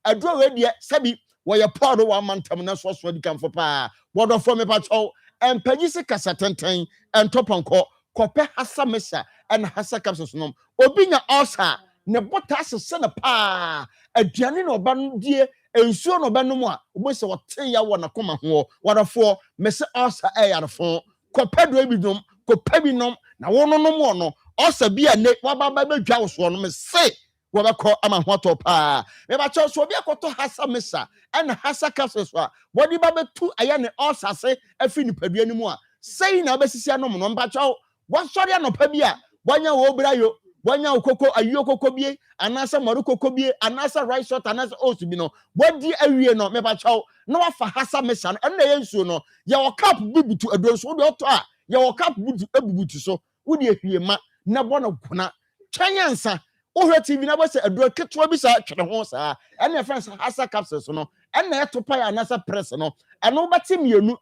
[SPEAKER 13] adroi we de sabi wo ye podo wa mantam na so di kamfo pa wodofo me pa chow empanyi se kasa tenten entopanko kope hasa mesa and hasa capsules nom obinya osa ne bota se ne pa aduane no ba die ensuo no ba no mu a obo se woten ya wo na koma ho wodofo mesi osa yarefo kope do ebidum kope bi nom na wononom no osa bia ne wababa bedwa wo so no me se wabakọ ama ho topa me ba cho so bia koto hasa mesa and hasa capsules a wodi ba betu aya ne osa se afi ni padua ni mu a sei na besisi anom no mba cho wasori anopa bia wanya wo brayo wanya okoko ayo kokko bie anasa maru kokko bie anasa rice shot anasa osu bi no wodi awie no me ba cho na wafa hasa mesa no na ye nsuo no ye wo cup bibutu adonso wodi oto a ye wo cup bibutu so wodi ahwie ma na bono guna twanyansa ohwe TV na bo se aduro ketwa bi sa twene ho sa ene friends hasa capsules no ene etopa ya nasa press no eno bati mienu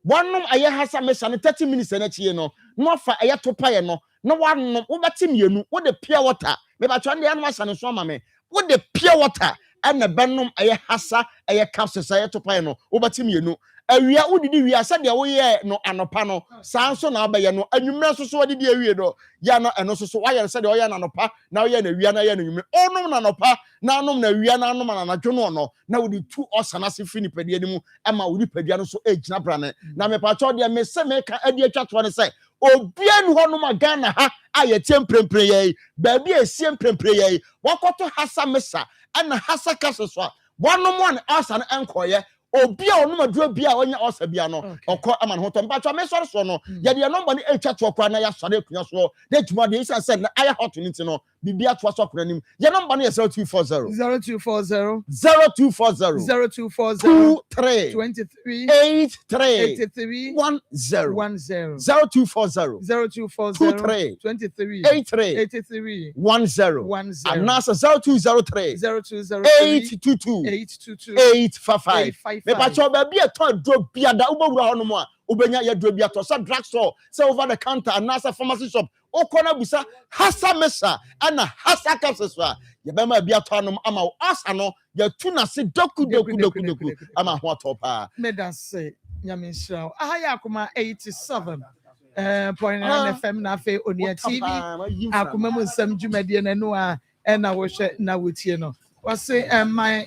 [SPEAKER 13] wonom aye hasa mesa no 30 minutes na chie no no fa aye topa ye no no wonom wo bati mienu wo de pure water me ba twande ya no asa no so ma me wo de pure water ene benom aye hasa aye capsules aye topa ye no wo bati mienu awia udidi wia sade wo ye no anopa no sanso na abaye no anwumra so wadidi awie do ya no eno so wayere sade wo ye na anopa na wo ye na wia na ye na nwumre onom na anopa na anom na wia na anom na nadwo no na wodi tu osana se fini padia ni mu ama wodi padia no so egina brane na me pa cho de me se me ka adi atwato ne se obia nu honom agana ha aye temprempre ye ba bia esie mprempre ye wakoto hasa mesa ana hasa kaso so wonom an osana enkoye obia onum aduro bia onya osa bia no okọ ama ho to mpa me sori so no ye de number ni etwa to okwa na ya sori akunya so de tuma de isa said na aya hot ni ti no bibia to so okra nim ye number ni 0240
[SPEAKER 4] 0240
[SPEAKER 13] 0240 23 83 10 0240 23 83 10 anasa 0203 822 855 me pa cho ba bia to dro bia da ubawura hono mo a ubenya ya dro bia to sa drugstore say over the counter anasa pharmacy shop okona busa hasa mesa ana hasa capsules a ye ba ma bia to anom ama asa no ya tuna se doku ama ho atopa
[SPEAKER 4] me da say nyame nshira ahaya akoma 87 point FM na fe onia TV akoma mu nsem dwumade na no a na wo hwe na wotie no. Was say, my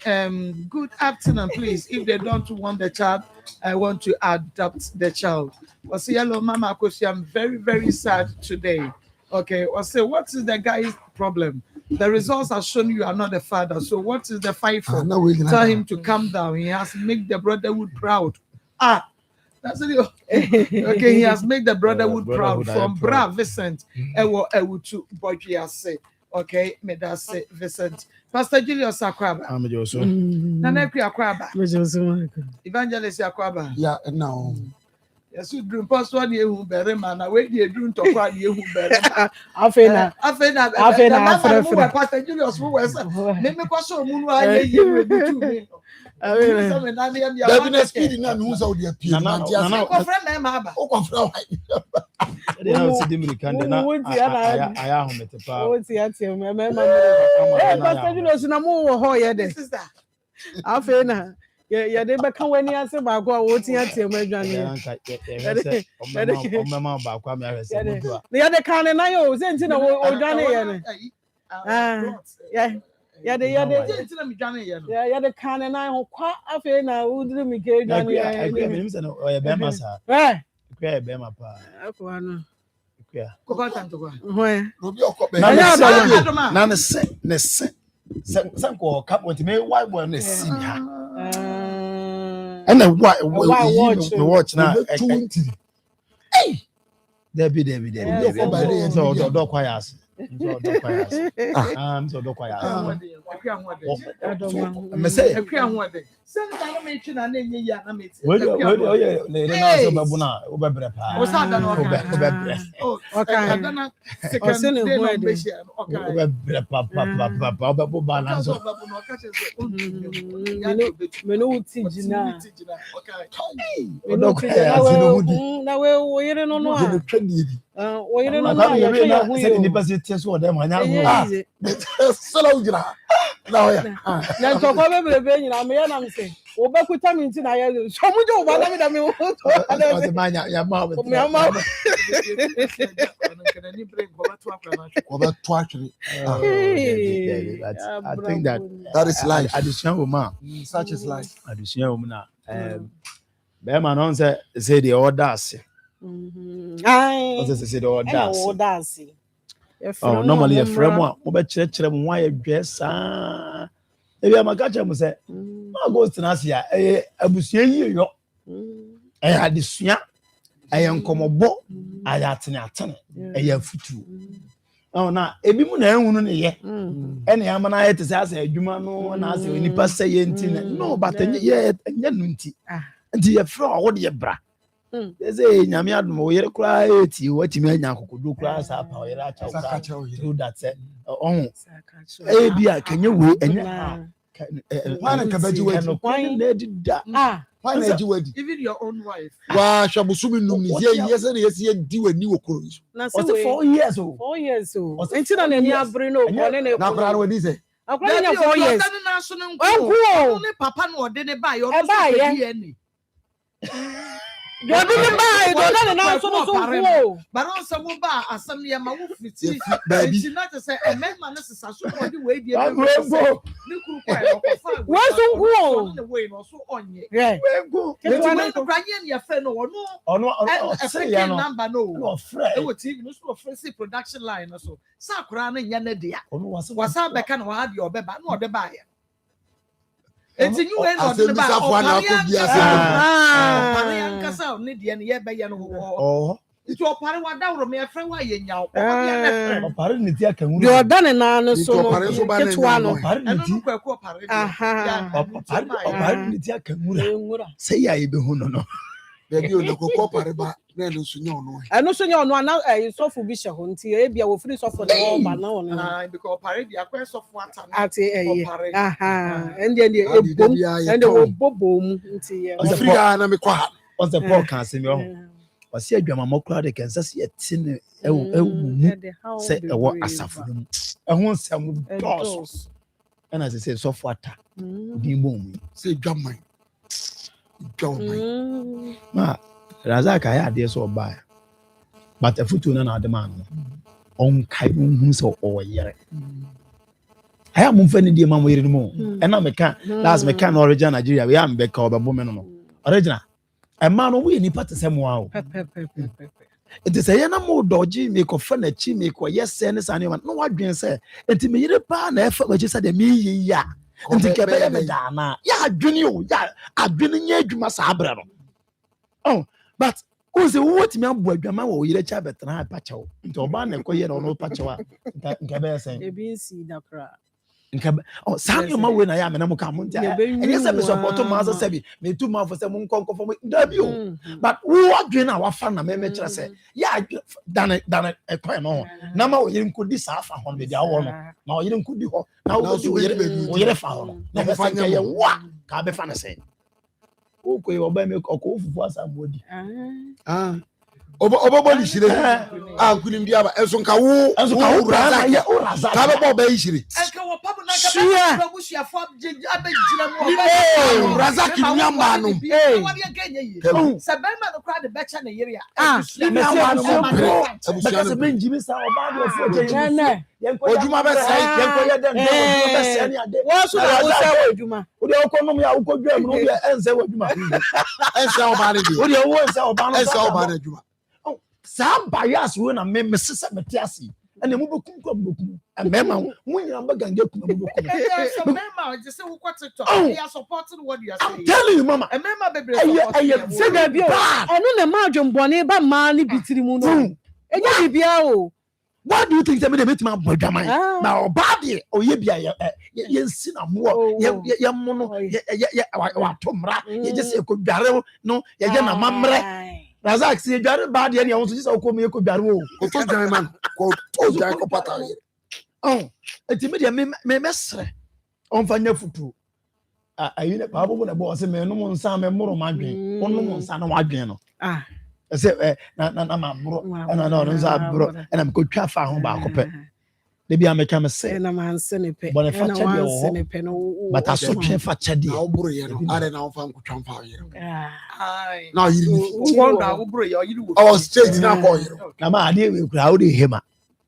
[SPEAKER 4] good afternoon, please. If they don't want the child, I want to adopt the child. Was say, hello, Mama Koshi, I'm very, very sad today. Okay. Was say, what is the guy's problem? The results have shown you are not the father. So what is the fight for? Tell him to calm down. He has to make the brotherhood proud. Okay, he has made the brotherhood proud
[SPEAKER 11] brotherhood, I
[SPEAKER 4] from
[SPEAKER 11] am
[SPEAKER 4] Bra
[SPEAKER 11] proud.
[SPEAKER 4] Vincent. Ewo to Bojiase. Okay, may that say Vincent. Pastor Julius Akwaba.
[SPEAKER 10] I'm Joso.
[SPEAKER 4] Nanekri Akwaba. Evangelist Akwaba.
[SPEAKER 2] Yeah, no.
[SPEAKER 4] Yes, you dream post one year who better man. I wait you dream to one year who better.
[SPEAKER 7] Afena.
[SPEAKER 4] Pastor Julius who was me cause so moon I year to me.
[SPEAKER 2] David speed na who's out there pie na dia
[SPEAKER 4] Go friend na ma
[SPEAKER 2] o ko fra
[SPEAKER 11] They now see them in Canada. I am home at the power.
[SPEAKER 7] Pastor Julius na mo wo ho ye de.
[SPEAKER 4] sister.
[SPEAKER 7] Afena. Ya de be kan wani ase ba ko wo ti atie mo adwane. Ya de kan na yo se nti na wo adwane ye ne. Ya de
[SPEAKER 4] Yeah,
[SPEAKER 7] kan na ho kwa afena wo diri mi ke adwane ye. Akwa no.
[SPEAKER 4] Go tanto go.
[SPEAKER 2] Obi okobe
[SPEAKER 10] Na ne se ko cap with me why boy na si mi ha. And then why watch now
[SPEAKER 2] 20
[SPEAKER 10] Debbie. So do quiet. So do quiet. Me say
[SPEAKER 4] Send that me china na enye ya na me.
[SPEAKER 10] we le na so babu na wo bebre pa.
[SPEAKER 4] O sa da no
[SPEAKER 10] Wo bebre.
[SPEAKER 4] Oh, okay. Dana second day no be share. Okay.
[SPEAKER 10] Wo bebre pa babu balance.
[SPEAKER 7] Me no uti jina.
[SPEAKER 4] Okay.
[SPEAKER 10] O do quiet no hudi.
[SPEAKER 7] Na we wo yire no no a. Wo yire no no
[SPEAKER 10] Aka
[SPEAKER 7] a ya
[SPEAKER 10] me
[SPEAKER 7] ya
[SPEAKER 10] na
[SPEAKER 7] hu
[SPEAKER 10] se
[SPEAKER 7] yo.
[SPEAKER 10] ni pese tie so dem anya hu.
[SPEAKER 2] sala ujira na oya
[SPEAKER 7] Na ntoko bebrebe nyina me ya na me se. Wo be kuta mi nti na ya. So mu je wo ba na me wo.
[SPEAKER 10] O se manya ya ma
[SPEAKER 7] Me ama.
[SPEAKER 2] ko ba to actually
[SPEAKER 10] I think
[SPEAKER 2] that is life.
[SPEAKER 10] addition woman.
[SPEAKER 2] Such is life.
[SPEAKER 10] Addition woman na be man on say the orders.
[SPEAKER 7] Ai.
[SPEAKER 10] O say the
[SPEAKER 7] Na wo
[SPEAKER 10] orders.
[SPEAKER 7] dance.
[SPEAKER 10] Oh, normally a frame one, mo be chere mo why dress ah. E be amaka chere mo say, ma go tina sia abusua yi yo. Adesua nkomobo atene afutu. Oh na ebi mu na ehunu ne ye. Ene amana ye tese asa adwuma no na asa onipa say ye nti no but ye nya no nti. Nti ye frɛ wo de ye bra. Say nyame adom wo yere kura eti watimi anya kokodo kura sa pa wo yere acha wo that say on bi a kanye we enya
[SPEAKER 2] Why na kabaji wedi?
[SPEAKER 10] Why na dida
[SPEAKER 2] Why na ji wedi?
[SPEAKER 4] Even your own wife.
[SPEAKER 2] Wa hwabusumi num ni ye se na yesi di wani wo koro so.
[SPEAKER 7] Na
[SPEAKER 10] was it 4 years old?
[SPEAKER 7] 4 years old. Enti na ni abri no ko ne
[SPEAKER 2] Na kura wadi se.
[SPEAKER 7] Akwa nya 4 years.
[SPEAKER 4] Na so ne
[SPEAKER 7] Uncle.
[SPEAKER 4] ne papa no ode ne ba yo
[SPEAKER 7] E ba ye. Jodi ni ba do na so wo.
[SPEAKER 4] But on some ba asam ye ma wo fiti.
[SPEAKER 2] Baby.
[SPEAKER 4] Enti na te say e me ma ne sesa so ko di we di e.
[SPEAKER 10] Go.
[SPEAKER 4] Ni kuru kwa e ko fa.
[SPEAKER 7] Wo so wo.
[SPEAKER 4] Ne we no so onye.
[SPEAKER 7] Yeah.
[SPEAKER 10] Go.
[SPEAKER 4] Enti we no kwa nye ne fe no no.
[SPEAKER 10] Ono say ya no.
[SPEAKER 4] Number no.
[SPEAKER 10] No friend.
[SPEAKER 4] E wo TV no so fresh production line no so. Sa kura na nya na dia.
[SPEAKER 10] Ono was
[SPEAKER 4] Wasa beka na wa di obeba na ode ba ya. Enti you we no
[SPEAKER 2] Asem
[SPEAKER 4] de ba.
[SPEAKER 2] bisa fo na ko bi ase.
[SPEAKER 4] Pare yankasa ne de ne ye be ye no ho.
[SPEAKER 10] oh
[SPEAKER 4] Enti opare wa dawro me efre wa ye nya o. Opare
[SPEAKER 10] opare ni ti akanwu.
[SPEAKER 7] The odane na no so no.
[SPEAKER 2] Opare so ba na
[SPEAKER 7] Ketwa no.
[SPEAKER 10] Opare ni
[SPEAKER 4] eno
[SPEAKER 10] ti
[SPEAKER 4] no kwaku opare.
[SPEAKER 7] Aha.
[SPEAKER 10] opare ni ti akanwu.
[SPEAKER 7] Enwura.
[SPEAKER 10] Say ya ebe hu no.
[SPEAKER 2] Baby o na kokko pare ba na no so nya ono.
[SPEAKER 7] Eno so nya ono ana sofo bi hye ho nti e bia wo free sofo na wo ba na ono.
[SPEAKER 4] Because opare dia kwa sofo ata.
[SPEAKER 7] Ati aha. Ende ebom. Ende wo bobom nti ye.
[SPEAKER 2] Afrika na me kwa.
[SPEAKER 10] On the Paul can see me on. Was here Grandma crowd the Kansas yet tin say a what asafo no. E ho nsam dos. And as I say so water. Di mom
[SPEAKER 2] say dwaman. Dwaman.
[SPEAKER 10] Ma Razaka ya dey so buy. But a foot na the man. On kai hu so o yere. I am mfani di ma mo yere no. E na me kan last me kan original Nigeria we am be ka obebo me no. Original a man we ni part say mo awo. It is a yana mo dodgy me ko fa na chi me ko yes ne sa ne no wadwen say enti me yere pa na e fa ma chi say de me yi ya. Enti ke be me da na ya adwene o ya adwene nya adwuma sa abra no. Oh
[SPEAKER 13] but who say what me abu adwama wo yire cha betena pachawo nti oba na ekoye na no pachawa nka be say
[SPEAKER 12] ebi si dakra
[SPEAKER 13] nka sam yo ma we na ya me na mo ka mo ntia enye se me support ma so se bi me tu ma for se mo nkonko for da bi o but wo adwen na wa fa na me kire se ya dan ekoye no na ma wo yire nkodi sa fa ho me dia wo no na wo yire nkodi ho na wo yire fa ho no na be fa ye wa ka be fa na se o ko yo ba me ko fufu asa modi
[SPEAKER 14] obo ni shire kunim bia ba enso nka wo raza
[SPEAKER 13] ya o raza
[SPEAKER 14] ka be ba shire
[SPEAKER 4] enka wo pabu na ka ba busu afo abejira mo
[SPEAKER 14] ba raza ki nyamba no
[SPEAKER 4] wadi agenye yi se be ma no kra de becha na yiri
[SPEAKER 13] nyamba no be se benji bi sa oba do fo je
[SPEAKER 14] ojuma be sai
[SPEAKER 13] yenko ye den do be se ni ade
[SPEAKER 12] wo so na wo se ojuma
[SPEAKER 13] o de okonom ya ukodwa mu no ye ense ojuma
[SPEAKER 14] ense oba ne di
[SPEAKER 13] o de wo ense oba no
[SPEAKER 14] ense oba ne ojuma
[SPEAKER 13] sa bias we na me sesa metiasi ene mu bekum ko bekum emema mu nyina mbagange kum bekum
[SPEAKER 4] so mema je say wo kwa TikTok they are supporting what you are saying.
[SPEAKER 13] I'm telling you mama
[SPEAKER 4] mema bebre support
[SPEAKER 12] say da bi o onu na ma adwonbone ba ma ni bitiri mu no enye bibia o.
[SPEAKER 13] What do you think me dey meet my bodwaman na oba de oye bia ye nsi na mo ye mo no ye wa tomra ye je say ko dware no ye je na mamre Razak si dware ba de ne won so ji say ko me ko dware o
[SPEAKER 14] ko to dware man ko to dware ko pata ye
[SPEAKER 13] enti me de me mesre on fanya futu ayi ne pa bo na bo se me no mo nsa me moro madwen onno mo nsa na wadwen no say na ma bro na no nsa bro na me ko twa fa ho ba ko pe de bia me ka me say
[SPEAKER 12] na man se ne pe
[SPEAKER 13] na man
[SPEAKER 12] ne pe no
[SPEAKER 13] but aso twa fa chade
[SPEAKER 14] na obro ye no are na fa nko twa fa ye na yiri ni
[SPEAKER 4] wonder obro ye yiri wo
[SPEAKER 14] our state na ko ye
[SPEAKER 13] na ma ade we kura wo de hema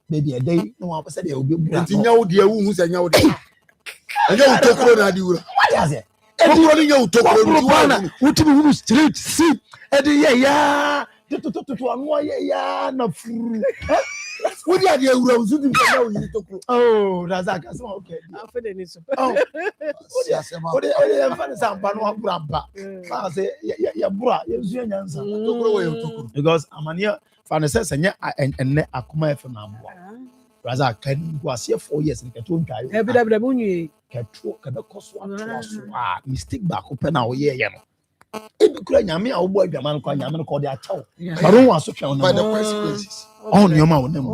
[SPEAKER 13] baby e dey no wa pese de obi bura
[SPEAKER 14] nti nya wo de wu hu se nya wo de anya wo tokro na di wura
[SPEAKER 13] what ya say
[SPEAKER 14] tokro ni nya wo tokro
[SPEAKER 13] ni wutimi hu street see e de ye ya to anu ye ya na furu
[SPEAKER 14] wo di ade wura uzu di na wo yiri tokro
[SPEAKER 13] Razak so okay
[SPEAKER 12] afa de ni so
[SPEAKER 14] si asema
[SPEAKER 13] o de fa sa mpa no abura ba fa say ya bura ye zu nyansa
[SPEAKER 14] tokro wo ye tokro
[SPEAKER 13] because amania fa ne say nya enne Akoma FM abo Razak kan go ase 4 years nke to ntwayo
[SPEAKER 12] e bi da bunyi
[SPEAKER 13] ka be koso atwaso mistake ba ko pe na wo ye no ebi kura nyame a wo bo adwaman kwa nyame ko de achaw baro wa so twa
[SPEAKER 14] by the consequences
[SPEAKER 13] on your ma wonem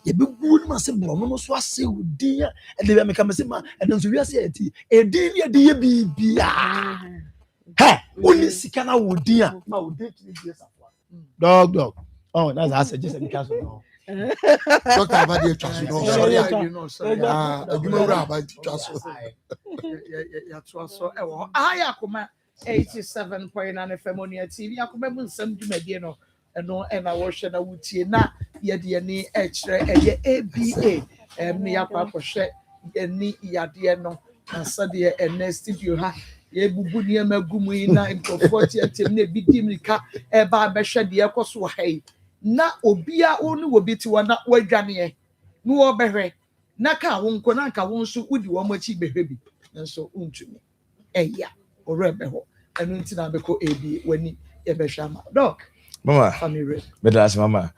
[SPEAKER 13] ye be gu ni ma se bro no so ase udin e de be me ka me se ma e don so wi ase ati e din ne de ye bibia oni sika na wodin a ma wodin ti bi safwa dog that's I suggest me ka so no
[SPEAKER 14] Doctor Abadi Chaso no sorry adwuma wura Abadi Chaso
[SPEAKER 4] ya so e wo Akoma 87.9 FM on your TV Akoma mu nsem dwumadie no eno na wo hwe na wutie na ye de ni ekire eye ABA ne yakwa hwe ni yade no na sade ene studio ha ye bubu ni amagumu na improfo tietem na bidim nika e ba be hwe de ekoso ha na obia onu obi ti wana wadwane no wo behwe na ka wo nko na ka wo nso udi wo machi behwe bi nso untumi eya orebe ho enu nti na beko ebi wani e behwa ma doc
[SPEAKER 15] mama medas mama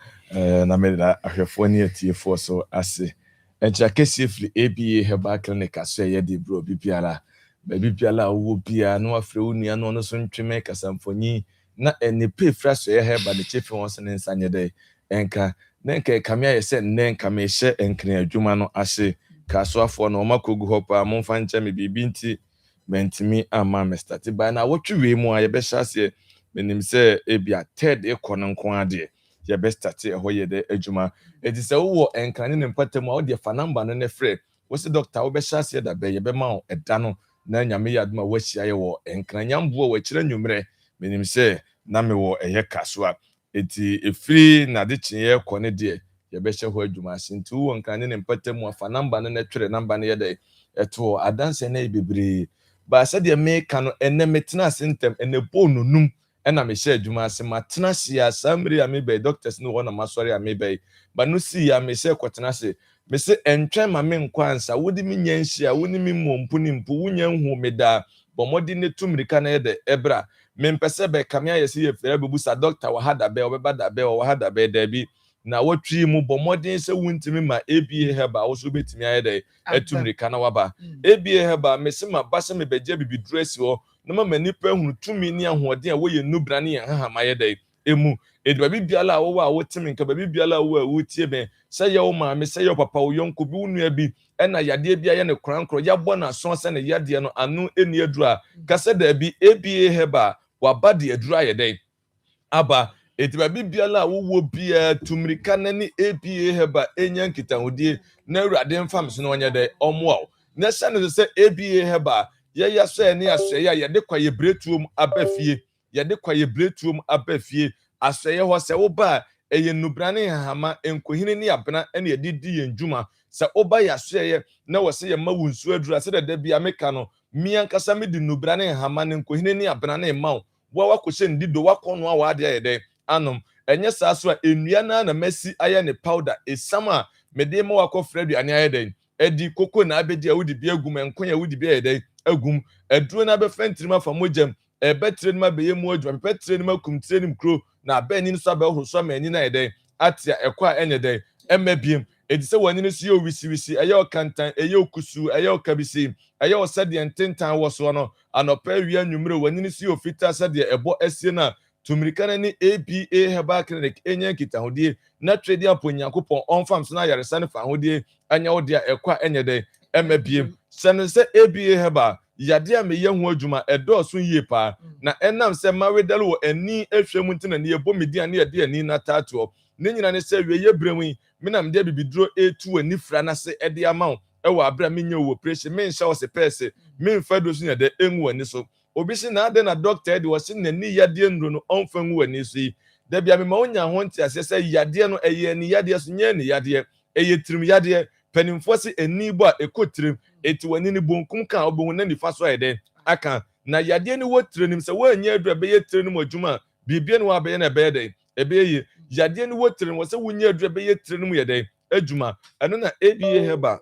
[SPEAKER 15] na meda ahwefo ni atiefo so ase encha kesi fli ABA Herbal Clinic aso ye de bro bibiara bibiara wo bia no afre unia no so ntweme kasamfonyi na enipe fraso ye heba de chefe won se nsanye de enka nenka kamia ye se nenka me hye enkene adwuma no ahye kasoafo no makogu hopa momfa nche me bibi nti mentimi ama me start by na wotwe mu a ye be hyase menim se ebia third ekon nko ade ye be start e hoye de adwuma edi se wo enkane ne mpatam a wo de fa number no ne frɛ wo se doctor wo be hyase da be ye be ma wo eda no na nyame yaduma wo hyia ye wo enkane nyambo wo kyerɛ nwumre menim se na me wo eye kaswa eti efiri na de chinye kone de ye be hye ho adwuma sinti wo nkane ne mpatam afa number no ne twere number no ye de eto adanse na ibebere ba se de me ka no ene metena sentem ene bonu num ena me hye adwuma se matena sia samri ya me be doctors no wona masori ya me be ba no si ya me hye kwotena se me se entwen ma me nkwansa wodi me nyanhia woni me mompu ni mpu wonya hu me da bomodi ne tumrika na yede ebra mempese be kamia yesi ye fere bebusa doctor wa hada be obeba da be wa hada be da bi na wotwi mu bomodi se wuntimi ma ABA heba wo so betimi ayede etumrika na waba ABA heba mesima base me beje bibidru asi ho na ma nipa hunu tumi ni ahoɔden a woyɛ nubra ne yɛn haha mayɛ dɛ emu ediba bibiala a wo a wotimi nka bibiala wo a wotie ben sɛ yɛ wo maame sɛ yɛ papa wo yɔnko bi wonua bi ɛna yadeɛ bi ayɛ ne korankoro yɛbɔ na so sɛ ne yadeɛ no ano eni adura kasa da bi ABA heba waba de adura ayɛ dɛ aba ediba bibiala a wo bia tumrika na ne ABA heba enya nkitahodie na awurade mfam so no ɔnyɛ dɛ ɔmoa na sɛ no sɛ ABA heba ya so ne asɔe ya de kwa ye bretuom abafie ya de kwa ye bretuom abafie asɔe ho sɛ wo ba eye nubrane hama enkohini ne abena ne ye didi ye ndwuma sɛ wo ba ya asɔe na wo se ye ma wunsu adura sɛ da bia meka no miankasa me di nubrane hama ne enkohini ne abena ne ma wo wakɔhyɛ ndido wakɔno a wade ayɛ dɛ anom enye saa so a enua na masi ayɛ ne powder esam a mede ma wakɔ fradu ane ayɛ dɛ edi koko na abedi a wodi bi agum enko ya wodi bi ayɛ dɛ agum aduro na be fentirima fa mogem betre nima be yemu adwuma betre nima kumtire nim kro na be ni so be ho so ma ni na yede atia ekwa enye de emabiem edi se wani ni so ye wisi eye okantan eye okusu eye okabisi eye osade ententan wo so no anopa wi anwumre wani ni so ye ofita sade ebo asie na tumrika na ni ABA Herbal Clinic enye nkitahodie na trade aponyankopon onfam so na yaresa ne fa hodie anya wo dia ekwa enye de emabiem sɛno sɛ ABA heba yade a meyɛ ho adwuma ɛdɔɔso yie pa na ɛnam sɛ mawedal wɔ ani ahwɛ ntina ne yɛbɔ media ne yɛde ani na taatoɔ ne nyina ne sɛ wie yɛbrɛ yi menam de bibiduro etu ani fra na se ɛde ama wo ɛwɔ abra menya wo operation menhyɛ wo se pɛse memfa do so yɛde engu ani so obi si na ade na doctor de wɔse n'ani yade ndro no ɔmfa ngu ani so yi da bia me ma wonya ho ntia sɛ yade no ɛyɛ ani yade so nyɛ ni yade ɛyɛ tirim yade penimfo se ani bo a ekotirim eti wani ni bonkum kan obon na nifa so ayede aka na yade ni wotirenim se wanya adura be yetirenim adwuma bibie ni wa be na be de ebe yi yade ni wotirenim wo se wanya adura be yetirenim yede adwuma eno na ABA heba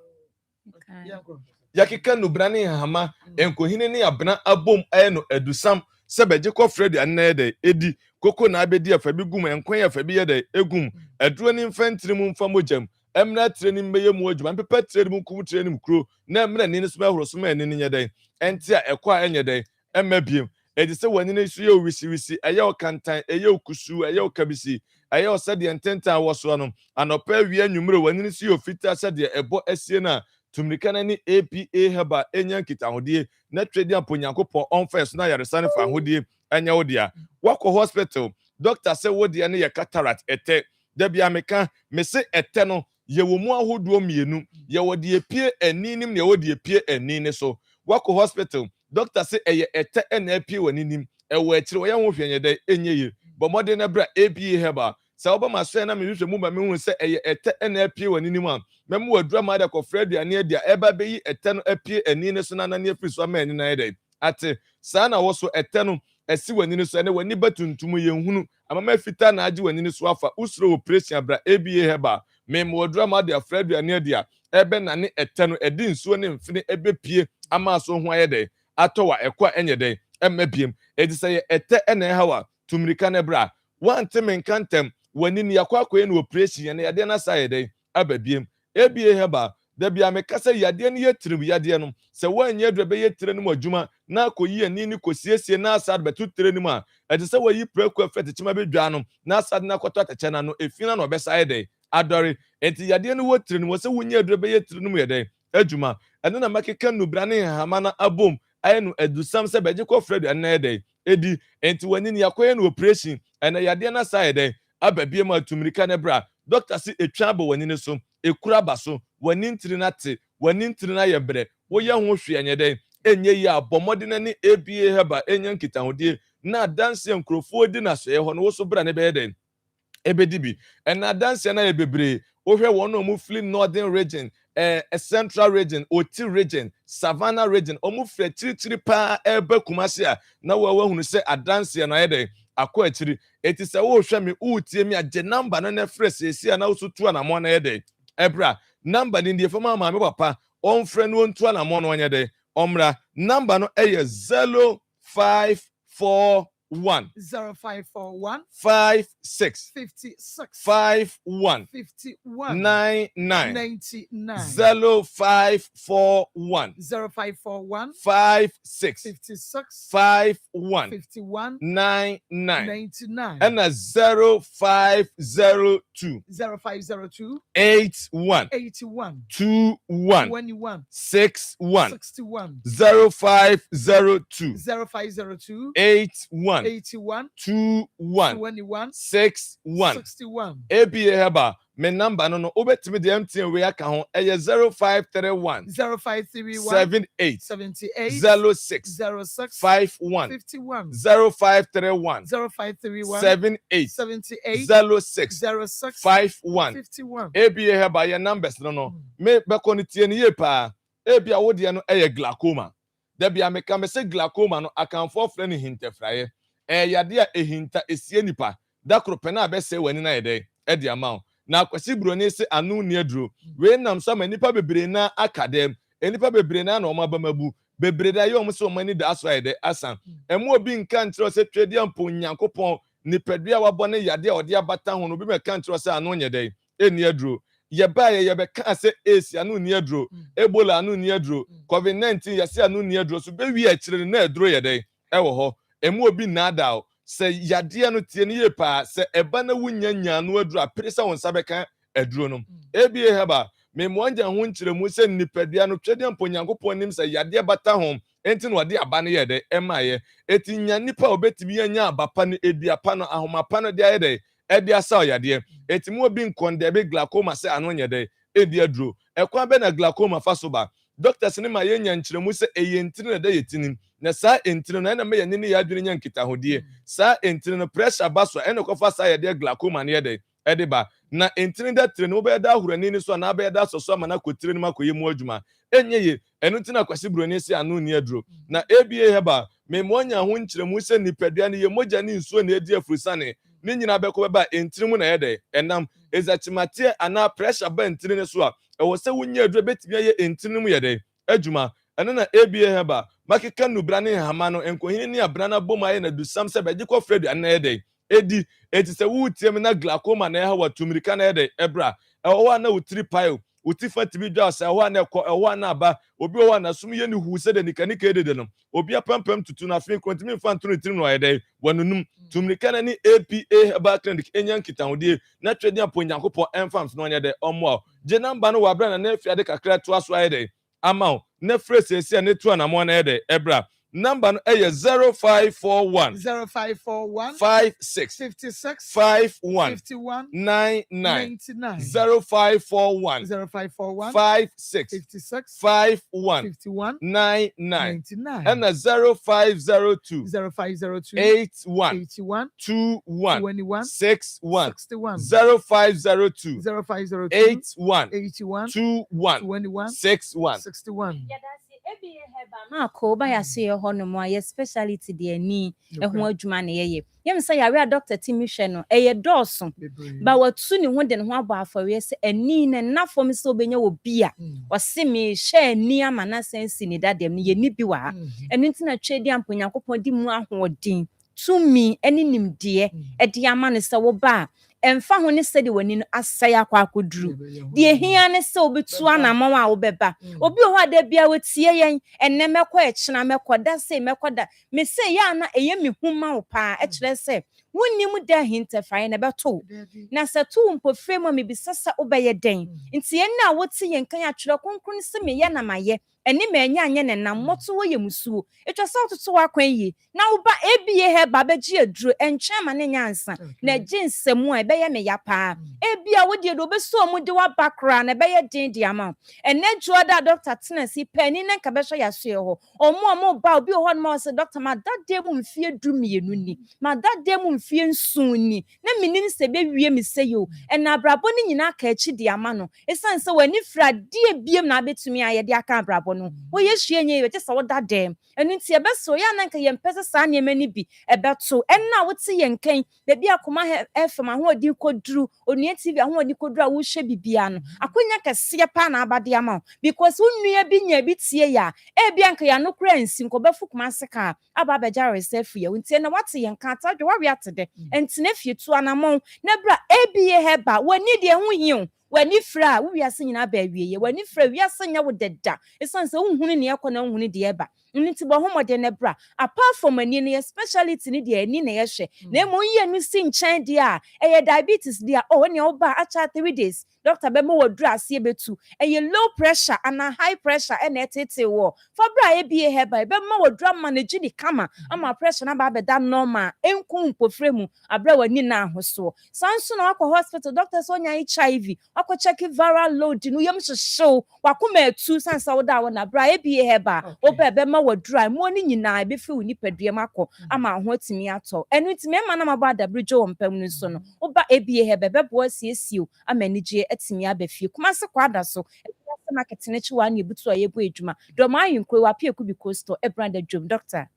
[SPEAKER 15] yakika no brane hama enkohine ni abena abom aye no adusam se beje ko fredi anna de edi koko na abedi afa bi gum enkwan afa bi yede egum aduro ni mfantirimu mfa mogam emna training meye mu adwuma pepa training kum training kro na emna ni so ehoro so ma ni nye den enti a ekwa enye den emabiem edi se wani ni so ye wisi eye okantan eye okusu eye okabisi eye osade ententa woso no anopa wi anwumre wani ni so ye ofita sade ebo asie na tumrika na ni ABA heba enya nkitahodie na trade aponyankopon onfes na yaresa ne fa hodie enya wodia wako hospital doctor say wodia ne ye cataract ete da bia meka me se ete no ye wo mu ahodo mienu ye wo de epie aninim ne wo de epie anine so wako hospital doctor say eye ete na epie waninim e wo akire wo ye ho hwenye de enye ye bomode na bra ABA heba sa oba maso na me hwehwe mu ba me hu se eye ete na epie waninim a mem wo adura ma da ko fredi ane dia eba be yi ete no epie anine so na na ne afiri so ma ani na de ate sa na wo so ete no esi wanini so ene wani batuntum ye hunu amama fita na age wanini so afa usro operation abra ABA heba mem wodura ma de afredu ane dia ebe na ne ete no edi nsuo ne mfini ebe pie ama so ho ayede atowa ekwa enye de emabiem edi sey ete ene hawa tumrika ne bra wante menkantem wanini yakwa koye no operation ne yade na sayede ababiem ABA heba da bia me kasa yade ne yetirim yade no se wanye adura be yetire no adwuma na koyi ani ni kosiesie na asad betu tire ni ma edi se wayi preku afet chima bedwa no na asad na kwato atache na no efina na obesa yede adori enti yade ne wotire no se wanye adura be yetire no yede adwuma eno na makeka nubrane hama na abom aye no adusam se beje ko fredo ena yede edi enti wani ni yakoye no operation ena yade na sayede ababie ma tumrika ne bra doctor si etwa aba wani ne so ekura baso wani ntiri na te wani ntiri na yebre wo ye ho hwe enye den enye ya abomode na ni ABA heba enya nkitahodie na dance nkrofo di na so ye ho no wo so bra ne be den ebedibi ena dance na ye bebre wo hwe won no mu flee northern region a central region oti region savannah region omu fre chiri pa ebe kumase a na wo hunu se adanse na ye den akọ achiri eti se wo hwe me utie me age number na fresh esi na wo so tu na mo na ye den ebra number ni die fama ma me papa on frɛ no ntu na mo no nya de omra number no 0541
[SPEAKER 4] 0541
[SPEAKER 15] 56
[SPEAKER 4] 56
[SPEAKER 15] 51
[SPEAKER 4] 51
[SPEAKER 15] 99
[SPEAKER 4] 99
[SPEAKER 15] 0541
[SPEAKER 4] 0541
[SPEAKER 15] 56
[SPEAKER 4] 56
[SPEAKER 15] 51
[SPEAKER 4] 51
[SPEAKER 15] 99
[SPEAKER 4] 99
[SPEAKER 15] and 0502
[SPEAKER 4] 0502
[SPEAKER 15] 81
[SPEAKER 4] 81
[SPEAKER 15] 21
[SPEAKER 4] 21
[SPEAKER 15] 61
[SPEAKER 4] 61
[SPEAKER 15] 0502
[SPEAKER 4] 0502
[SPEAKER 15] 81
[SPEAKER 4] 81
[SPEAKER 15] 21
[SPEAKER 4] 21
[SPEAKER 15] 61
[SPEAKER 4] 61
[SPEAKER 15] ABA heba me number no obetimi de MTN we aka ho 0531
[SPEAKER 4] 0531
[SPEAKER 15] 78
[SPEAKER 4] 78
[SPEAKER 15] 06
[SPEAKER 4] 06
[SPEAKER 15] 51
[SPEAKER 4] 51
[SPEAKER 15] 0531
[SPEAKER 4] 0531
[SPEAKER 15] 78
[SPEAKER 4] 78
[SPEAKER 15] 06
[SPEAKER 4] 06
[SPEAKER 15] 51
[SPEAKER 4] 51
[SPEAKER 15] ABA heba your numbers no me be kontie ne ye pa ebia wo de no glaucoma da bia me ka me se glaucoma no akanfo frɛ ne hintefraye yade a ehinta esie nipa da kropena abɛsɛ wani na yɛdɛ ɛde ama wo na akwasi broni se anu ne aduro we nam so ma nipa bebre na akadem nipa bebre na ɔma bamabu bebre da yɛ ɔmo se ɔmo ni da so yɛdɛ asan emu obi nka nkyerɛ sɛ twedi ampo nyankopɔn nipadua wabɔ ne yade a ɔde abata ho no bi mɛka nkyerɛ sɛ anu nyɛ dɛ eni aduro yɛbaayɛ yɛbɛka sɛ esi anu ni aduro ebola anu ni aduro covid-19 yɛse anu ni aduro so bewi akyire na aduro yɛdɛ ɛwɔ hɔ emu obi nada o sɛ yadeɛ no tie ne yie paa sɛ ɛba na wunya nyaano aduro apere sɛ wɔn nsa bɛka aduro no ebie haba me mo anya ho nkyerɛ mu sɛ nipadua no twɛde mpo nyankopɔn nim sɛ yadeɛ bata ho enti no wɔde aba no yɛ dɛ ɛmaayɛ eti nya nipa obetimi anya abapa no eduapa no ahomapa no de ayɛ dɛ ɛde asaw yadeɛ eti mu obi nkɔnde be glaucoma sɛ ano nyɛ dɛ edi aduro ɛkwan bɛ na glaucoma fa so ba doctors ne ma yɛnya nkyerɛ mu sɛ ɛyɛ ntini na dɛ yɛtinim na saa entini no ɛna me yɛne ne yɛadwene nya nkitahodie saa entini no pressure ba so ɛna kɔfa saa yɛde glaucoma ne yɛde ɛde ba na entini da tire no wobɛyɛ da ahorani ne so na abɛyɛ da soso ama na kotire no makɔyɛ mu adwuma enye ye ɛno ntina kwasi broni se ano ne aduro na ABA heba me mo anya ho nkyerɛ mu sɛ nipadua ne yɛ mogya ne nsuo na edi afurusane ne nyina bɛkɔ bɛba entini mu na yɛde ɛnam ezachimate ana pressure ba entini ne so a ɛwɔ sɛ wonya aduro betimi yɛ entini mu yɛde adwuma ɛno na ABA heba makeka nubra ne hama no enkohini ne abra na bom ayɛ na dusam sɛ bɛgye kɔ fredu ana yɛde edi eti sɛ wutie me na glaucoma na ɛha watumrika na yɛde ɛbra ɛwɔ na wutiri pile uti fatimi dwa sɛ ɛwɔ na ɛkɔ ɛwɔ na aba obi ɛwɔ na sum yɛ ne hu sɛ de nikanika edede no obi apampam tutu na afin kontimi mfa ntoro tirim no yɛde wanunum tumrika na ne APA Herbal Clinic enya nkitahodie na twɛde apo nyankopɔ ɛmfa mf no yɛde ɔmo gye namba no wɔ abra na afiade kakra to aso yɛde ama na phrase esi a ne to anamo na yɛde ɛbra number no 0541
[SPEAKER 4] 0541
[SPEAKER 15] 56
[SPEAKER 4] 56
[SPEAKER 15] 51
[SPEAKER 4] 51
[SPEAKER 15] 99
[SPEAKER 4] 99
[SPEAKER 15] 0541
[SPEAKER 4] 0541
[SPEAKER 15] 56
[SPEAKER 4] 56
[SPEAKER 15] 51
[SPEAKER 4] 51
[SPEAKER 15] 99
[SPEAKER 4] 99
[SPEAKER 15] and 0502
[SPEAKER 4] 0502
[SPEAKER 15] 81
[SPEAKER 4] 81
[SPEAKER 15] 21
[SPEAKER 4] 21
[SPEAKER 15] 61
[SPEAKER 4] 61
[SPEAKER 15] 0502
[SPEAKER 4] 0502
[SPEAKER 15] 81
[SPEAKER 4] 81
[SPEAKER 15] 21
[SPEAKER 4] 21
[SPEAKER 15] 61
[SPEAKER 4] 61
[SPEAKER 1] Marco ba ya so ye ho no mo ye speciality de ani ehun adwuma na ye yem say yare a doctor timi hwe no eye dɔɔso ba watu ne ho de ne ho abɔ afɔre se ani na nafom se obenya wo bia wɔse me hwe ani ama na sensi ne dadem ne ye ni bi wa ha ɛno ntina twedi amponyankopɔn di mu ahoɔden tumi ani nimdeɛ ɛde ama ne sɛ wo ba ɛmfa ho ne sɛ de wani no asɛe akɔ akɔduru de hia ne sɛ obetu anamɔ a wobɛba obi ho ada bia wetie yɛn ɛnɛ mɛkɔ ɛkyena mɛkɔ da sɛ mɛkɔ da me sɛ ya na ɛyɛ me huma wo pa ɛkyerɛ sɛ wonnim da hintafae na bɛto na sɛ to mpofrɛ mu me bisa sɛ wobɛyɛ den nti yɛn na wote yɛn kan atwerɛ konkron sɛ me yɛ na mayɛ ɛne ma anya anya ne nam mɔto wo yɛ musuo etwa sɛ wototo wakwan yi na woba ABA Herbal bɛgye aduro ɛntwɛn ma ne nyansa na gye nsɛmu a ɛbɛyɛ me ya paa ebia wo de do beso mu de wa bakra na ɛbɛyɛ den de ama ɛnɛ dwo da doctor tenasi pani na nka bɛhwɛ yasoe hɔ ɔmo ba obi hɔ no ma sɛ doctor ma dade mu mfie du mienu ni ma dade mu mfie nson ni na menim sɛ bewie me sɛ yo ɛna abrabɔ ne nyina ka akyi de ama no esan sɛ wani fra die biem na abetumi ayɛ de aka abrabɔ
[SPEAKER 16] hɔ no woyɛ hwie nyɛ yɛ sɛ woda dɛm ɛno nti ɛbɛso yɛ ananka yɛn pɛ sɛ saa nneɛma no bi ɛbɛto ɛnna wote yɛn kan baabi Akoma FM ahoɔden koduru onua TV ahoɔden koduru a wohwɛ bibia no akonya kɛseɛ pa na abade ama wo because wonnua bi nya bi tie ya ebi anka ya no kura nsi nkɔbɛfu kuma seka aba abɛgya reserve yɛ nti na wate yɛn ka atadwe wawe atede ɛntena fie tu anamon na bra ABA heba wani de ho hiu wani fra wo wiase nyina ba awie wani fra wiase nya wo deda esan sɛ wohunu ne yakɔ na wohunu de eba nti bo homode ne bra apart from ani ne speciality ne de ani na yɛhwɛ na mo yɛ no si nkyɛn de a ɛyɛ diabetes de a ne oba acha 3 days doctor be mo wodru ase betu ɛyɛ low pressure and high pressure ɛna etete wo for bra ABA heba be mo wodru manage di kama ama pressure na ba beda normal enku mpofre mu abra wani na ahoso sanso na akɔ hospital doctor so nya HIV akɔ check viral load no yam hyehyɛw wakoma atu sansa wo da wo na bra ABA heba oba ma wodru mo ni nyina be fi wo nipadua makɔ ama ho atimi atɔ ɛno ntimi ma na maba adabrejo wo mpam no so no oba ABA heba be bo asiesio ama nigye atimi abafie kuma se kwada so market ne chi wan yebutu ayebu edwuma do ma ayinkwe wa pie kubi costo e brand dwom doctor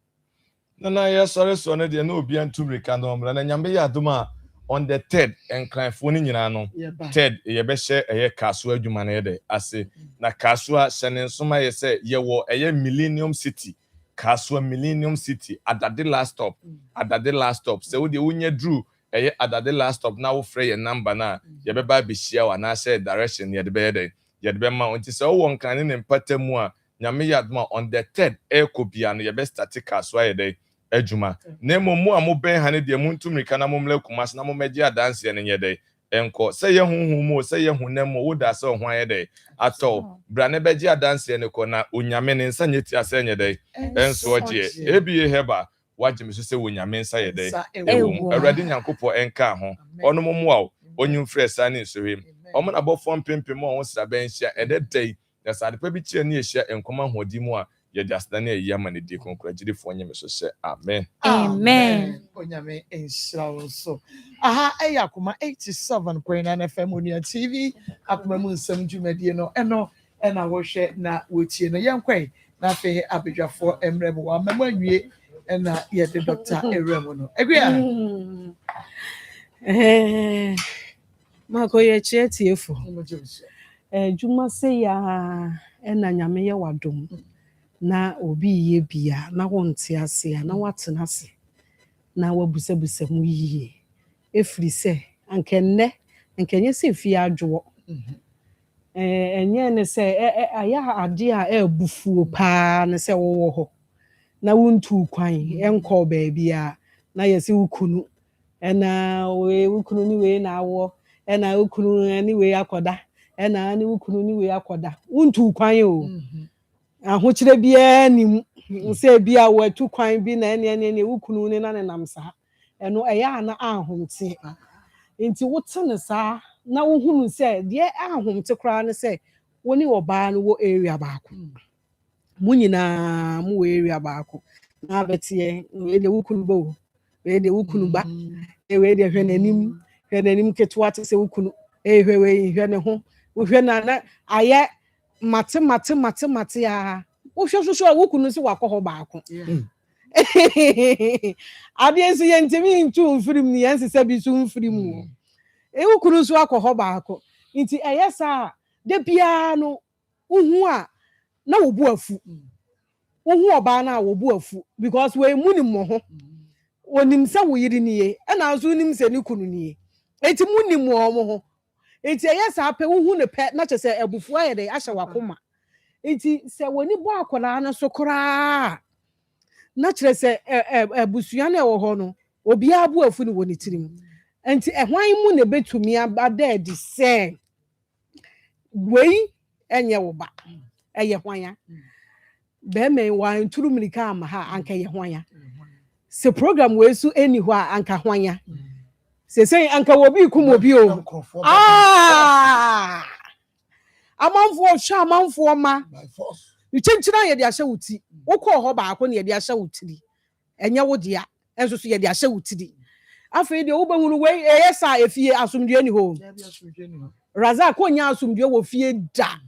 [SPEAKER 15] na ya sorry so ne de na obi antum reka no mra na nyambe ya adoma on the 3rd enkranfo ni nyina no 3rd ye be hye eye kaso adwuma na ye de ase na kaso a hyene nsoma ye se ye wo eye Millennium City kaso Millennium City adade last stop se wo de wonya dru eye adade last stop na wo frɛ ye number na ye be ba be hia wa na share direction ye de be de ye de be ma onti se wo nkan ne mpatamu a nyame ya adoma on the 3rd ekobia no ye be start kaso ye de adwuma na mu a mo ben ha ne de mu ntumrika na mo mle kumas na mo megye adanse ne nye de enko se ye hunhu mu se ye hunam mo wo da se ho aye de atɔ bra ne begye adanse ne ko na onyame ne nsa nyeti ase nye de enso ogye ABA heba wagye me so se wonyame nsa ye de ewo awrade nyankopɔ enka ho ɔno mo mo a onyum frɛ sa ne sohwem ɔmo na bɔfɔ mpempem a wɔn sra ben hia ɛdɛdɛi na sade pa bi kyerɛ ne hia enkoma hodi mu a ye just na ye yama ne di konkuragirifo nyame so se amen
[SPEAKER 4] onyame enshira so aha eya Akoma 87.9 FM Onia TV Akoma mu nsɛm dwumadie no ɛna wɔhwɛ na wɔtie no yɛnkɔe na afei abedwafo emrem wa mama nwie ɛna ye de doctor erem no agria
[SPEAKER 7] mako ye chietiefo dwuma se ya ɛna nyame ye wadom na obi ye bia na wonte ase na watena ase na wabusabusa mu yiye efiri se ankenye se fi adwo enye ne se aya ade a ebufuo pa ne se wo ho na wontu kwan enko ba bia na yesi wukunu ena we wukunu ni we na awo ena wukunu ni we akoda ena ni wukunu ni we akoda wontu kwan o ahokyere bia nim nse bia watu kwan bi na ene wukunu ne na nam sa eno eya na ahomte nti wotene sa na wohunu se de ahomte kra ne se woni oba no wo area baako munyina mu wo area baako na betie we de wukunu bo we de wukunu ba we de hwenanim ketwa te se wukunu we hwene ho wo hwena aye mate ya wo hwehwehwe wukunu se wakɔ baako abiensi yentimi ntu mfirim ni yense se bi su mfirim wukunu so akɔ baako nti eyesa de bia no uhu a na wo bu afu uhu oba na wo bu afu because we munim mo ho onim se wo yiri niye na so nim se ni kunu niye enti munim mo ho enti eyesa pe uhu ne pe na kyese ebufu ayede ahye wakoma enti se woni bo akola na so kora na kyerɛ sɛ abusua na ɛwɔ hɔ no obi abu afu ne wɔ ne tirim enti ɛhwan mu na betumi abada di sɛ wei enye wo ba ɛyɛ hwanya bɛmɛ wa nturu mirika ama ha anka yɛ hwanya se program wei su eni hɔ a anka hwanya se sɛ anka wo bi kum obi o amanfo hwa amanfo ma Uchenchina ye de ahye wuti wokɔ hɔ baako ne ye de ahye wutiri enye wo dia enso so ye de ahye wutiri afei de wo bahunu we eyesa efie asomdue ni ho raza ko nya asomdue wo fie da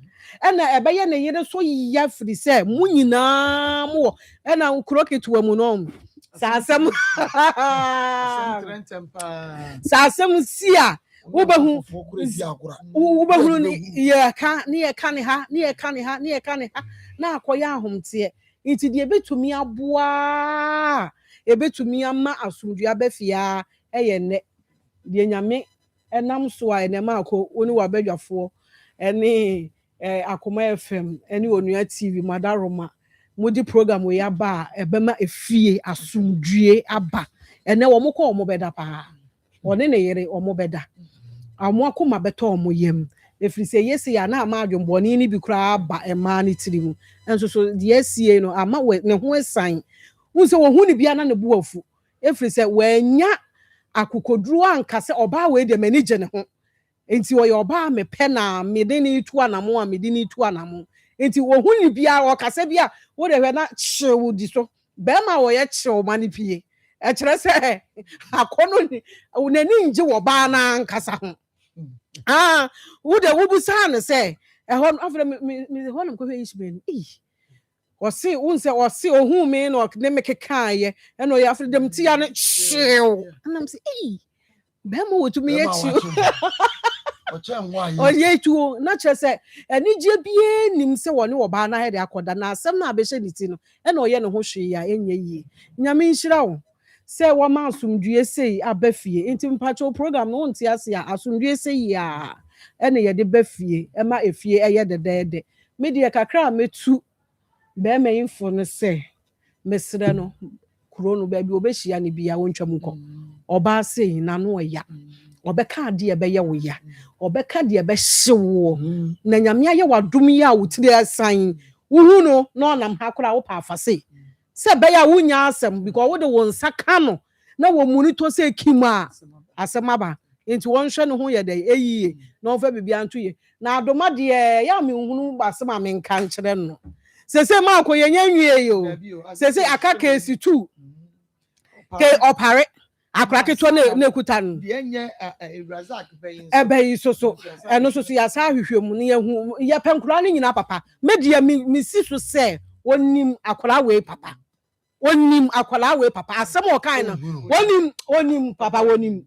[SPEAKER 7] ɛna ɛbɛyɛ ne yere so yɛ firi sɛ mu nyinaa mo wɔ ɛna kuro ketewa mu no saa asɛm si a wobɛhu yɛka ne ha na akɔyɛ ahomteɛ nti deɛ ɛbɛtumi aboa ɛbɛtumi ama asomdua bɛfia ɛyɛ nnɛ deɛ nyame ɛnam so a ɛnɛma akɔ wo ne wabɛdwafoɔ ɛne Akoma FM ɛne Onua TV Madaroma mudi program we aba ɛbɛma efie asomdue aba ɛnɛ wɔn kɔ wɔn bɛda paa wɔne ne yere wɔn bɛda wɔn akoma bɛtɔ wɔn yam efiri sɛ yɛsi ya na ama adwumbɔni ne bi koraa aba ɛmaa ne tiri mu nso so deɛ esie no ama wɔ ne ho esan wɔn sɛ wɔn ho ne bia na ne bu afu efiri sɛ wɔanya akokoduro ankasa ɔbaa wɔ deɛ mani gye ne ho nti wɔyɛ ɔbaa mepɛ na mede ne tu anamo a mede ne tu anamo nti wɔn ho ne bia ɔkasa bia wo de hwɛ na kyew di so bɛrima wɔyɛ kyew ma ne pie ɛkyerɛ sɛ akɔno ni n'ani ngye wɔ baa na ankasa ho wo de wobusa ne sɛ ɛhɔ no afre me hɔ no kɔhwɛ Ishmael ɔse wonsɛ ɔse ohun me na ne me kekaayɛ ɛna ɔyɛ afre dem tia ne kyew anam sɛ bɛrima wɔ tumi yɛ kyew ɔyɛ tuo na kyerɛ sɛ anigye bie nim sɛ wɔne wɔbaa na hɛde akɔda na asɛm na abɛhyɛ ne ti no ɛna ɔyɛ ne ho hwee a ɛnyɛ yie nyame nhyira wo sɛ wɔma asomdue sei aba fie nti mpakyɛw program no wonte ase a asomdue sei a ɛna yɛde ba fie ɛma efie ɛyɛ dɛdɛɛdɛ me deɛ kakra a metu bɛrima yi mfo no sɛ mesrɛ no kuro no baabi obɛhyia ne bia wontwam nkɔ ɔbaa sei na no ɔya ɔbɛka adeɛ ɛbɛyɛ wo ya ɔbɛka deɛ ɛbɛhye wo na nyame ayɛ wadom yi a wotiri asan wohu no na ɔnam ha koraa wopɛ afa sei sɛ ɛbɛyɛ a wonya asɛm because wode wo nsa ka no na wɔmuni tɔ sɛ kim a asɛm aba nti wɔnhwɛ ne ho yɛ dɛ ɛyie na ɔmfa biribia nto yɛ na adoma deɛ yɛ a menhunu asɛm a menka nkyerɛ no sɛsɛ ma akɔ yɛnyɛ nwie yi o sɛsɛ aka kesi 2 ke ɔpare akora ketewa na ekuta no ɛbɛyi so ɛno so yɛasa ahwehwɛ mu ne yɛhu yɛpɛ nkora no nyinaa papa media mesi so sɛ onim akora wei papa asɛm ɔkae no onim papa onim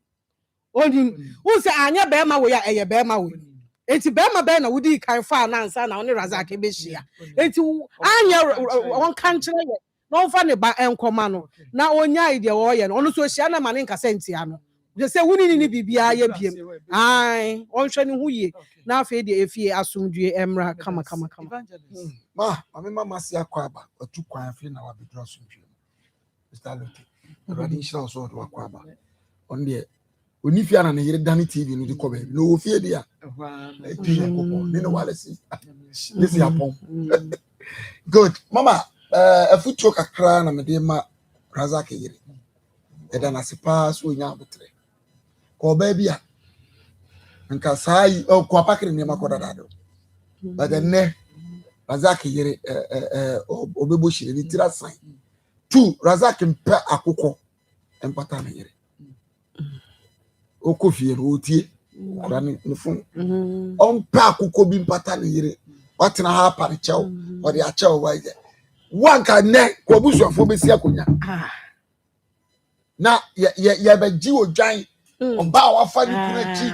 [SPEAKER 7] wo sɛ anyɛ bɛrima wei a ɛyɛ bɛrima wei enti bɛrima bɛn na wodi kan fa na ansa na ɔne Razak bɛhyia enti anyɛ wɔnka nkyerɛ yɛ na ɔmfa ne ba ɛnkɔma no na ɔnya ideɛ wɔyɛ no ɔno so hyia na ma ne nkasa ntia no sɛ woni ne bibia yɛ biem ɔnhwɛ ne ho yie na afei deɛ efie asomdue ɛmra kama
[SPEAKER 14] mama si akɔ aba atu kwan afei na wabɛdura asomdue Mr. Lote awurade nhyira wo so ɔde wakɔ aba ɔno deɛ oni fia na ne yere dane TV no de kɔ baabi na ofie dia ɛtu yɛ kɔkɔ ne wale si ne si apɔn good mama afutuo kakra na mede ma Razak yere ɛda na sepa so onya abotre kɔ baabi a nka sai kɔ apakere ne makɔ dada but then Razak yere obebo shire ni tira san 2 Razak mpa akokɔ empata na yere okofie no otie kura ne fun ompa akokɔ bi mpata na yere watena ha pa ne kyɛw ɔde akyɛw wa yɛ wanka ne ko busuafo besi akonya na ye bɛgye odwan ɔba wafa ne kunu akyi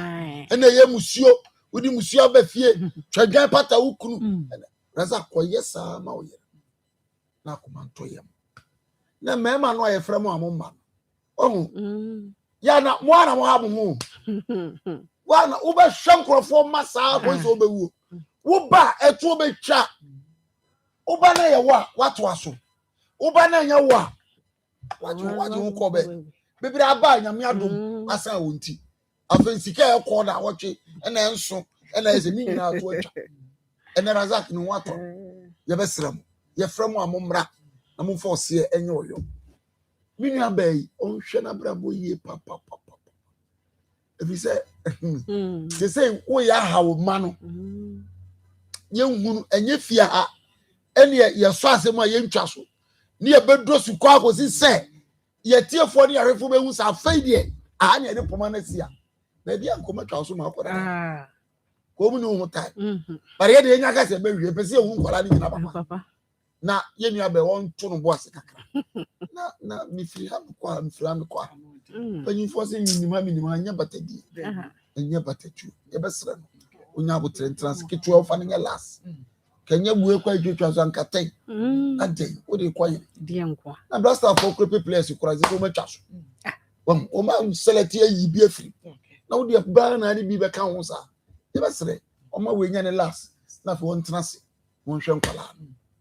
[SPEAKER 14] ɛna ye musuo wodi musuo aba fie twadwan pata wo kunu Razak koye saa ma wo yɛ na komanto yam na mema no ayɛ frɛ mu amomba ɔhu ya na mo ana mo ha mo wana wo bɛ hwɛ nkrɔfo masa ko so obewu wo ba etu obetwa wo ba na yɛ wa wato aso wo ba na nya wa wato ko be bibira aba nyame adom asa wonti afa sika e ko na wotwe na enso na ese ni nyina ato atwa ene Razak no wato ye besram ye frem amomra na mo force enye oyo minu abai onhwe na brabo yie papa efi se se wo ya hawo ma no ye hunu enye fia ha ene ye so asem a ye ntwa so ne ye bedro su kwa akosi se ye tiefo ne yarefo behu sa afai de a ne de poma na sia na bia nkoma twa so ma akoda Come no time. But yet the young guys are very busy who papa. Na ye nua be won to no boss kakra. Na mi free am kwa. When for say minimum anya batadi. Anya batatu. E be sra no. Onya botre transkit 12 fa na last. Kenya buwe kwa jwa so ankaten. Ade, wo de kwa
[SPEAKER 8] de nkwa.
[SPEAKER 14] Na blaster for creepy players kura ze ko matwa so. O ma select yi bi afiri. Na wo de ba na bi be kan ho sa. E be sra. O ma we nya ne last. Na for won transe. Won hwe nkwala.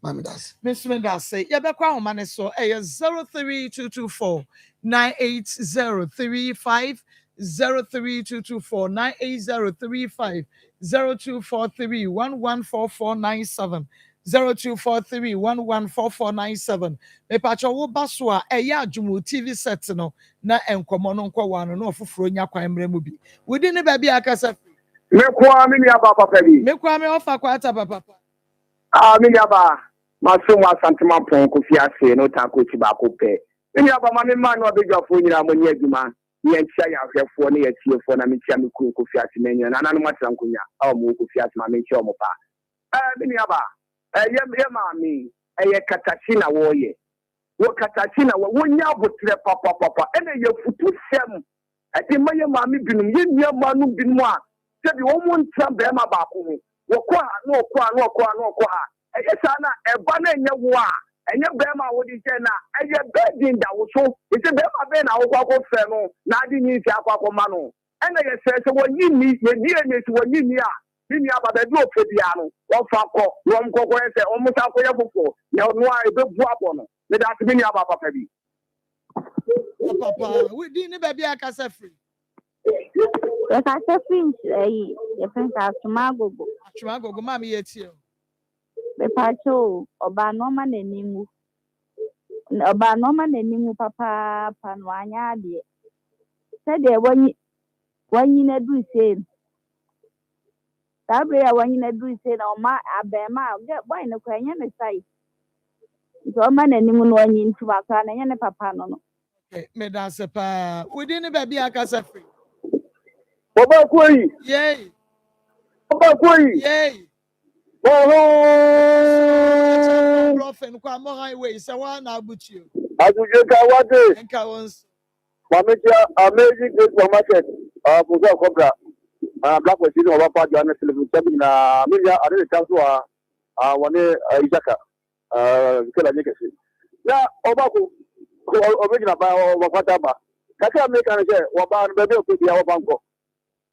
[SPEAKER 14] Mami das.
[SPEAKER 4] Miss Mendas say, yeah, back home, man, so 03224 98035 03224 98035 0243 114497 0243 114497. Me pacho wo baswa eya adwumu TV set no na enkomo no nkwa wano no ofufuro nya kwan mre mu bi. Wodi ne ba bi akasa.
[SPEAKER 17] Me kwa mi ya papa bi.
[SPEAKER 4] Me kwa me ofa kwa ata papa.
[SPEAKER 17] Mi ya ba. Maso wa santiment pon ko fi ase no ta ko ti ba ko pe. Mi ya ba ma me ma no abejafo nyina mo ni adwuma. Ni entia ya hwefo ne ya tiefo na me tia me ko fi ase menyo na nanu matran kunya. A mo ko fi ase ma me tia mo pa. Mi ya ba. Ye ma mi ye katachi na wo ye. Wo katachi na wo nya botre papa. Ene ye futu sem. Ati maye ma mi binum ye nya ma nu binum a. Se bi wo mo ntam be ma ba ko ho. Wo ko ha no ko ha. Esana eba na enye wo a enye bema wo di che na eye bedin da wo so ise bema be na wo kwakọ fe no na adi ni fi akwakọ ma no ene ye se wo yini ye die ne si wo yini a ni aba be do ofedi ano wo fa kọ wo mkọkọ ese o musa ko ye fofo ye no a ebe bu abo no me da ti ni aba papa bi
[SPEAKER 4] papa we di ni ba bi akasa free
[SPEAKER 18] Yes, I said Finch, your friends are Chumagogo.
[SPEAKER 4] Chumagogo, Mammy, yet you.
[SPEAKER 18] The pacho, Obanoma Nenimu. Obanoma Nenimu, Papa, Panwanya, dear. Said there when you do say. That way, when you do say, oh, my, Abema, get why no crying on the side. It's all man and Nimun one into Bacana and a papa. No,
[SPEAKER 4] Madame Sepa, we didn't baby Akasa free.
[SPEAKER 17] Baba Koi.
[SPEAKER 4] Yay.
[SPEAKER 17] Baba Koi.
[SPEAKER 4] Yay.
[SPEAKER 17] Oh,
[SPEAKER 4] Prophet, come on highway. So one now but you.
[SPEAKER 17] Abuja Wade.
[SPEAKER 4] And Kawans.
[SPEAKER 17] Mamicha, amazing great market. Puzo Cobra. Black was in our part, Johannes Philip, Milia, I didn't tell you, one Isaka. Kela Nikasi. Now, Obaku, original by Wakataba. Kaka make an idea, Waban, baby, could be our banco.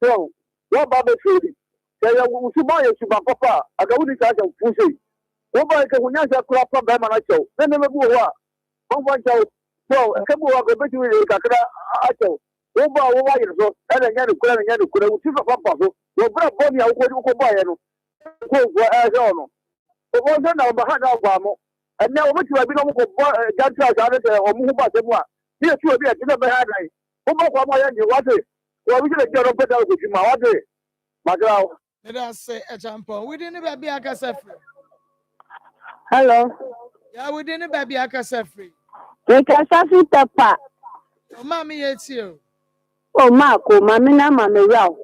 [SPEAKER 17] So, what Baba Food? Kaya usibaya suba papa agawudi kaja ufusi oba ke kunyaza kula pa ba manacho nene mebuwa onwa chao so kebuwa go betu ile kakra acho oba oba yirso ene nyane kula usifa papa so obra boni ya uko boye no ko no obo so na oba hada gwa mo ene omuti wa bi no ko ganta ga ne omu ba se mu a bi etu obi e ti be hada yi oba kwa mo ya ni wate wo bi le jero peta ko ti ma wate magra.
[SPEAKER 4] Let us say a champion. We didn't be a free.
[SPEAKER 18] Hello.
[SPEAKER 4] Yeah, we didn't be a free.
[SPEAKER 18] We can say papa.
[SPEAKER 4] Oh, mommy, it's you.
[SPEAKER 18] Oh, Marco, Mamina, Mamma Ralph.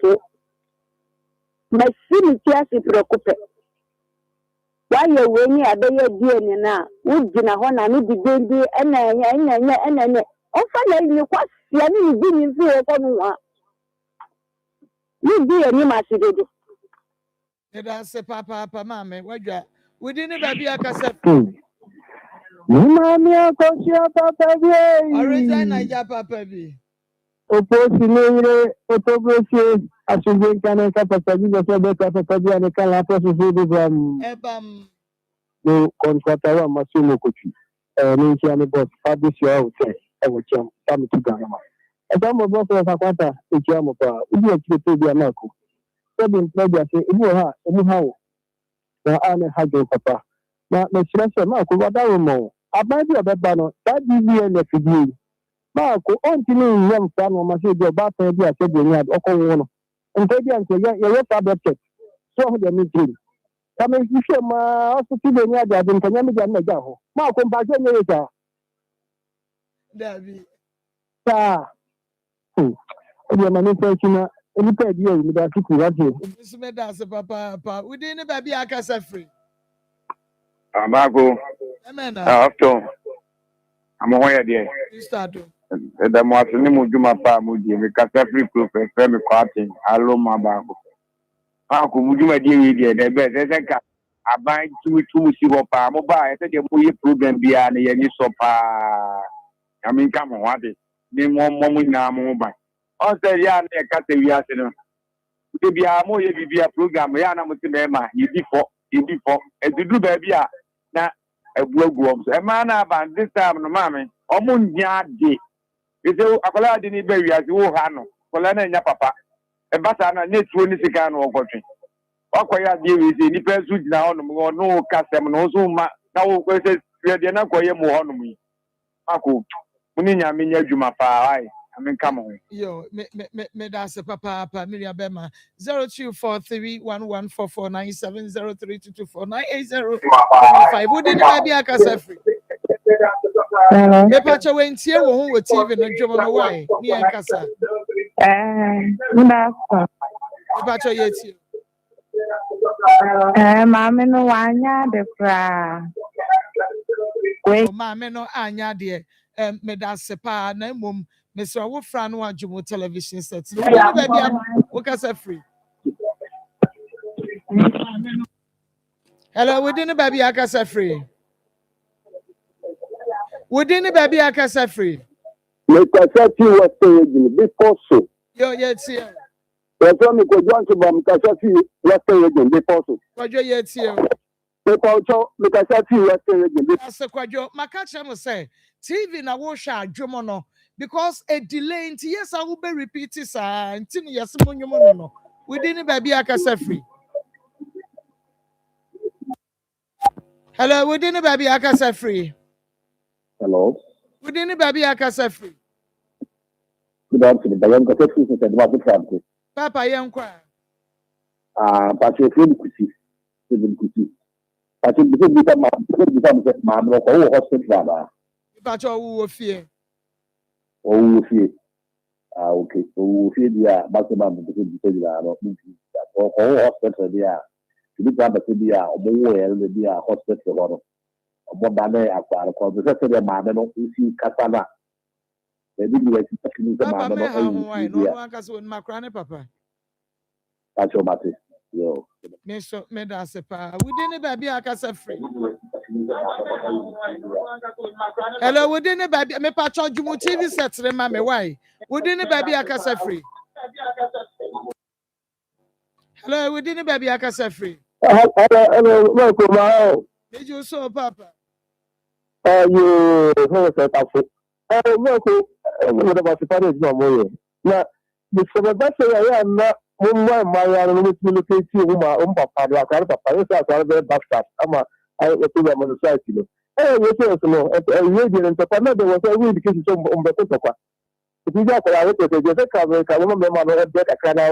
[SPEAKER 18] My city is preoccupied. Why you winning a day again now? Would you know when I need the baby and often you quite you didn't feel one. You be a new master.
[SPEAKER 4] Let us say, Papa, Mamma, what you we didn't be a cassette.
[SPEAKER 17] Mamma, Papa,
[SPEAKER 4] Original Papa.
[SPEAKER 17] Opposing photography, as you can Papa, you better and can have to see the no contractor, Masuno Kuchi. Ninja boss, publish your own say, I will jump some to Ghana. A dumb of boss of Aquata, a jam of you actually pay the America. Seven pleasure say, anyhow. Na ane hajo papa. Na mesrese ma ko wada mo. Abadi obeba no, that BBN na fidi. Ma ko ontini nyam fa no ma se de ba tan bi ase de ni ad okon wo no. Nte bi anke ye pa betet. So ho de mi dream. Ka me hihwe ma oso ti de ni ad ad nkanya mi ja na ja ho. Ma ko mba se nye ja.
[SPEAKER 4] Dabi.
[SPEAKER 17] Sa. Oye ma ni fe kina Any idea you that keep you.
[SPEAKER 4] Miss Medas, Papa, we didn't baby Akasa free.
[SPEAKER 19] Amago.
[SPEAKER 4] Amen.
[SPEAKER 19] After I'm aware, dear.
[SPEAKER 4] You start.
[SPEAKER 19] The Martini Mujuma Pa Muji, we cut every proof and family party. Hello, my bago. Uncle Mujuma, dear, the best. I buy two silver mobile. I said, you put your program beyond the any sopa. I mean, come on, what is the more moment now mobile? I said, yeah, I cut the reason. To be a more program, Yana Mutimema, you before, and to do baby. Now, a blog worms. A man about this time, no mammy, almost yard day. You say, a color didn't bury as you hano, Colana and your papa. A batana needs 20 seconds or country. Okoya deal is in the pursuit now, no custom, no zoom. Now, we say, we are not going to move on me. Aku, Muninya Minya Jumapa, I mean, come on.
[SPEAKER 4] Yo, me that's a papa, Miria Bema 02431144970322498055. Who didn't I be a Casafri? Me patcha went here who would TV and Joe on why near Casa. Me patcha yet.
[SPEAKER 18] Mamma no wanya de fra.
[SPEAKER 4] Mamma no anya dear. Me that's a pa na mum. Mr. Wofran wa Jumo television set. Free. Hello, we didn't baby Akasa free. We didn't baby Akasa free.
[SPEAKER 17] Make a set you was saying before so.
[SPEAKER 4] Yo, yes, here.
[SPEAKER 17] There's only go down to Bam Casati was saying before so.
[SPEAKER 4] Quadro, yes, here.
[SPEAKER 17] Make a set you was saying.
[SPEAKER 4] That's a quadro. My catcher must say, TV na washa Jumono. Because a delay into yes, I will be repeated, sir. Until yes, no. We didn't baby Akasa free. Hello, we didn't baby Akasa free.
[SPEAKER 17] Hello.
[SPEAKER 4] We didn't baby Akasa free.
[SPEAKER 17] Good afternoon. The young Casati said, what the family.
[SPEAKER 4] Papa, young choir.
[SPEAKER 17] Patrick Kusi. Patrick become my hospital.
[SPEAKER 4] Patrick, who will fear.
[SPEAKER 17] Oh, okay. So, the maximum hospital there. To be done, the hospital. What Bane acquired, because the man, no, you see, Casana. Maybe you like
[SPEAKER 4] to my granny, Papa.
[SPEAKER 17] That's your matter. Yo,
[SPEAKER 4] Mr. Medasepa, we didn't baby Akasa free. Hello, we didn't baby me patron Jumu TV sets remember why? We didn't baby Akasa free. Hello, we didn't baby Akasa free.
[SPEAKER 17] Hello, welcome.
[SPEAKER 4] Did you so, Papa?
[SPEAKER 17] You heard that. Welcome. What about the parents? No more. Yeah, the best I am not. My located papa, I was on the side. Hey, what else? No, and the Papa, there was a way because it's on the Papa. If you got a cover, I remember my a kind of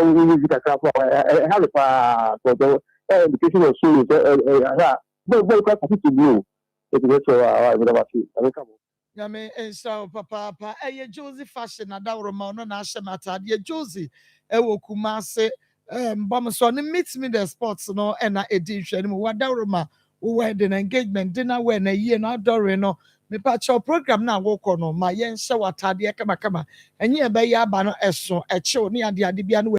[SPEAKER 17] education of schools. But to do. It is so I would have seen.
[SPEAKER 4] Yame ensa papa eye Josie fashion na da roma no na ahye matade Josie ewo Kumase bam so ne meet me the sports no e na edi hwani mu wada roma wo wedding engagement dinner we na yie na adore no me pa cho program na wo ko no ma ye nhye watade kama kama enye be ya aba no eso eche ni ade bia no